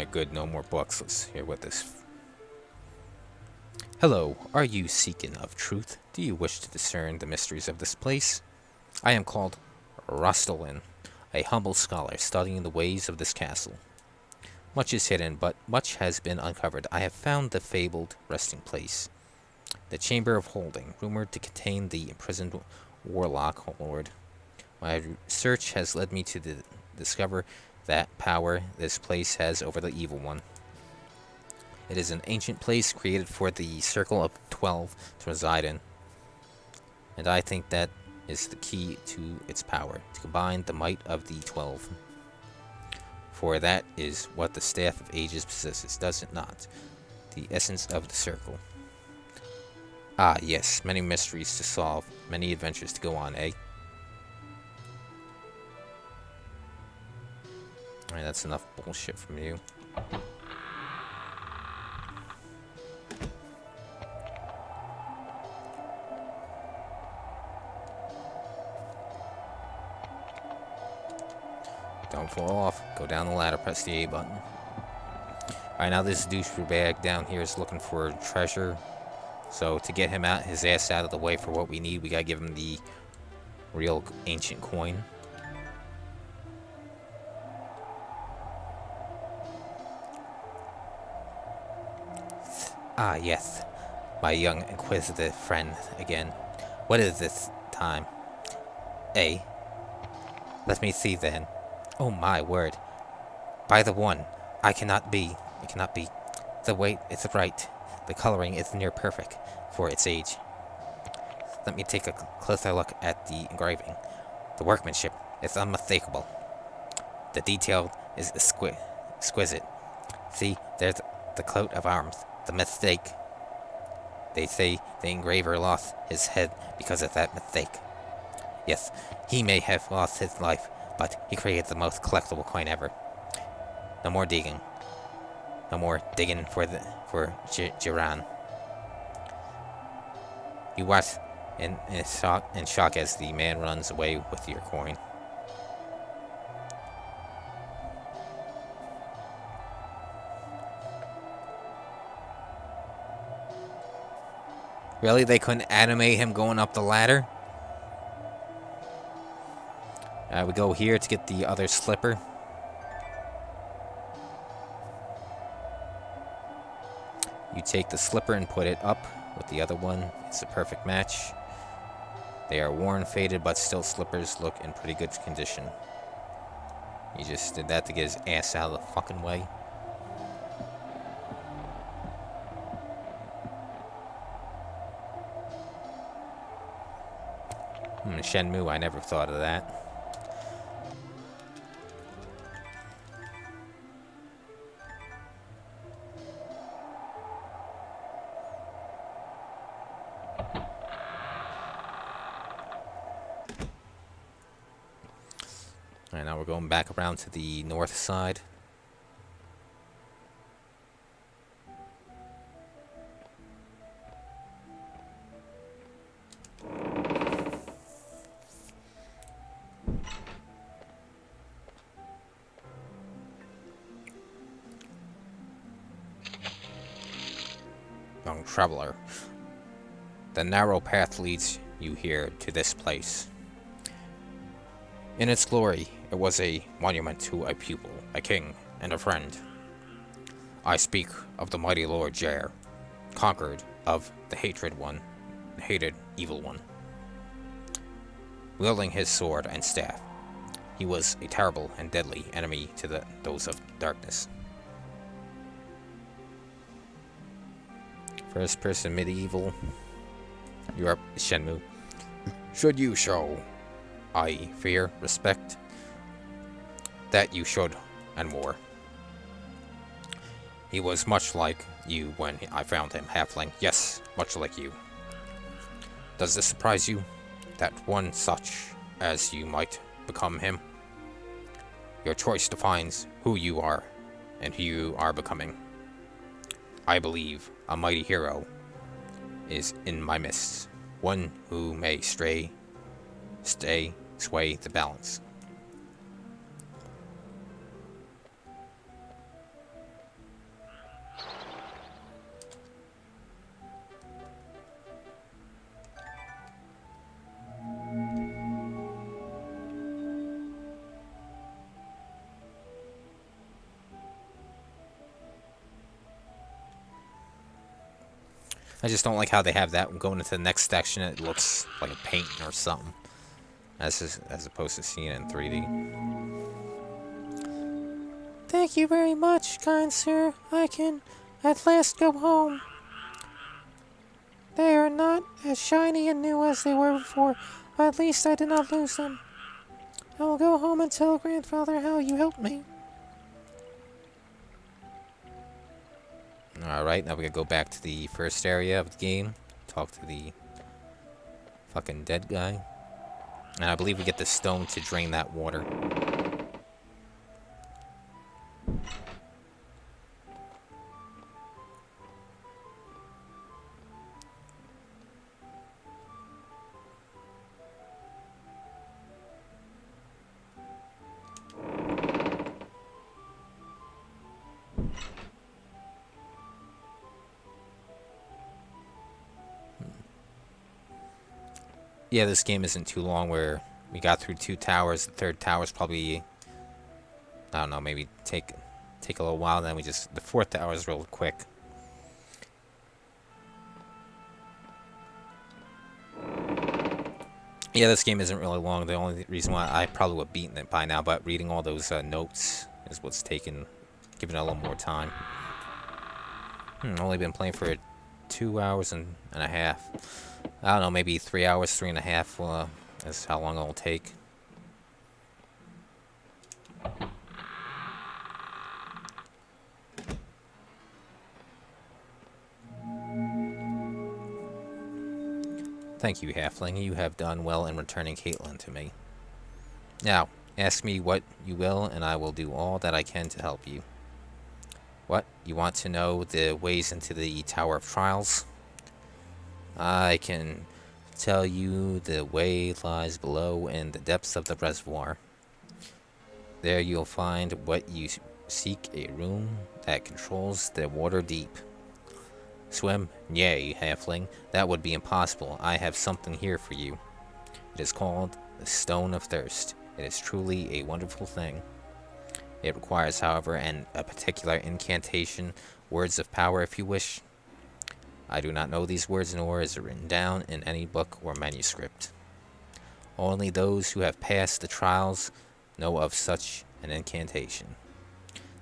Good, no more books. Let's hear what this... Hello, are you seeking of truth? Do you wish to discern the mysteries of this place? I am called Rostolin, a humble scholar studying the ways of this castle. Much is hidden, but much has been uncovered. I have found the fabled resting place, the Chamber of Holding, rumored to contain the imprisoned Warlock Lord. My research has led me to discover that power this place has over the Evil One. It is an ancient place created for the Circle of 12 to reside in, and I think that is the key to its power, to combine the might of the 12. For that is what the Staff of Ages possesses, does it not? The essence of the Circle. Ah, yes, many mysteries to solve, many adventures to go on, eh? Alright, that's enough bullshit from you. Don't fall off. Go down the ladder, press the A button. Alright, now this douchebag down here is looking for treasure. So to get him out, his ass out of the way for what we need, we gotta give him the real ancient coin. Ah, yes. My young inquisitive friend again. What is this time? Eh? Let me see then. Oh my word. By the one, I cannot be. It cannot be. The weight is right. The coloring is near perfect for its age. Let me take a closer look at the engraving. The workmanship is unmistakable. The detail is exquisite. See, there's the coat of arms. The mistake. They say the engraver lost his head because of that mistake. Yes, he may have lost his life, but he created the most collectible coin ever. No more digging. No more digging for Jiran. You watch in shock as the man runs away with your coin. Really? They couldn't animate him going up the ladder? We go here to get the other slipper. You take the slipper and put it up with the other one. It's a perfect match. They are worn, faded, but still slippers look in pretty good condition. He just did that to get his ass out of the fucking way. Shenmue, I never thought of that. Alright, now we're going back around to the north side. Young traveler, the narrow path leads you here to this place. In its glory, it was a monument to a pupil, a king, and a friend. I speak of the mighty Lord Jair, conquered of the hated evil one. Wielding his sword and staff, he was a terrible and deadly enemy to those of darkness. First person medieval. Europe, Shenmue. Should you show fear, respect, that you should, and more. He was much like you when I found him, halfling. Yes, much like you. Does this surprise you? That one such as you might become him? Your choice defines who you are, and who you are becoming. I believe a mighty hero is in my midst, one who may sway the balance. I just don't like how they have that going into the next section. It looks like a painting or something, as opposed to seeing it in 3D. Thank you very much, kind sir. I can at last go home. They are not as shiny and new as they were before, but at least I did not lose them. I will go home and tell grandfather how you helped me. Alright, now we gotta go back to the first area of the game. Talk to the fucking dead guy. And I believe we get the stone to drain that water. Yeah, this game isn't too long, where we got through 2 towers. The 3rd tower's probably, I don't know, maybe take a little while, and then the 4th tower is real quick. Yeah, this game isn't really long. The only reason why I probably would have beaten it by now, but reading all those notes is what's giving it a little more time. Only been playing for 2 hours and a half. I don't know, maybe 3 hours, 3.5 is how long it'll take. Thank you, halfling. You have done well in returning Caitlin to me. Now, ask me what you will, and I will do all that I can to help you. What? You want to know the ways into the Tower of Trials? I can tell you the way lies below in the depths of the reservoir. There you'll find what you seek, a room that controls the water deep. Swim? Yea, halfling. That would be impossible. I have something here for you. It is called the Stone of Thirst. It is truly a wonderful thing. It requires, however, a particular incantation, words of power if you wish. I do not know these words, nor is it written down in any book or manuscript. Only those who have passed the trials know of such an incantation.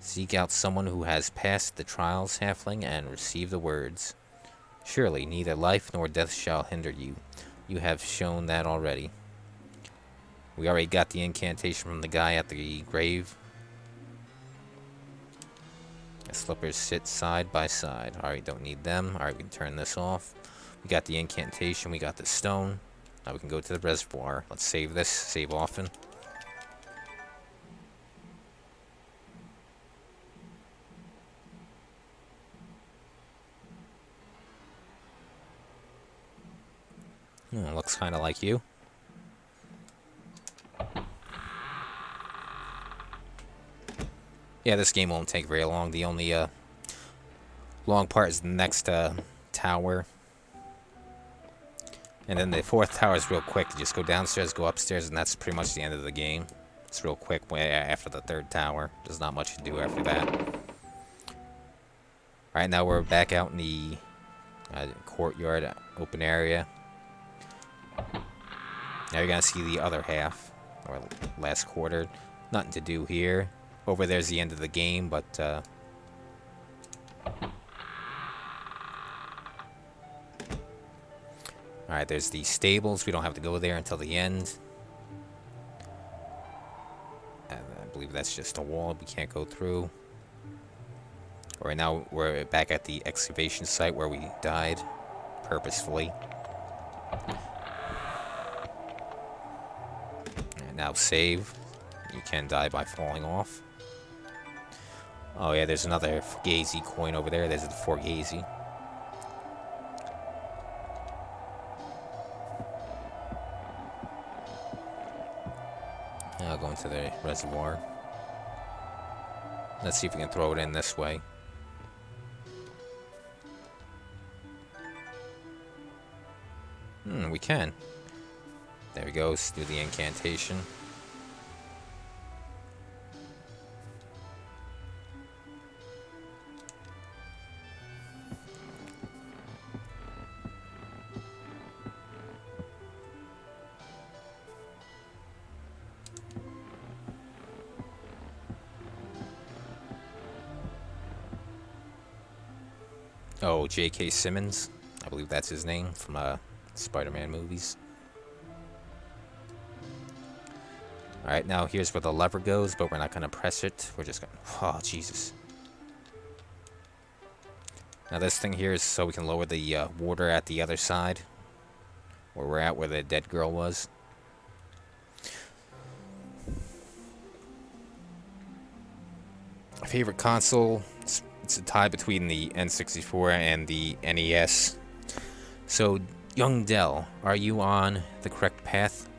Seek out someone who has passed the trials, halfling, and receive the words. Surely neither life nor death shall hinder you. You have shown that already. We already got the incantation from the guy at the grave. The slippers sit side by side. Alright, don't need them. Alright, we can turn this off. We got the incantation. We got the stone. Now we can go to the reservoir. Let's save this. Save often. Looks kind of like you. Yeah, this game won't take very long. The only long part is the next tower. And then the fourth tower is real quick. You just go downstairs, go upstairs, and that's pretty much the end of the game. It's real quick after the third tower. There's not much to do after that. Alright, now we're back out in the courtyard, open area. Now you're going to see the other half, or last quarter. Nothing to do here. Over there's the end of the game, but alright, there's the stables. We don't have to go there until the end. And I believe that's just a wall we can't go through. Right now we're back at the excavation site where we died purposefully. And now save. You can die by falling off. Oh yeah, there's another Fugazi coin over there. There's the Fugazi. I'll go into the reservoir. Let's see if we can throw it in this way. We can. There we go. Let's do the incantation. Oh, J.K. Simmons. I believe that's his name from Spider-Man movies. Alright, now here's where the lever goes, but we're not going to press it. We're just going to... Oh, Jesus. Now this thing here is so we can lower the water at the other side. Where we're at, where the dead girl was. Favorite console? It's a tie between the N64 and the NES. So, young Dell, are you on the correct path?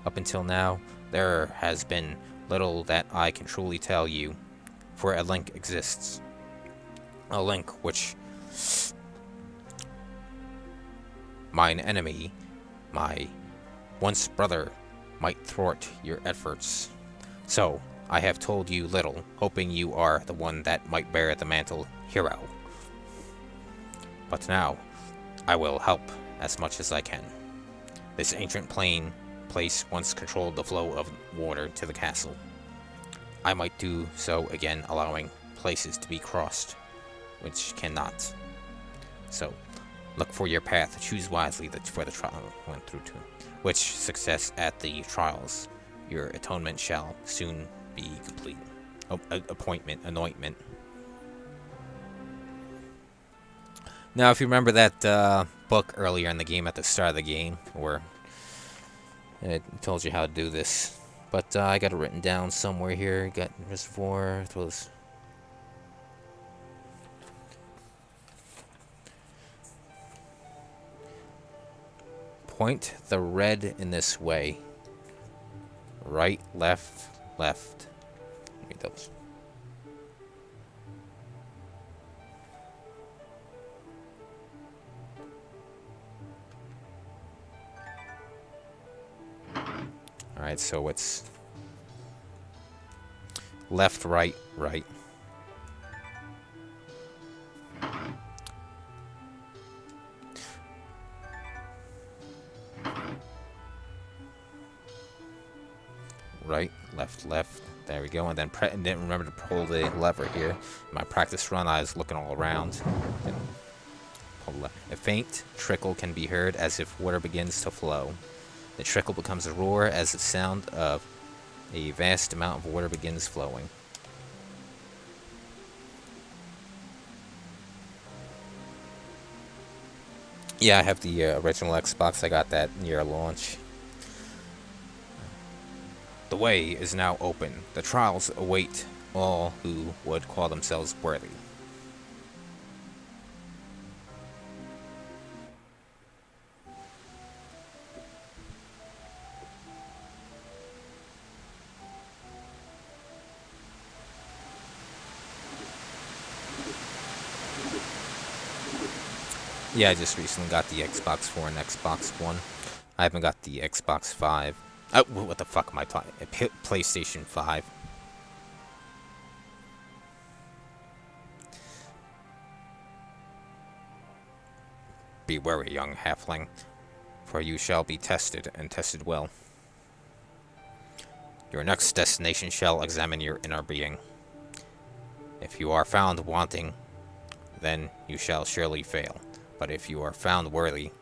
Up until now, there has been little that I can truly tell you, for a link exists. A link which mine enemy, my once brother, might thwart your efforts. So, I have told you little, hoping you are the one that might bear the mantle hero. But now, I will help as much as I can. This ancient place once controlled the flow of water to the castle. I might do so again, allowing places to be crossed, which cannot. So, look for your path. Choose wisely for the trial went through to. Which success at the trials, your atonement shall soon be complete. Anointment. Now, if you remember that book earlier in the game, at the start of the game, where it told you how to do this, but I got it written down somewhere here. Got reservoir. It was point the red in this way. Right, left. Let me double. Alright, so it's left, right, right. Right, left. There we go. And then didn't remember to pull the lever here. In my practice run, I was looking all around. Pull the lever. A faint trickle can be heard as if water begins to flow. The trickle becomes a roar as the sound of a vast amount of water begins flowing. Yeah, I have the original Xbox. I got that near launch. The way is now open. The trials await all who would call themselves worthy. Yeah, I just recently got the Xbox 4 and Xbox One. I haven't got the Xbox 5. What the fuck am I talking? PlayStation 5. Be wary, young halfling, for you shall be tested, and tested well. Your next destination shall examine your inner being. If you are found wanting, then you shall surely fail. But if you are found worthy,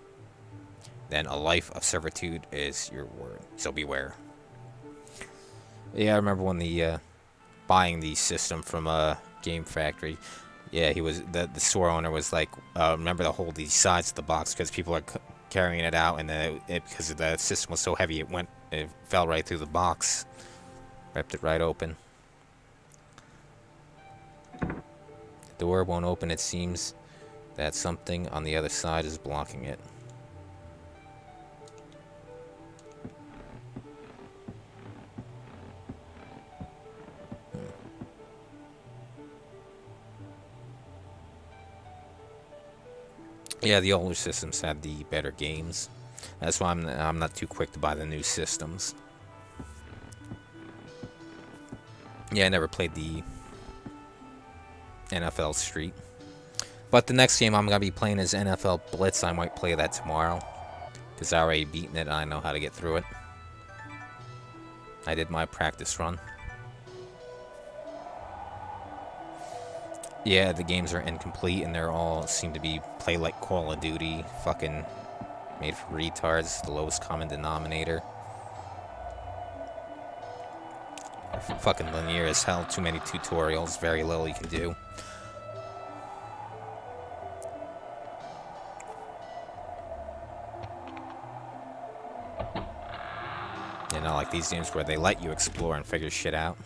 then a life of servitude is your word. So beware. Yeah, I remember when the buying the system from Game Factory. Yeah, he was the store owner was like, remember to hold the sides of the box because people are carrying it out, and then because the system was so heavy, it fell right through the box, ripped it right open. The door won't open. It seems that something on the other side is blocking it. Yeah, the older systems had the better games. That's why I'm not too quick to buy the new systems. Yeah, I never played the NFL Street. But the next game I'm going to be playing is NFL Blitz. I might play that tomorrow, because I already beaten it and I know how to get through it. I did my practice run. Yeah, the games are incomplete and they're all seem to be play like Call of Duty, fucking made for retards, the lowest common denominator. Fucking linear as hell, too many tutorials, very little you can do. You know, like these games where they let you explore and figure shit out.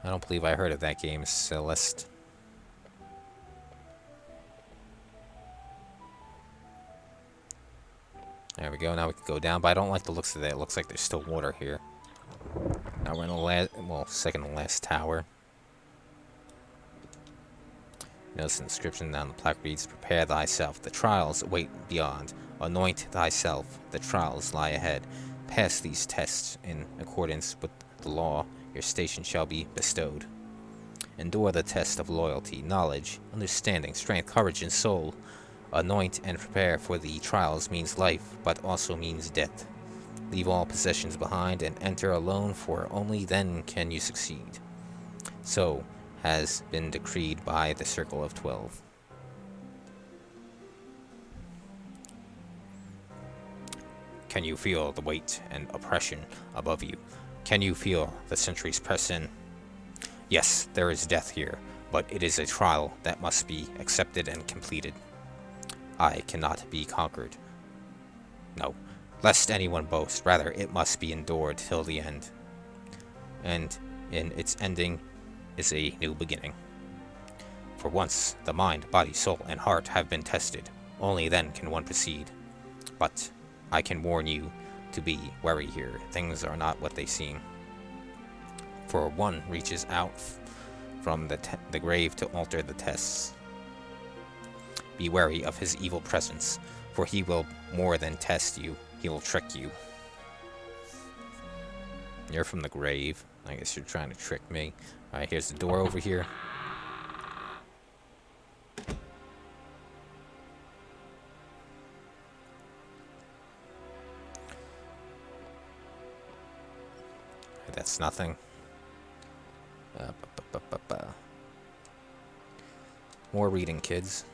I don't believe I heard of that game, Celeste. There we go, now we can go down, but I don't like the looks of that. It looks like there's still water here. Now we're in the second to last tower. Notice the inscription on the plaque reads, "Prepare thyself, the trials await beyond. Anoint thyself, the trials lie ahead. Pass these tests in accordance with the law, your station shall be bestowed. Endure the test of loyalty, knowledge, understanding, strength, courage, and soul. Anoint and prepare for the trials means life, but also means death. Leave all possessions behind and enter alone, for only then can you succeed. So has been decreed by the Circle of 12. Can you feel the weight and oppression above you? Can you feel the centuries press in? Yes, there is death here, but it is a trial that must be accepted and completed. I cannot be conquered. No, lest anyone boast, rather it must be endured till the end. And in its ending is a new beginning. For once, the mind, body, soul, and heart have been tested. Only then can one proceed. But I can warn you to be wary here. Things are not what they seem. For one reaches out from the grave to alter the tests. Be wary of his evil presence, for he will more than test you. He will trick you. You're from the grave. I guess you're trying to trick me. Alright, here's the door over here. That's nothing. More reading, kids.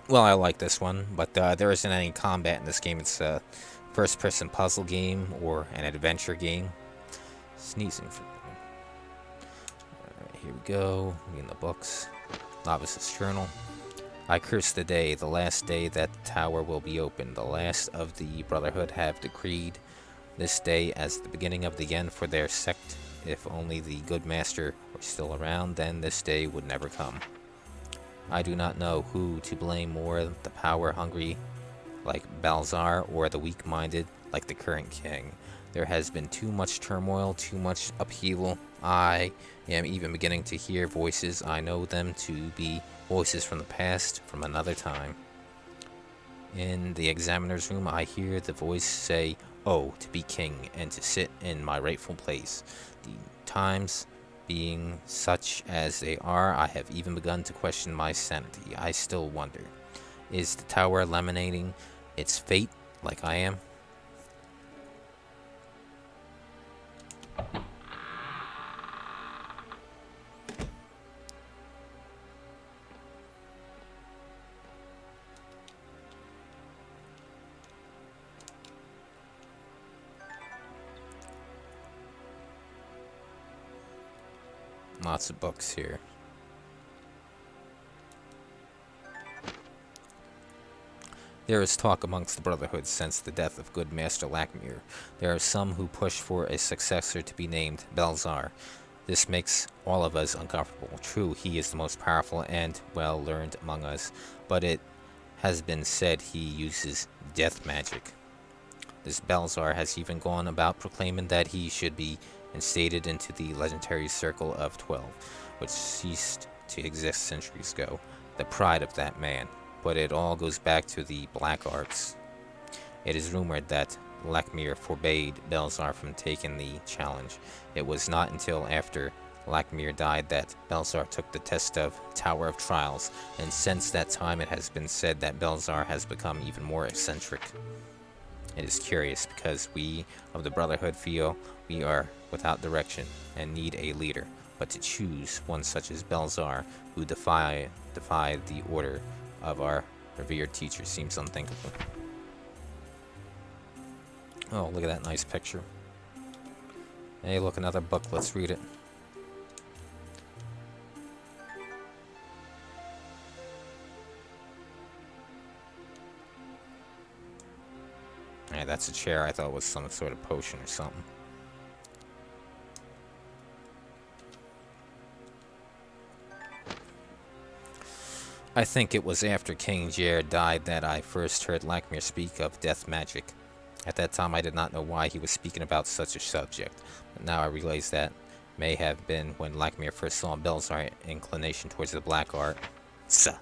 Well, I like this one, but there isn't any combat in this game. It's a first-person puzzle game or an adventure game. Sneezing. Alright, here we go. Reading the books. Novice's Journal. I curse the day, the last day that the tower will be opened. The last of the Brotherhood have decreed this day as the beginning of the end for their sect. If only the good master were still around, then this day would never come. I do not know who to blame more, the power-hungry like Balzar or the weak-minded like the current king. There has been too much turmoil, too much upheaval. I am even beginning to hear voices. I know them to be voices from the past, from another time. In the examiner's room, I hear the voice say, "Oh, to be king and to sit in my rightful place." The times being such as they are, I have even begun to question my sanity. I still wonder, is the tower laminating its fate like I am? Lots of books here. There is talk amongst the Brotherhood since the death of good Master Lakmir. There are some who push for a successor to be named Belzar. This makes all of us uncomfortable. True, he is the most powerful and well-learned among us, but it has been said he uses death magic. This Belzar has even gone about proclaiming that he should be instated into the legendary Circle of 12, which ceased to exist centuries ago. The pride of that man. But it all goes back to the Black Arts. It is rumored that Lakmir forbade Belzar from taking the challenge. It was not until after Lakmir died that Belzar took the test of Tower of Trials, and since that time it has been said that Belzar has become even more eccentric. It is curious because we of the Brotherhood feel we are without direction and need a leader, but to choose one such as Belzar, who defied the order of our revered teacher, seems unthinkable. Oh, look at that nice picture. Hey, look, another book. Let's read it. Hey, that's a chair. I thought it was some sort of potion or something. I think it was after King Jair died that I first heard Lakmir speak of death magic. At that time, I did not know why he was speaking about such a subject, but now I realize that may have been when Lakmir first saw Belzar's inclination towards the black art. So,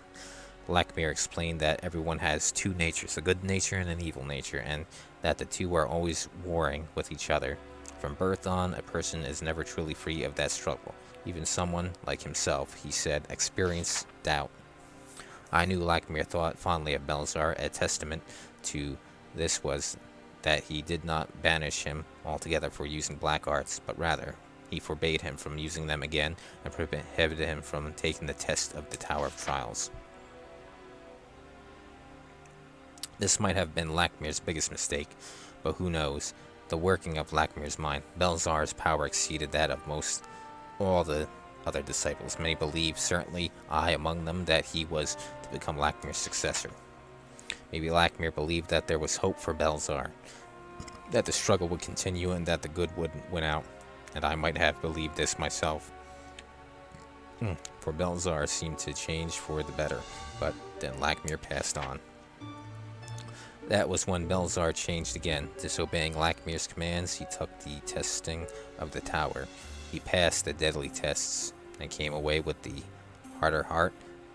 Lakmir explained that everyone has two natures, a good nature and an evil nature, and that the two are always warring with each other. From birth on, a person is never truly free of that struggle. Even someone like himself, he said, experienced doubt. I knew Lakmir thought fondly of Belzar. A testament to this was that he did not banish him altogether for using black arts, but rather he forbade him from using them again and prohibited him from taking the test of the Tower of Trials. This might have been Lakmir's biggest mistake, but who knows? The working of Lakmir's mind, Belzar's power exceeded that of most all the other disciples. Many believed, certainly I among them, that he was to become Lakmir's successor. Maybe Lakmir believed that there was hope for Belzar, that the struggle would continue and that the good would win out, and I might have believed this myself. For Belzar seemed to change for the better, but then Lakmir passed on. That was when Belzar changed again. Disobeying Lakmir's commands, he took the testing of the tower. He passed the deadly tests and came away with the harder heart,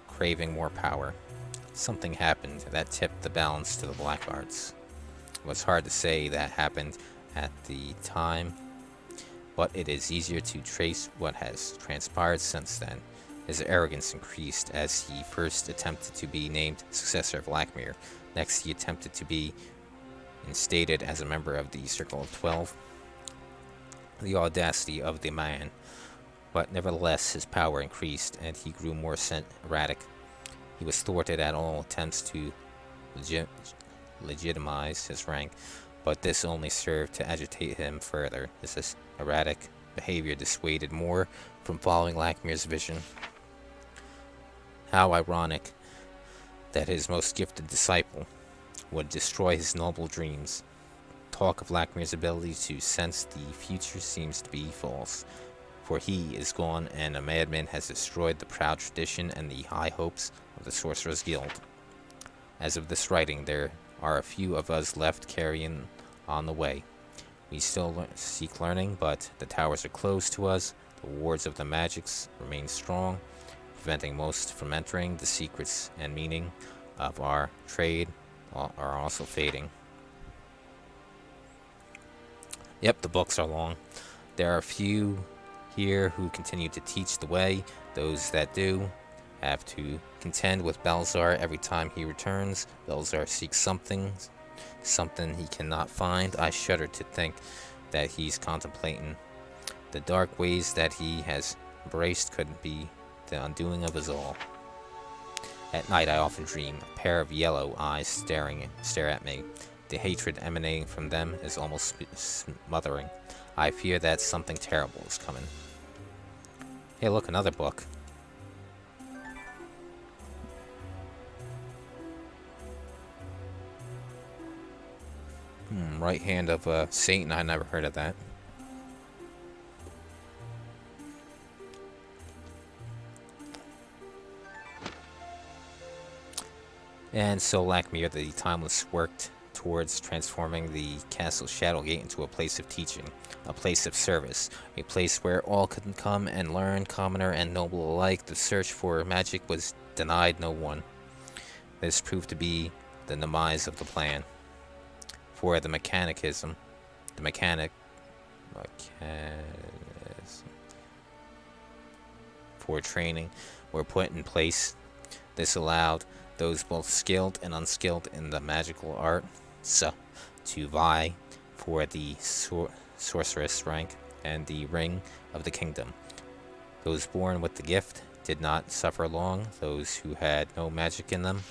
craving more power. Something happened that tipped the balance to the black arts. It was hard to say that happened at the time, but it is easier to trace what has transpired since then. His arrogance increased as he first attempted to be named successor of Lakmir. Next, he attempted to be instated as a member of the Circle of 12. The audacity of the man. But nevertheless, his power increased, and he grew more erratic. He was thwarted at all attempts to legitimize his rank, but this only served to agitate him further. His erratic behavior dissuaded more from following Lakmir's vision. How ironic that his most gifted disciple would destroy his noble dreams. Talk of Lakmir's ability to sense the future seems to be false, for he is gone and a madman has destroyed the proud tradition and the high hopes of the Sorcerer's Guild. As of this writing, there are a few of us left carrying on the way. We still seek learning, but the towers are closed to us. The wards of the magics remain strong, preventing most from entering. The secrets and meaning of our trade are also fading. Yep, the books are long. There are a few here who continue to teach the way. Those that do have to contend with Belzar every time he returns. Belzar seeks something he cannot find. I shudder to think that he's contemplating the dark ways that he has embraced could be the undoing of us all. At night I often dream. A pair of yellow eyes stare at me. The hatred emanating from them is almost smothering. I fear that something terrible is coming. Hey, look, another book. Right Hand of Satan. I never heard of that. And so Lakmir the Timeless worked towards transforming the Castle Shadowgate into a place of teaching, a place of service, a place where all could come and learn, commoner and noble alike. The search for magic was denied no one. This proved to be the demise of the plan. For the mechanism for training were put in place. This allowed those both skilled and unskilled in the magical art to vie for the sorceress rank and the ring of the kingdom. Those born with the gift did not suffer long. Those who had no magic in them,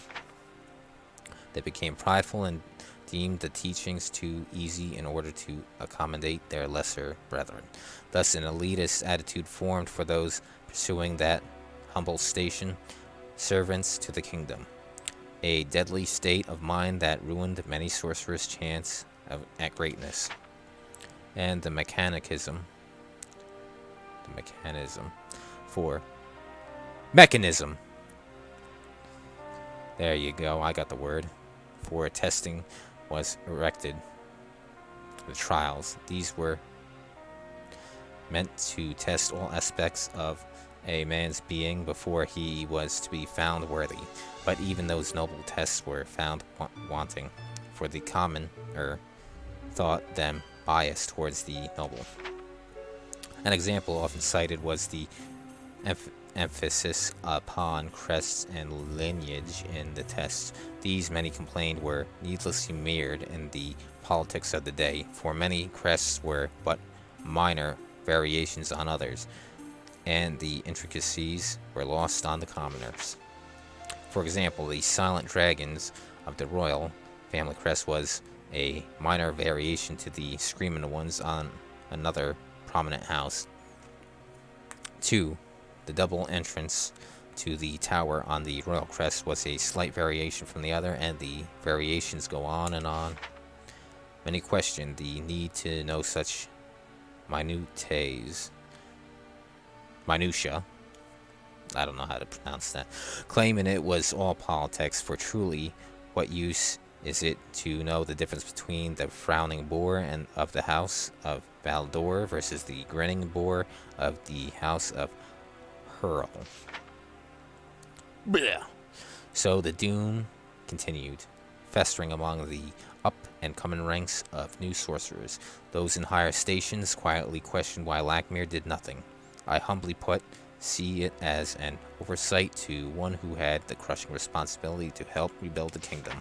they became prideful and deemed the teachings too easy in order to accommodate their lesser brethren. Thus an elitist attitude formed for those pursuing that humble station, servants to the kingdom. A deadly state of mind that ruined many sorcerers' chance at greatness. And the mechanism for mechanism. There you go, I got the word. For testing was erected The trials. These were meant to test all aspects of a man's being before he was to be found worthy. But even those noble tests were found wanting, for the commoner thought them biased towards the noble. An example often cited was the emphasis upon crests and lineage in the tests. These, many complained, were needlessly mirrored in the politics of the day, for many crests were but minor variations on others, and the intricacies were lost on the commoners. For example, the silent dragons of the royal family crest was a minor variation to the screaming ones on another prominent house. 2. The double entrance to the tower on the royal crest was a slight variation from the other, and the variations go on and on. Many questioned the need to know such minutia, I don't know how to pronounce that, claiming it was all politics, for truly, what use is it to know the difference between the frowning boar and of the house of Valdor versus the grinning boar of the house of Hurl? Blech. So the doom continued, festering among the up-and-coming ranks of new sorcerers. Those in higher stations quietly questioned why Lackmere did nothing. I humbly see it as an oversight to one who had the crushing responsibility to help rebuild the kingdom.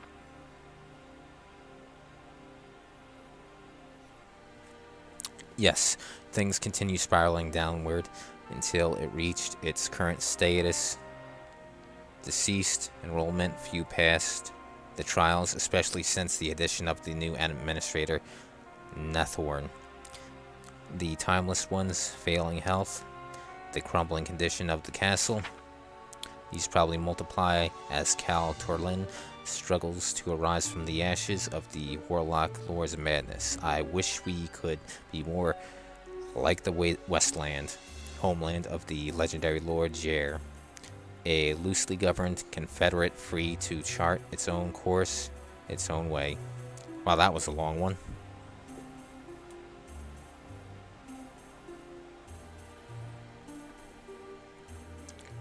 Yes, things continue spiraling downward until it reached its current status. Deceased enrollment few past the trials, especially since the addition of the new administrator, Nethorn. The timeless ones, failing health, the crumbling condition of the castle. These probably multiply as Cal Torlin struggles to arise from the ashes of the Warlock Lord's madness. I wish we could be more like the Westland, homeland of the legendary Lord Jair, a loosely governed confederate free to chart its own course, its own way. Wow, that was a long one.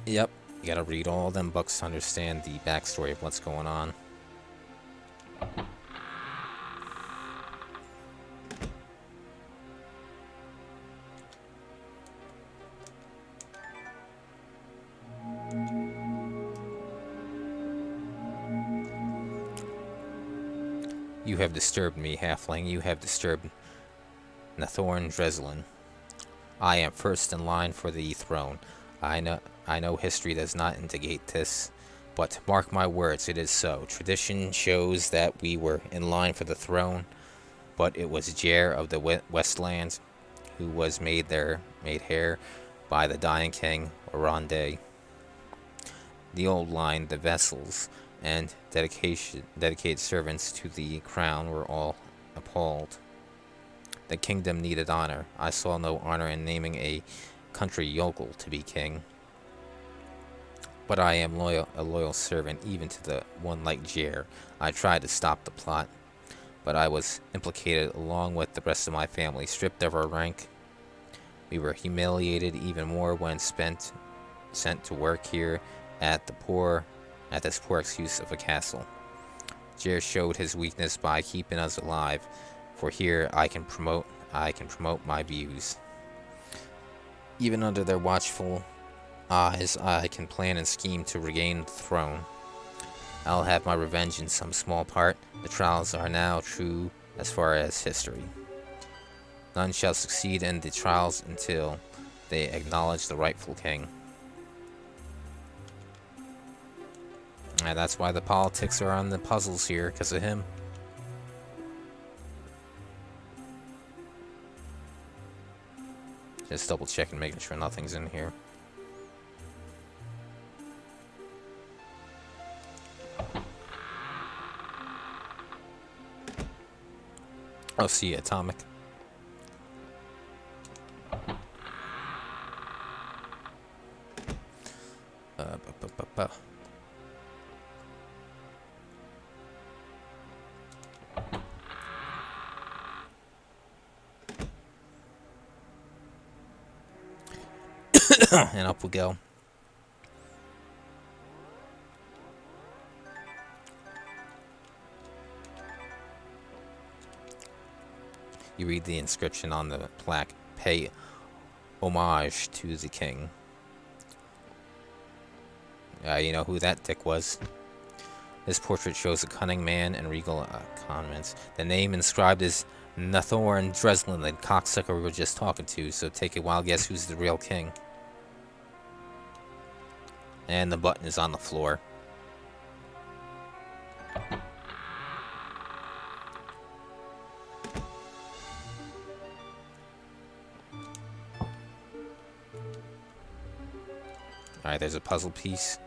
Yep, you gotta read all them books to understand the backstory of what's going on. You have disturbed me, halfling. You have disturbed Nathorn Dreslin. I am first in line for the throne. I know history does not indicate this, but mark my words, it is so. Tradition shows that we were in line for the throne, but it was Jair of the Westlands who was made heir by the dying king Oronde. The old line, the vessels, and dedicated servants to the crown were all appalled. The kingdom needed honor. I saw no honor in naming a country yokel to be king. But I am a loyal servant even to the one like Jair. I tried to stop the plot, but I was implicated along with the rest of my family, stripped of our rank. We were humiliated even more when sent to work here at this poor excuse of a castle. Jair showed his weakness by keeping us alive, for here I can promote my views. Even under their watchful eyes, I can plan and scheme to regain the throne. I'll have my revenge in some small part. The trials are now true as far as history. None shall succeed in the trials until they acknowledge the rightful king. And that's why the politics are on the puzzles here, because of him. Just double checking, making sure nothing's in here. Oh, see, atomic. And up we go. You read the inscription on the plaque. Pay homage to the king. You know who that dick was. This portrait shows a cunning man and regal comments. The name inscribed is Nathorn Dreslin, the cocksucker we were just talking to, so take a wild guess who's the real king. And the button is on the floor. Alright, there's a puzzle piece.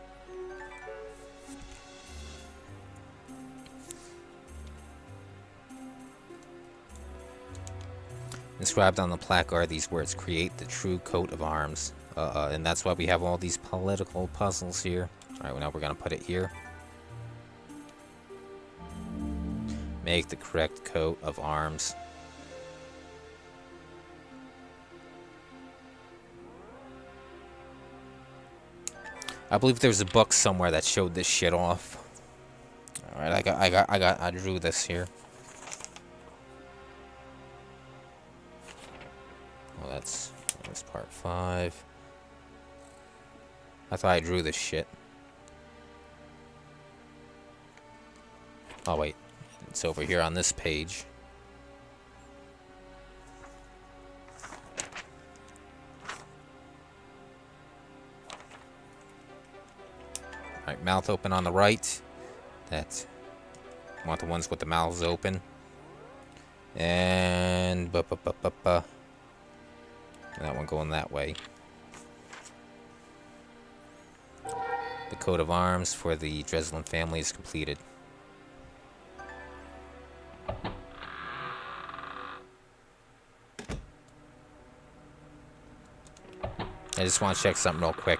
Inscribed on the plaque are these words: create the true coat of arms. And that's why we have all these political puzzles here. Alright, well, now we're gonna put it here. Make the correct coat of arms. I believe there's a book somewhere that showed this shit off. Alright, I drew this here. Well, that's part 5. I thought I drew this shit. Oh wait, it's over here on this page. Alright, mouth open on the right. That. Want the ones with the mouths open. And that one going that way. The coat of arms for the Dreslin family is completed. I just want to check something real quick.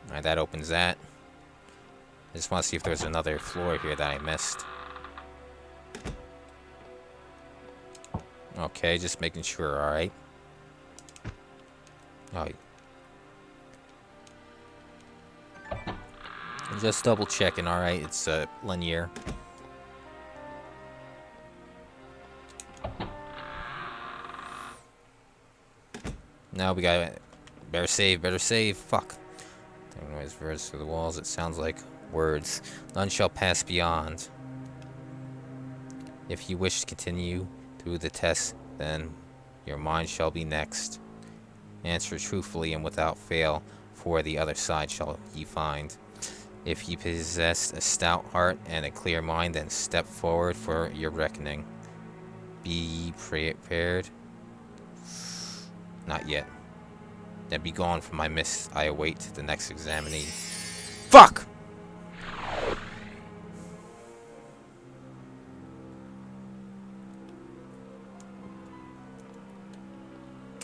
Alright, that opens that. I just want to see if there's another floor here that I missed. Okay, just making sure, alright. Alright. Just double checking, alright, it's linear. Now we got better save, fuck. There noise verse through the walls, it sounds like words. None shall pass beyond. If you wish to continue through the test, then your mind shall be next. Answer truthfully and without fail, for the other side shall ye find. If ye possess a stout heart and a clear mind, then step forward for your reckoning. Be ye prepared? Not yet. Then be gone from my midst, I await the next examinee. Fuck!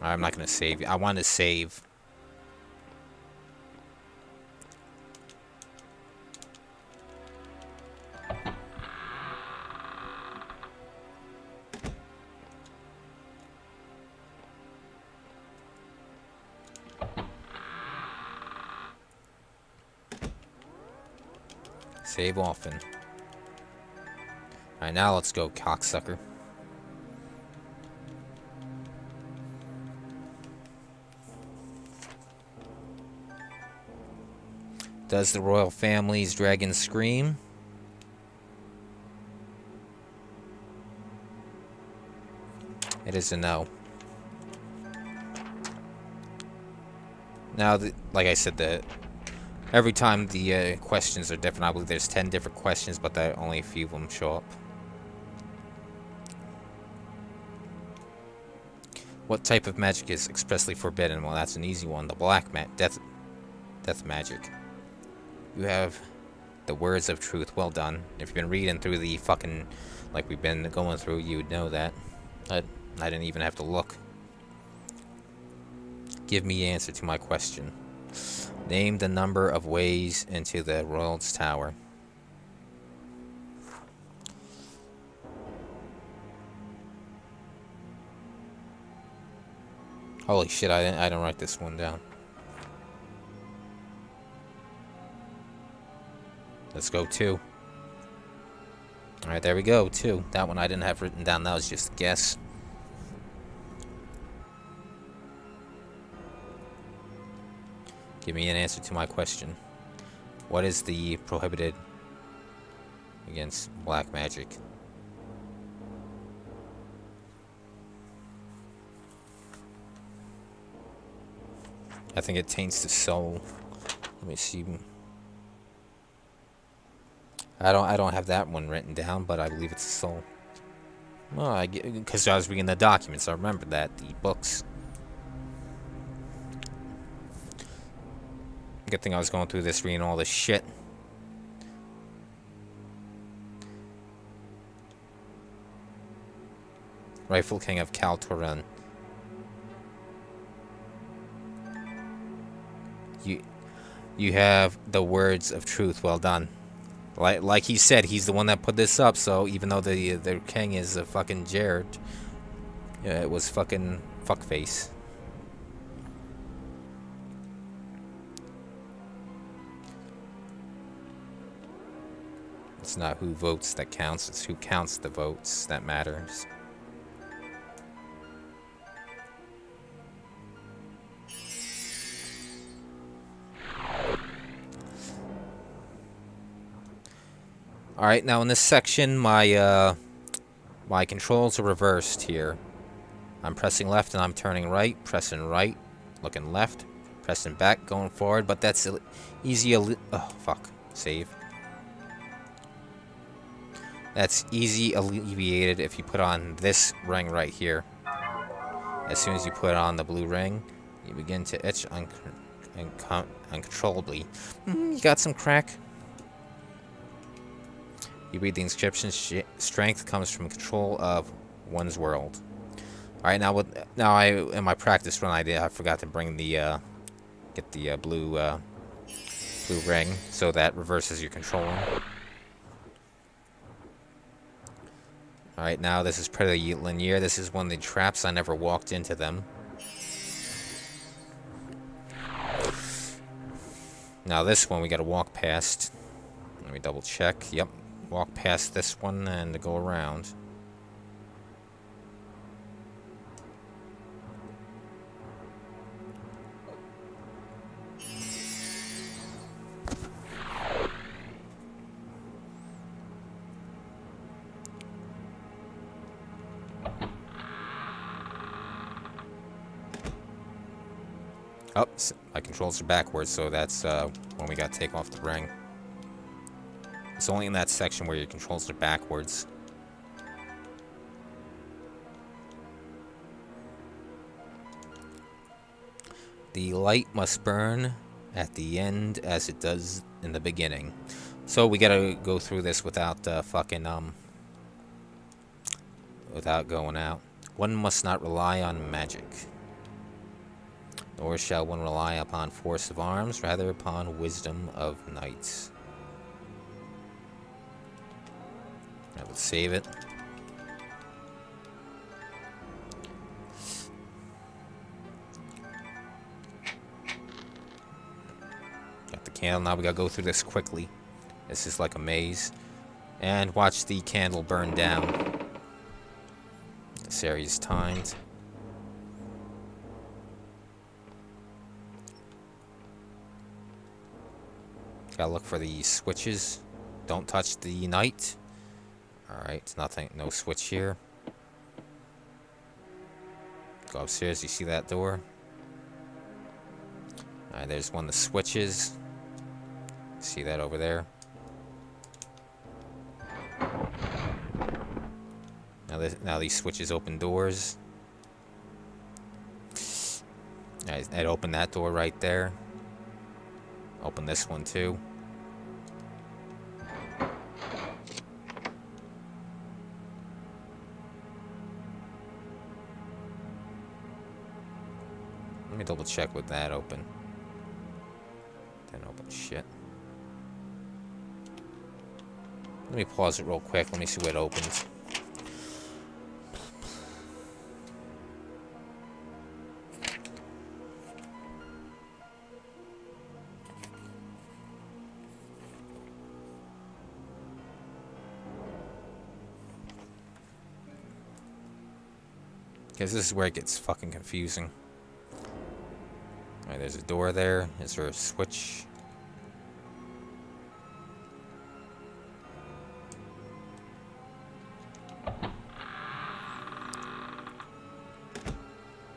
I'm not gonna save. I want to save. Save often. Alright, now let's go, cocksucker. Does the royal family's dragon scream? It is a no. Now, like I said, every time the questions are different. I believe there's 10 different questions, but only a few of them show up. What type of magic is expressly forbidden? Well, that's an easy one. The black death magic. You have the words of truth. Well done. If you've been reading through the fucking, like we've been going through, you would know that. I didn't even have to look. Give me the answer to my question. Name the number of ways into the Royal's Tower. Holy shit, I didn't write this one down. Let's go 2. Alright, there we go, 2. That one I didn't have written down, that was just a guess. Give me an answer to my question. What is the prohibited against black magic? I think it taints the soul. Let me see. I don't have that one written down, but I believe it's the soul. Well, because I was reading the documents, I remember that, the books. Good thing I was going through this, reading all this shit. Rightful King of Kalturan. You have the words of truth. Well done. Like he said, he's the one that put this up. So even though the king is a fucking Jared, yeah, it was fucking fuckface. It's not who votes that counts, it's who counts the votes that matters. Alright, now in this section, my controls are reversed here. I'm pressing left and I'm turning right, pressing right, looking left, pressing back, going forward, but that's easy. Oh, fuck. Save. That's easy alleviated if you put on this ring right here. As soon as you put on the blue ring, you begin to itch uncontrollably. You got some crack. You read the inscription. Strength comes from control of one's world. All right, now in my practice run, I forgot to bring the get the blue ring, so that reverses your controlling. Alright, now this is pretty linear. This is one of the traps. I never walked into them. Now this one we gotta walk past. Let me double check. Yep. Walk past this one and go around. Oh, my controls are backwards, so that's when we gotta take off the ring. It's only in that section where your controls are backwards. The light must burn at the end as it does in the beginning. So we gotta go through this without without going out. One must not rely on magic. Nor shall one rely upon force of arms, rather upon wisdom of knights. I will save it. Got the candle. Now we gotta go through this quickly. This is like a maze. And watch the candle burn down. This area is timed. Gotta look for the switches. Don't touch the knight. Alright, nothing, no switch here. Go upstairs, you see that door? Alright, there's one of the switches. See that over there? Now these switches open doors. I'd open that door right there. Open this one too. Let me double check with that open. Didn't open shit. Let me pause it real quick. Let me see what it opens. Because this is where it gets fucking confusing. Alright, there's a door there. Is there a switch?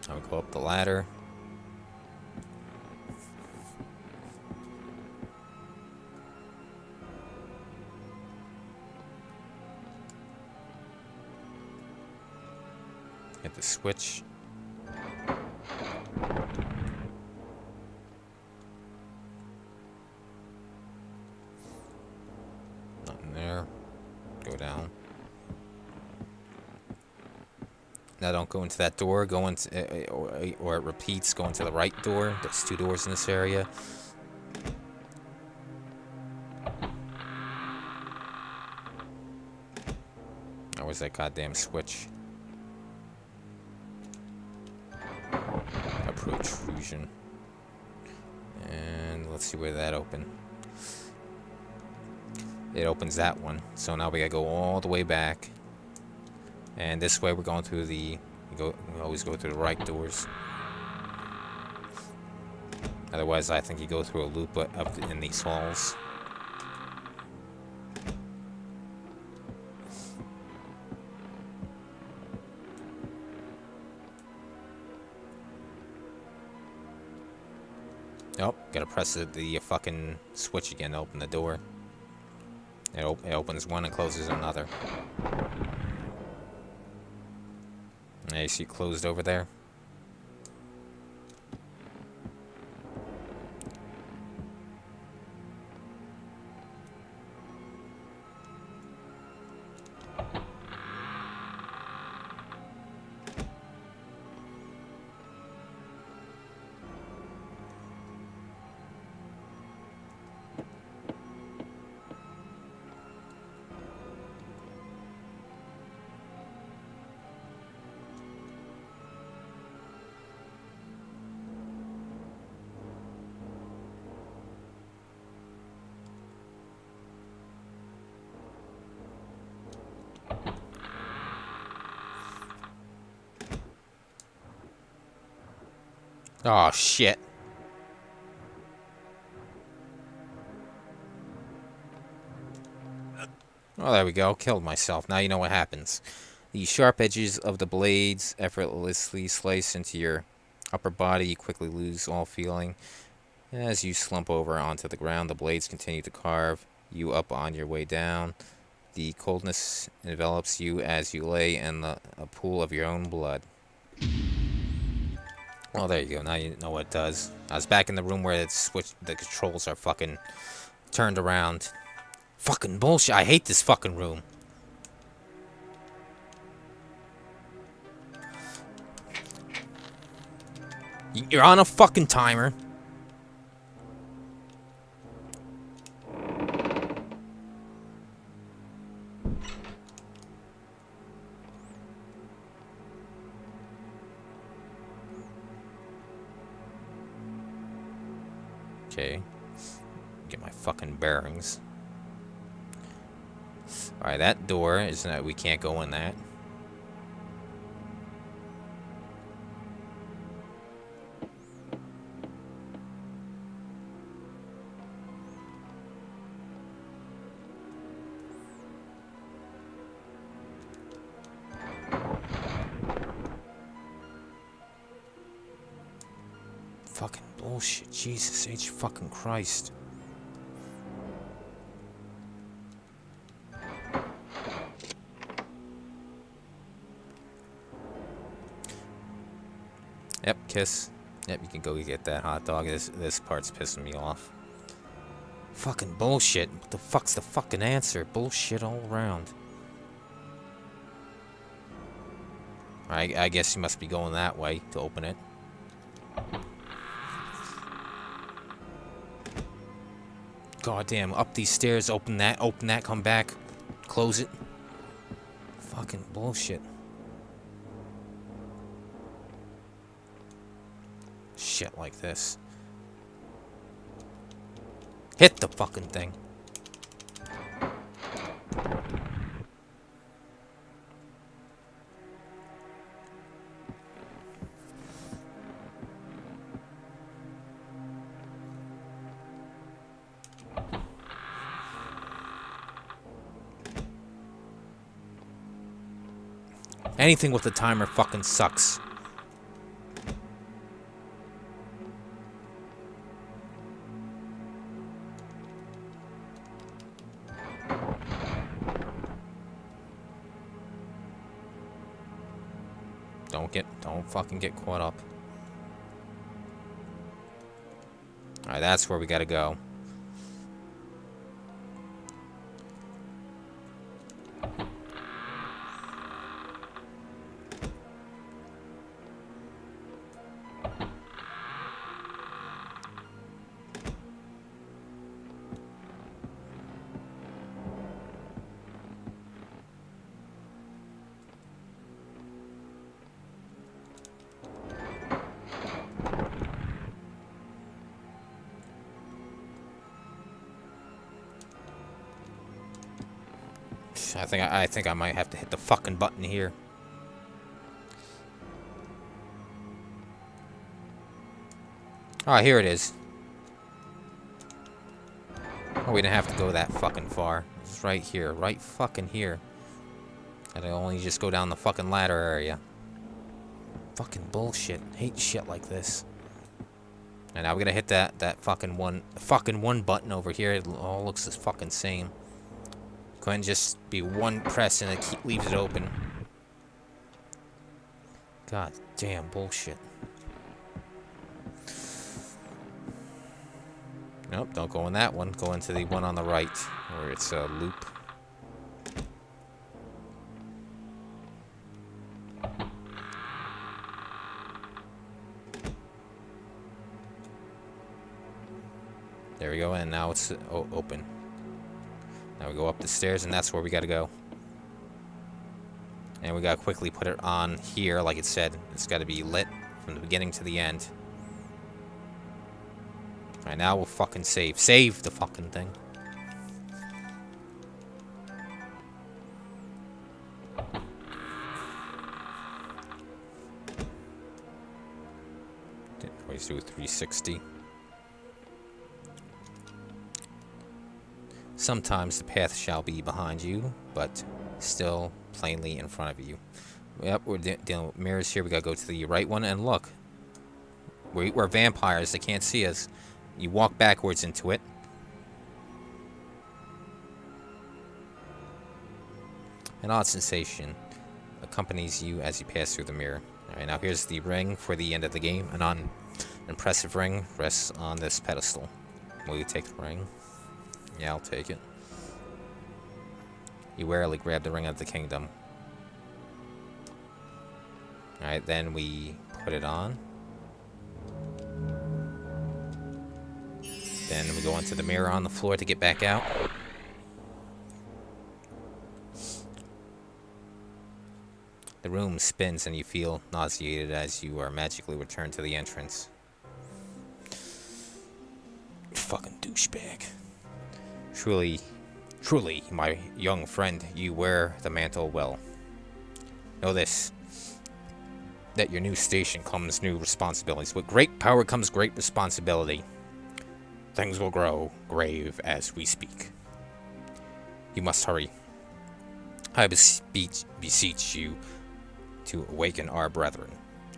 I'll go up the ladder. Hit the switch. Nothing there. Go down. Now don't go into that door. Go into, or it repeats. Go into the right door. There's 2 doors in this area. Oh, where's that goddamn switch? A protrusion. And let's see where that opened. It opens that one. So now we gotta go all the way back. And this way we're going through we always go through the right doors. Otherwise, I think you go through a loop in these halls. Nope, gotta press the fucking switch again to open the door. It opens one and closes another. Yeah, you see it closed over there? Oh, shit. Oh, there we go. Killed myself. Now you know what happens. The sharp edges of the blades effortlessly slice into your upper body. You quickly lose all feeling. As you slump over onto the ground, the blades continue to carve you up on your way down. The coldness envelops you as you lay in a pool of your own blood. Oh, there you go. Now you know what it does. I was back in the room where the controls are fucking turned around. Fucking bullshit. I hate this fucking room. You're on a fucking timer. Okay. Get my fucking bearings. Alright, that door is not. We can't go in that. Fucking bullshit. Jesus H. fucking Christ. Yep, kiss. Yep, you can go get that hot dog. This part's pissing me off. Fucking bullshit. What the fuck's the fucking answer? Bullshit all around. I guess you must be going that way to open it. Goddamn, up these stairs, open that, come back, close it. Fucking bullshit. Shit like this. Hit the fucking thing. Anything with the timer fucking sucks. Don't fucking get caught up. Alright, that's where we gotta go. I think I might have to hit the fucking button here. Oh, here it is. Oh, we didn't have to go that fucking far. It's right here. Right fucking here. Gotta only just go down the fucking ladder area. Fucking bullshit. Hate shit like this. And now we gotta hit that fucking one button over here. It all looks the fucking same. Go ahead and just be one press and it leaves it open. God damn bullshit. Nope, don't go in that one. Go into the one on the right, where it's a loop. There we go, and now it's open. Now we go up the stairs, and that's where we gotta go. And we gotta quickly put it on here, like it said. It's gotta be lit from the beginning to the end. Alright, now we'll fucking save. Save the fucking thing. Always do 360. Sometimes the path shall be behind you, but still plainly in front of you. Yep, we're dealing with mirrors here. We gotta go to the right one, and look. We're vampires. They can't see us. You walk backwards into it. An odd sensation accompanies you as you pass through the mirror. Alright, now here's the ring for the end of the game. An impressive ring rests on this pedestal. Will you take the ring? Yeah, I'll take it. You warily grab the ring of the kingdom. Alright, then we put it on. Then we go into the mirror on the floor to get back out. The room spins and you feel nauseated as you are magically returned to the entrance. Fucking douchebag. Truly, my young friend, you wear the mantle well. Know this, that your new station comes new responsibilities. With great power comes great responsibility. Things will grow grave as we speak. You must hurry. I beseech you to awaken our brethren,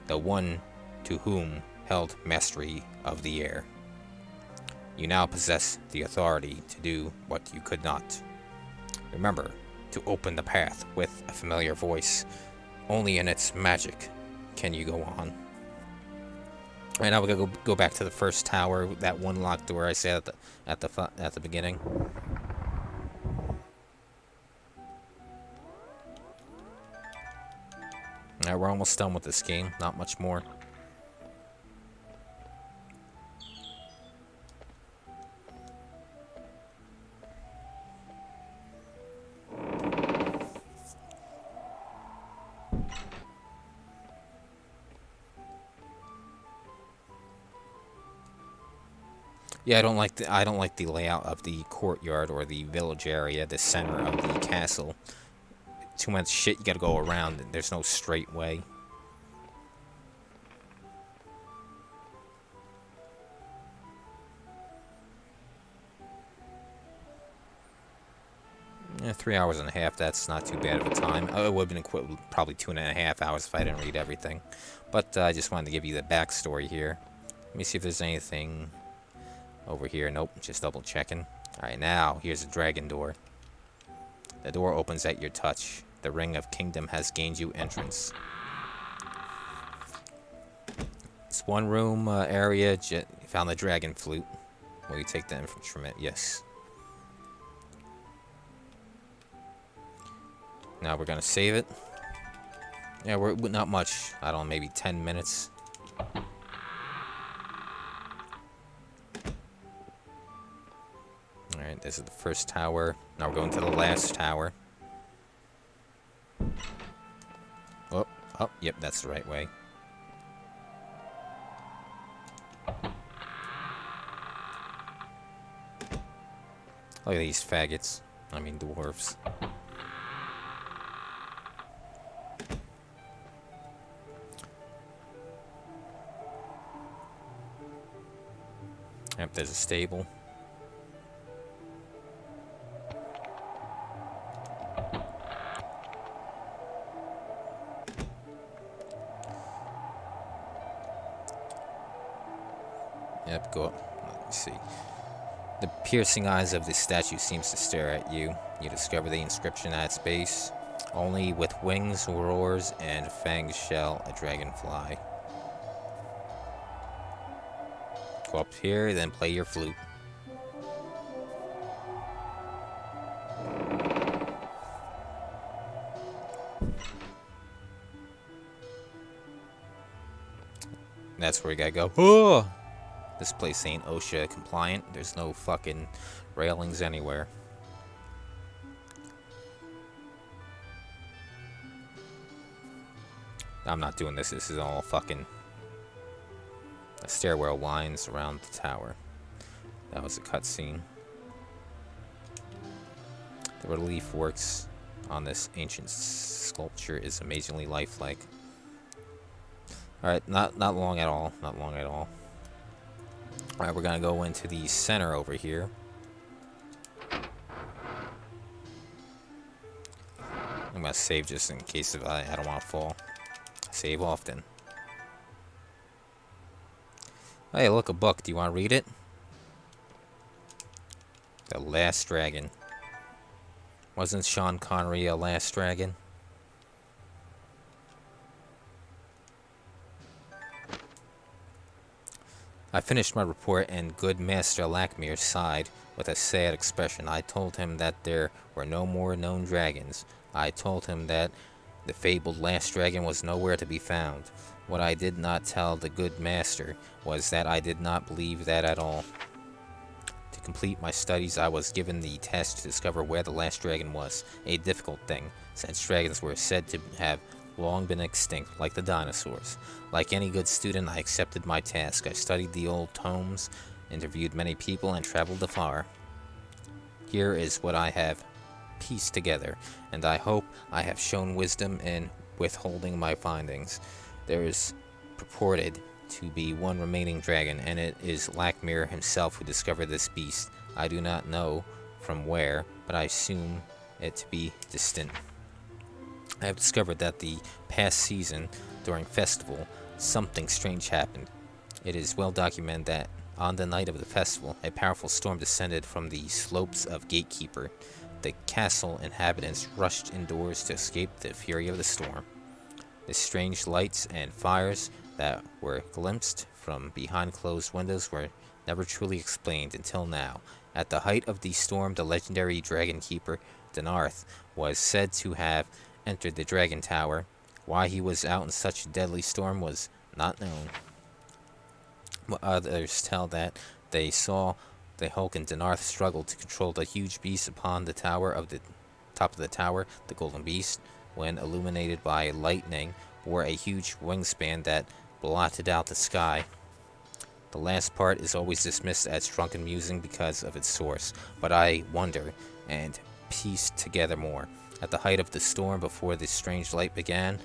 the one to whom held mastery of the air. You now possess the authority to do what you could not. Remember to open the path with a familiar voice. Only in its magic can you go on. Right now we're gonna go back to the first tower, that one locked door I said at the beginning. Alright, we're almost done with this game. Not much more. Yeah, I don't like the layout of the courtyard or the village area, the center of the castle. Too much shit you gotta go around. There's no straight way. 3 hours and a half, that's not too bad of a time. It would have been probably 2.5 hours if I didn't read everything. But I just wanted to give you the backstory here. Let me see if there's anything over here. Nope, just double checking. Alright, now, here's a dragon door. The door opens at your touch. The Ring of Kingdom has gained you entrance. It's one room area. Found the dragon flute. Will you take the instrument? Yes. Now we're gonna save it. Yeah, we're not much. I don't know, maybe 10 minutes. Alright, this is the first tower. Now we're going to the last tower. Oh, yep, that's the right way. Look at these faggots. I mean, dwarves. Yep, there's a stable. Yep, go up. Let me see. The piercing eyes of the statue seems to stare at you. You discover the inscription at its base. Only with wings, roars, and fangs shall a dragon fly. Go up here, then play your flute. That's where you gotta go. Oh! This place ain't OSHA compliant. There's no fucking railings anywhere. I'm not doing this. This is all fucking... A stairwell winds around the tower. That was a cutscene. The relief works on this ancient sculpture is amazingly lifelike. Alright, not long at all. Not long at all. Alright, we're gonna go into the center over here. I'm gonna save just in case if I don't want to fall. Save often. Hey, look, a book. Do you want to read it? The Last Dragon. Wasn't Sean Connery a Last Dragon? I finished my report, and good Master Lakmir sighed with a sad expression. I told him that there were no more known dragons. I told him that the fabled Last Dragon was nowhere to be found. What I did not tell the good Master was that I did not believe that at all. To complete my studies, I was given the task to discover where the Last Dragon was, a difficult thing, since dragons were said to have long been extinct, like the dinosaurs. Like any good student, I accepted my task. I studied the old tomes, interviewed many people, and traveled afar. Here is what I have pieced together, and I hope I have shown wisdom in withholding my findings. There is purported to be one remaining dragon, and it is Lakmir himself who discovered this beast. I do not know from where, but I assume it to be distant. I have discovered that the past season, during festival, something strange happened. It is well documented that on the night of the festival, a powerful storm descended from the slopes of Gatekeeper. The castle inhabitants rushed indoors to escape the fury of the storm. The strange lights and fires that were glimpsed from behind closed windows were never truly explained until now. At the height of the storm, the legendary dragon keeper, Denarth, was said to have entered the dragon tower. Why he was out in such a deadly storm was not known. But others tell that they saw the Hulk and Denarth struggle to control the huge beast upon the tower of the top of the tower. The golden beast, when illuminated by lightning, wore a huge wingspan that blotted out the sky. The last part is always dismissed as drunken musing because of its source, but I wonder and piece together more. At the height of the storm, before this strange light began,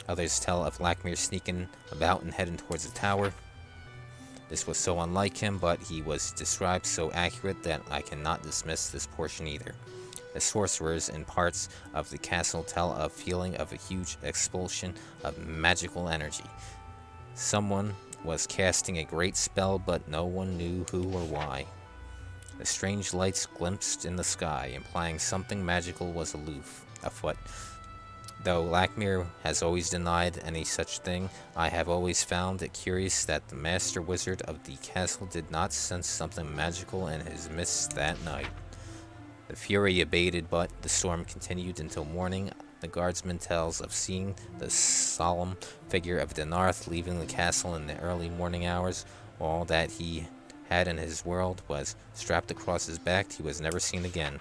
others tell of Lakmir sneaking about and heading towards the tower. This was so unlike him, but he was described so accurate that I cannot dismiss this portion either. The sorcerers in parts of the castle tell of feeling of a huge expulsion of magical energy. Someone was casting a great spell, but no one knew who or why. The strange lights glimpsed in the sky, implying something magical was afoot. Though Lackmere has always denied any such thing, I have always found it curious that the master wizard of the castle did not sense something magical in his midst that night. The fury abated, but the storm continued until morning. The guardsman tells of seeing the solemn figure of Denarth leaving the castle in the early morning hours. All that he had in his world was strapped across his back. He was never seen again.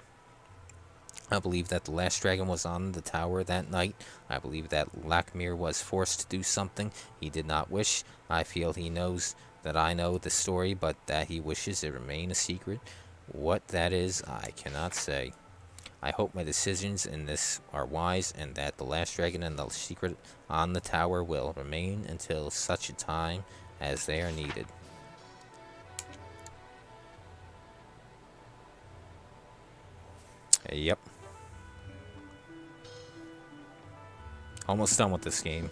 I believe that the last dragon was on the tower that night. I believe that Lackmere was forced to do something he did not wish. I feel he knows that I know the story, but that he wishes it remain a secret. What that is, I cannot say. I hope my decisions in this are wise, and that the last dragon and the secret on the tower will remain until such a time as they are needed. Yep. Almost done with this game.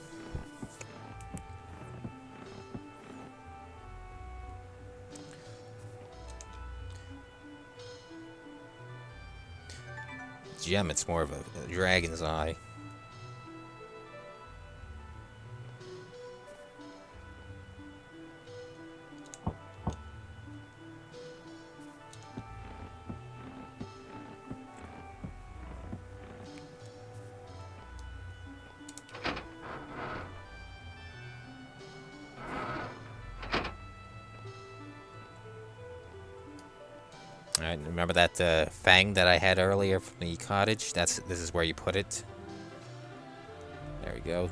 Gem, it's more of a dragon's eye. Alright, remember that fang that I had earlier from the cottage? This is where you put it. There we go.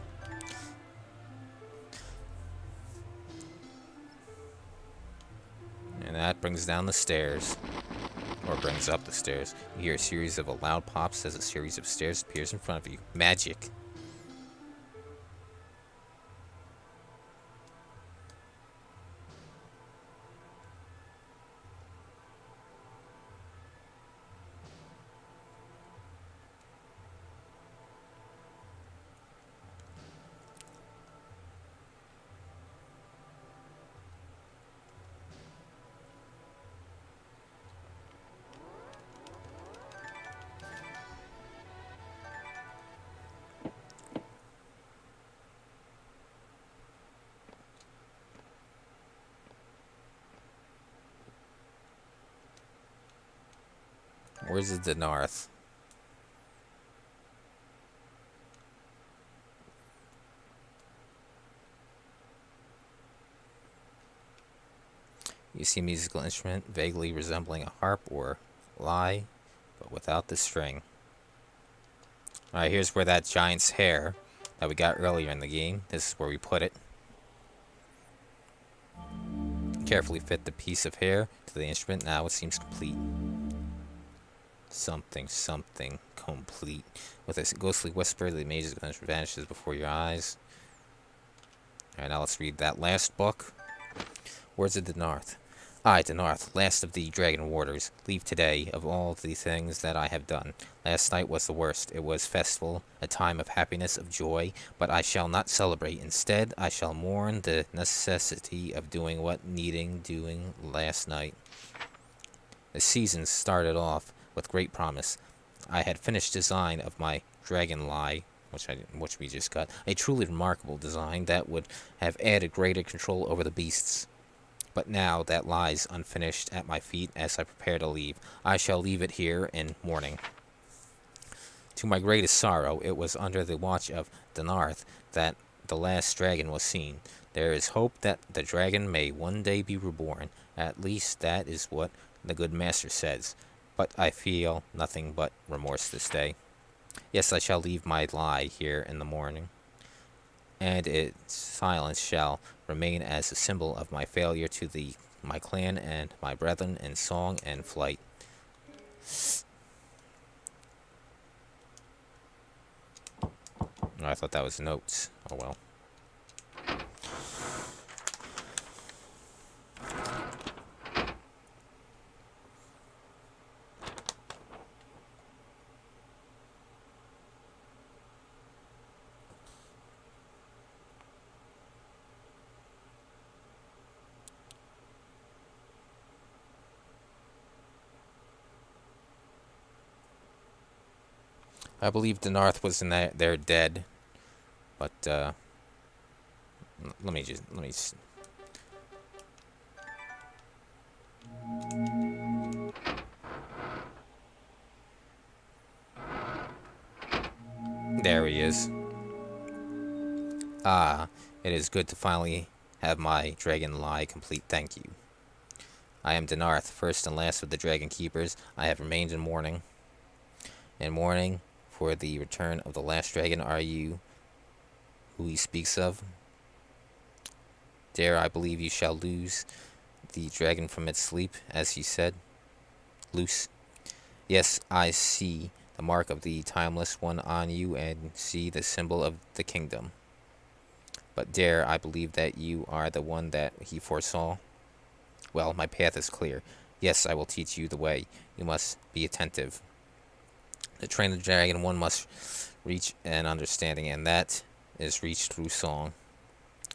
And that brings down the stairs. Or brings up the stairs. You hear a series of loud pops as a series of stairs appears in front of you. Magic. Where's the north? You see a musical instrument vaguely resembling a harp or lyre, but without the string. Alright, here's where that giant's hair that we got earlier in the game. This is where we put it. Carefully fit the piece of hair to the instrument. Now it seems complete. Something complete. With a ghostly whisper, the mage's instrument vanishes before your eyes. Alright, now let's read that last book. Words of the North. I, the North, last of the Dragon Warders, leave today of all the things that I have done. Last night was the worst. It was festival, a time of happiness, of joy, but I shall not celebrate. Instead, I shall mourn the necessity of doing what needing doing last night. The season started off with great promise. I had finished design of my dragon lie, which we just got, a truly remarkable design that would have added greater control over the beasts. But now that lies unfinished at my feet as I prepare to leave. I shall leave it here in mourning. To my greatest sorrow, it was under the watch of Denarth that the last dragon was seen. There is hope that the dragon may one day be reborn. At least that is what the good master says. But I feel nothing but remorse this day. Yes, I shall leave my lie here in the morning, and its silence shall remain as a symbol of my failure to my clan and my brethren in song and flight. Oh, I thought that was notes. Oh well. I believe Denarth was in that they're dead, but let me just there he is. Ah, it is good to finally have my dragon lie complete. Thank you. I am Denarth, first and last of the Dragon Keepers. I have remained in mourning. In mourning for the return of the last dragon. Are you who he speaks of? Dare I believe you shall lose the dragon from its sleep, as he said? Loose. Yes, I see the mark of the Timeless One on you, and see the symbol of the kingdom. But dare I believe that you are the one that he foresaw? Well, my path is clear. Yes, I will teach you the way. You must be attentive. To train the dragon, one must reach an understanding, and that is reached through song.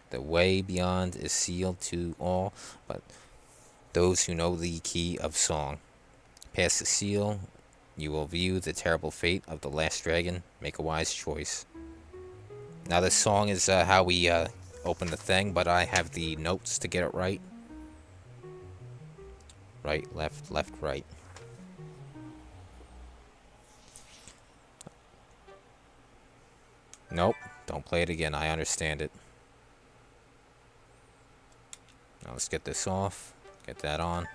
The way beyond is sealed to all but those who know the key of song. Pass the seal, you will view the terrible fate of the last dragon. Make a wise choice. Now this song is how we open the thing, but I have the notes to get it right. Right, left, right. Nope, don't play it again. I understand it. Now let's get this off. Get that on.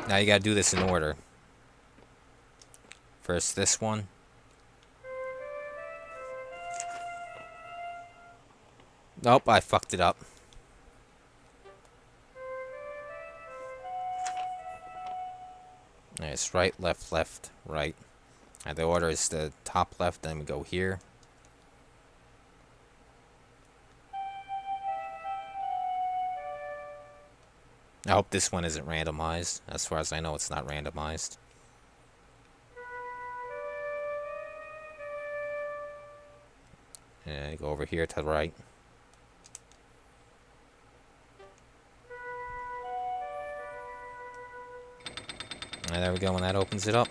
Now you gotta do this in order. First this one. Nope, I fucked it up. It's right, left, right. And the order is the top left, then we go here. I hope this one isn't randomized. As far as I know, it's not randomized. And go over here to the right. And there we go, and that opens it up.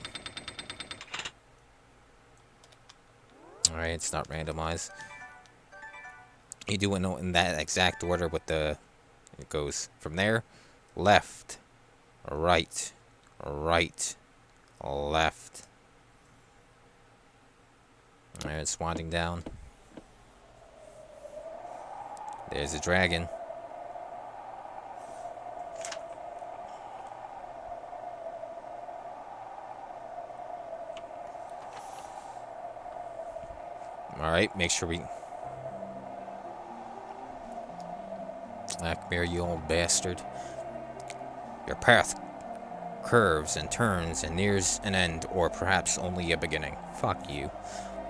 Alright, it's not randomized. You do it in that exact order with the... It goes from there, left, right, left. Alright, it's winding down. There's a dragon. Alright, make sure we... Blackbear, you old bastard. Your path curves and turns and nears an end, or perhaps only a beginning. Fuck you.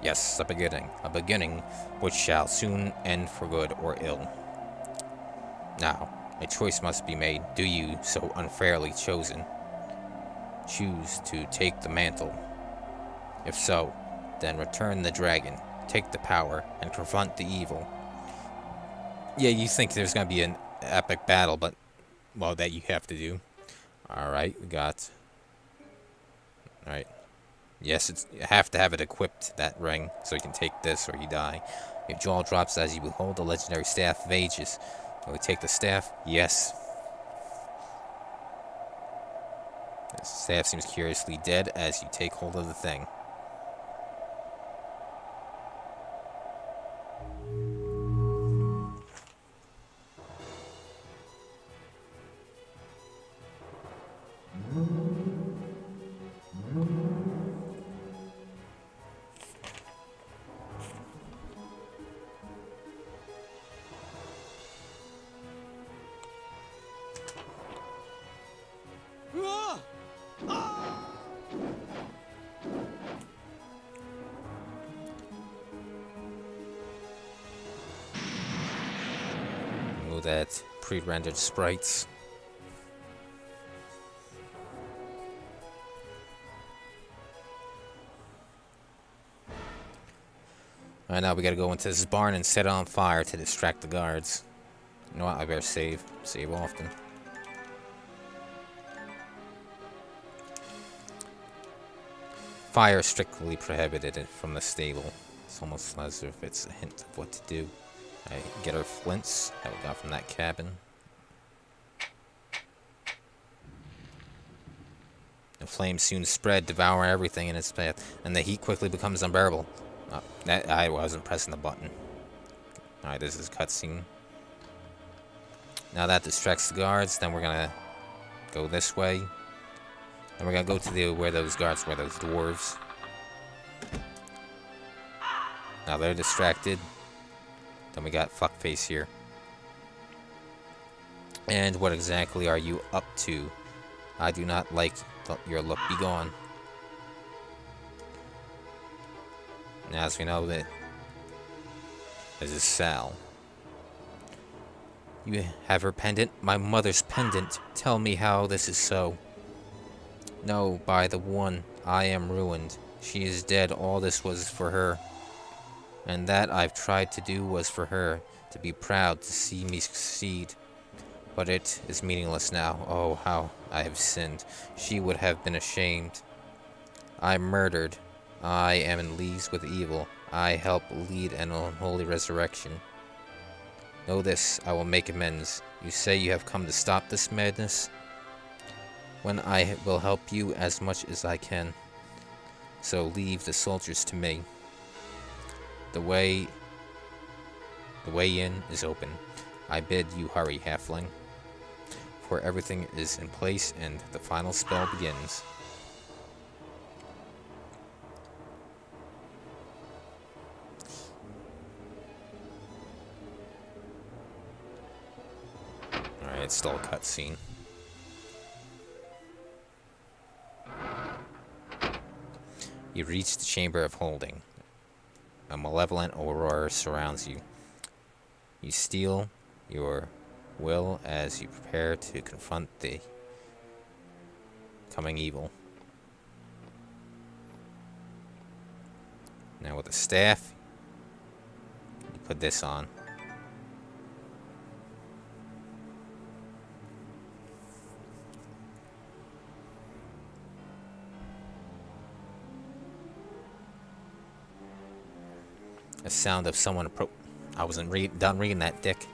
Yes, a beginning. A beginning which shall soon end for good or ill. Now, a choice must be made. Do you, so unfairly chosen, choose to take the mantle? If so, then return the dragon, take the power, and confront the evil. Yeah, you think there's gonna be an epic battle, but, well, that you have to do. Alright, we got... Alright. Yes, you have to have it equipped, that ring, so you can take this or you die. Your jaw drops as you behold the legendary Staff of Ages. Will we take the staff? Yes. The staff seems curiously dead as you take hold of the thing. Remove that pre-rendered sprites. Alright, now we gotta go into this barn and set it on fire to distract the guards. You know what? I better save. Save often. Fire strictly prohibited from the stable. It's almost as if it's a hint of what to do. I get our flints that we got from that cabin. The flames soon spread, devouring everything in its path, and the heat quickly becomes unbearable. I wasn't pressing the button. Alright, this is cutscene. Now that distracts the guards, then we're gonna go this way. And we're gonna go to where those guards were, those dwarves. Now they're distracted. Then we got fuckface here. And what exactly are you up to? I do not like your look. Be gone. Now, as we know that this is Sal. You have her pendant? My mother's pendant. Tell me how this is so. No, by the one, I am ruined. She is dead. All this was for her. And that I've tried to do was for her, to be proud, to see me succeed. But it is meaningless now. Oh, how I have sinned. She would have been ashamed. I murdered. I am in leagues with evil. I help lead an unholy resurrection. Know this, I will make amends. You say you have come to stop this madness? When I will help you as much as I can. So leave the soldiers to me. The way in is open. I bid you hurry, halfling. For everything is in place and the final spell begins. Alright, it's still a cutscene. You reach the Chamber of Holding. A malevolent aurora surrounds you. You steel your will as you prepare to confront the coming evil. Now with the staff, you put this on. The sound of someone I wasn't done reading that, dick.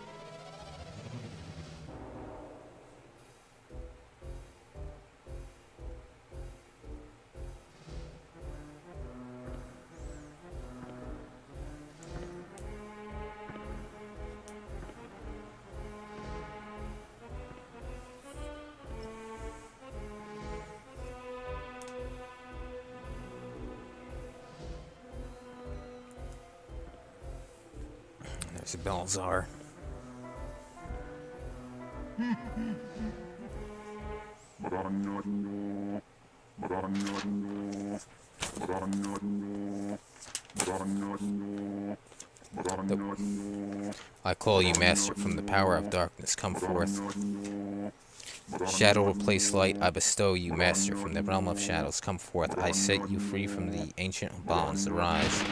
There's a Belzar. I call you, Master, from the power of darkness, come forth. Shadow replace light, I bestow you, Master, from the realm of shadows, come forth. I set you free from the ancient bonds, arise.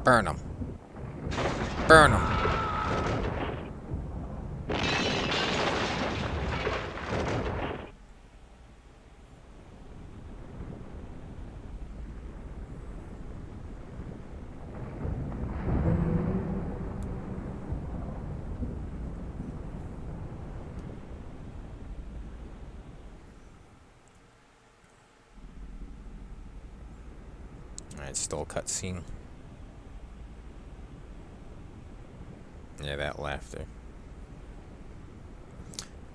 Burn them. Burn them. Alright, still a cutscene. Yeah, that laughter.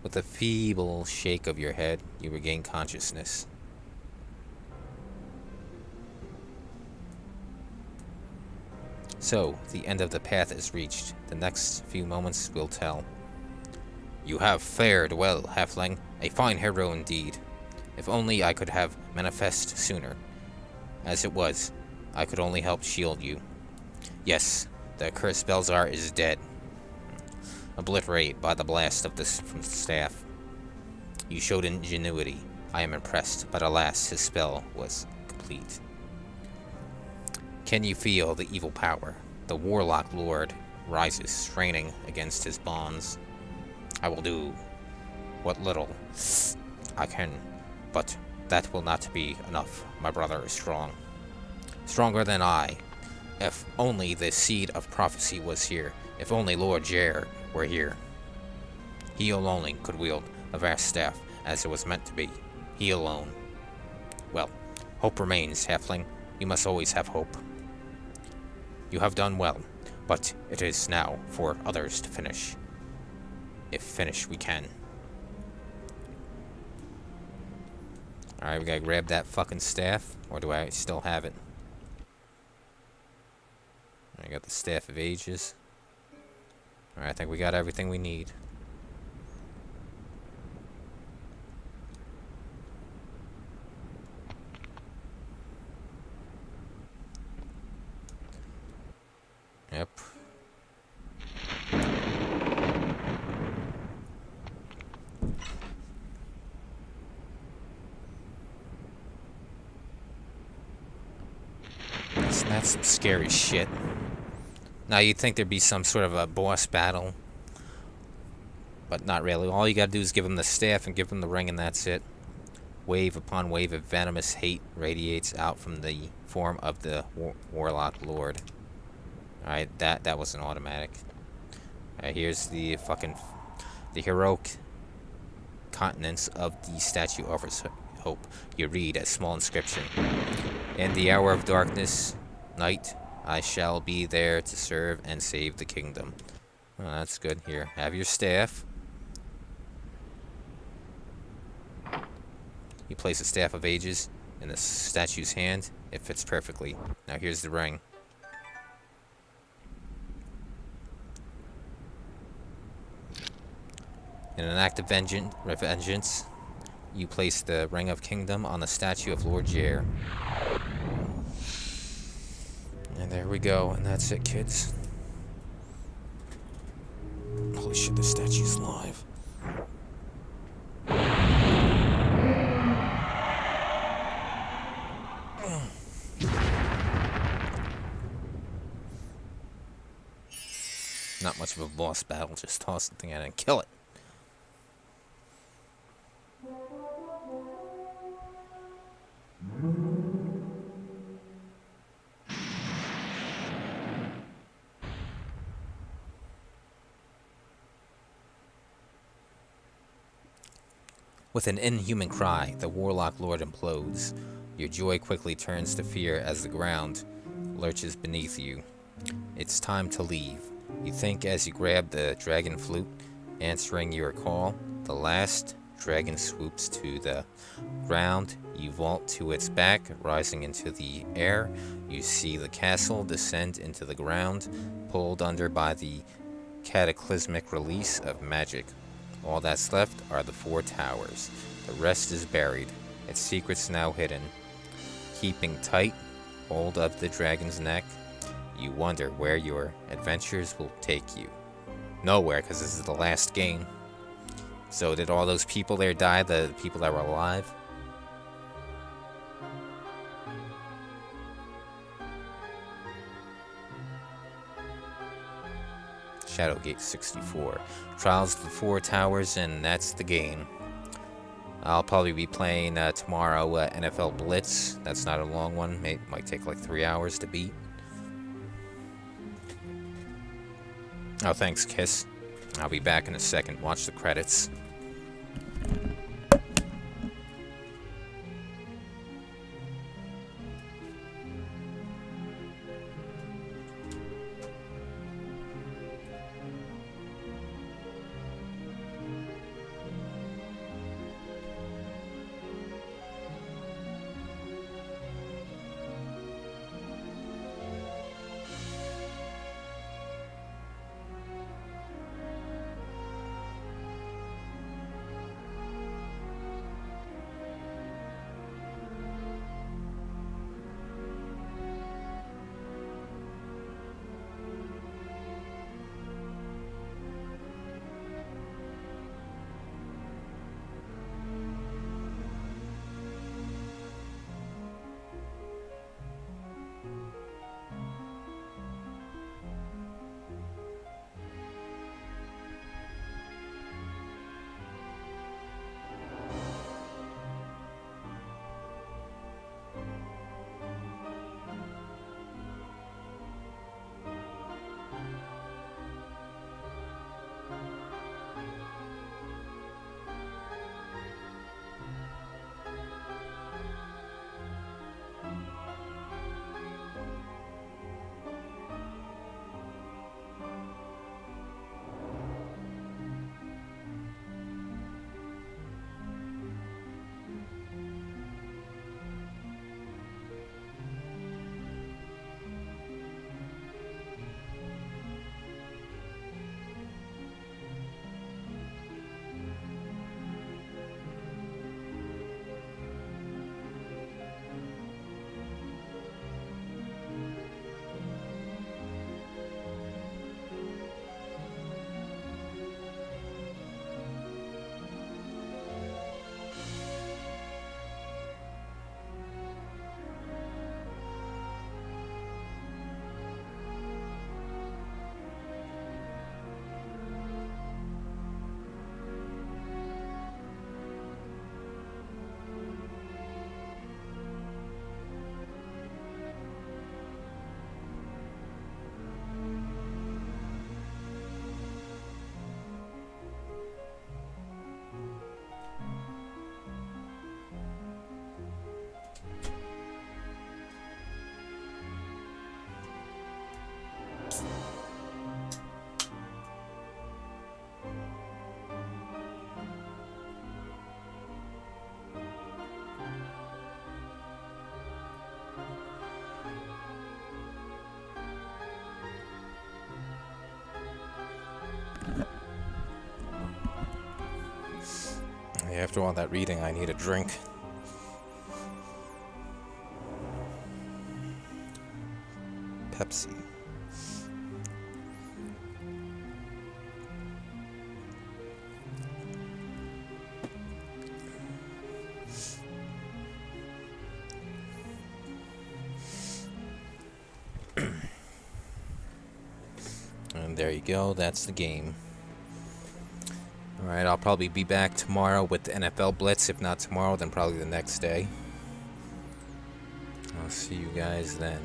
With a feeble shake of your head, you regain consciousness. So, the end of the path is reached. The next few moments will tell. You have fared well, halfling. A fine hero indeed. If only I could have manifest sooner. As it was, I could only help shield you. Yes, the accursed Belzar is dead. Obliterated by the blast of this from the staff. You showed ingenuity. I am impressed, but alas, his spell was complete. Can you feel the evil power? The Warlock Lord rises, straining against his bonds. I will do what little I can, but that will not be enough. My brother is strong. Stronger than I. If only the seed of prophecy was here. If only Lord Jer were here. He alone could wield a vast staff as it was meant to be. He alone. Well, hope remains, halfling. You must always have hope. You have done well, but it is now for others to finish. If finish we can. Alright, we gotta grab that fucking staff, or do I still have it? I got the Staff of Ages. Alright, I think we got everything we need. Yep. That's some scary shit. Now you'd think there'd be some sort of a boss battle, but not really. All you gotta do is give him the staff and give him the ring, and that's it. Wave upon wave of venomous hate radiates out from the form of the Warlock Lord. Alright, that wasn't automatic. Alright, here's the heroic countenance of the statue offers hope. You read a small inscription. In the hour of darkness, night, I shall be there to serve and save the kingdom. Oh, that's good. Here, have your staff. You place the Staff of Ages in the statue's hand. It fits perfectly. Now here's the ring. In an act of vengeance, you place the Ring of Kingdom on the statue of Lord Jer. And there we go, and that's it, kids. Holy shit, the statue's live. Not much of a boss battle, just toss the thing out and kill it. With an inhuman cry, the Warlock Lord implodes. Your joy quickly turns to fear as the ground lurches beneath you. It's time to leave. You think as you grab the dragon flute, answering your call. The last dragon swoops to the ground. You vault to its back, rising into the air. You see the castle descend into the ground, pulled under by the cataclysmic release of magic. All that's left are the 4 towers. The rest is buried, its secrets now hidden. Keeping tight hold of the dragon's neck, you wonder where your adventures will take you. Nowhere, because this is the last game. So did all those people there die, the people that were alive? Shadowgate 64. Trials of the 4 Towers, and that's the game. I'll probably be playing tomorrow NFL Blitz. That's not a long one. Might take like 3 hours to beat. Oh, thanks, Kiss. I'll be back in a second. Watch the credits. After all that reading, I need a drink. Pepsi. And there you go, that's the game. Alright, I'll probably be back tomorrow with the NFL Blitz. If not tomorrow, then probably the next day. I'll see you guys then.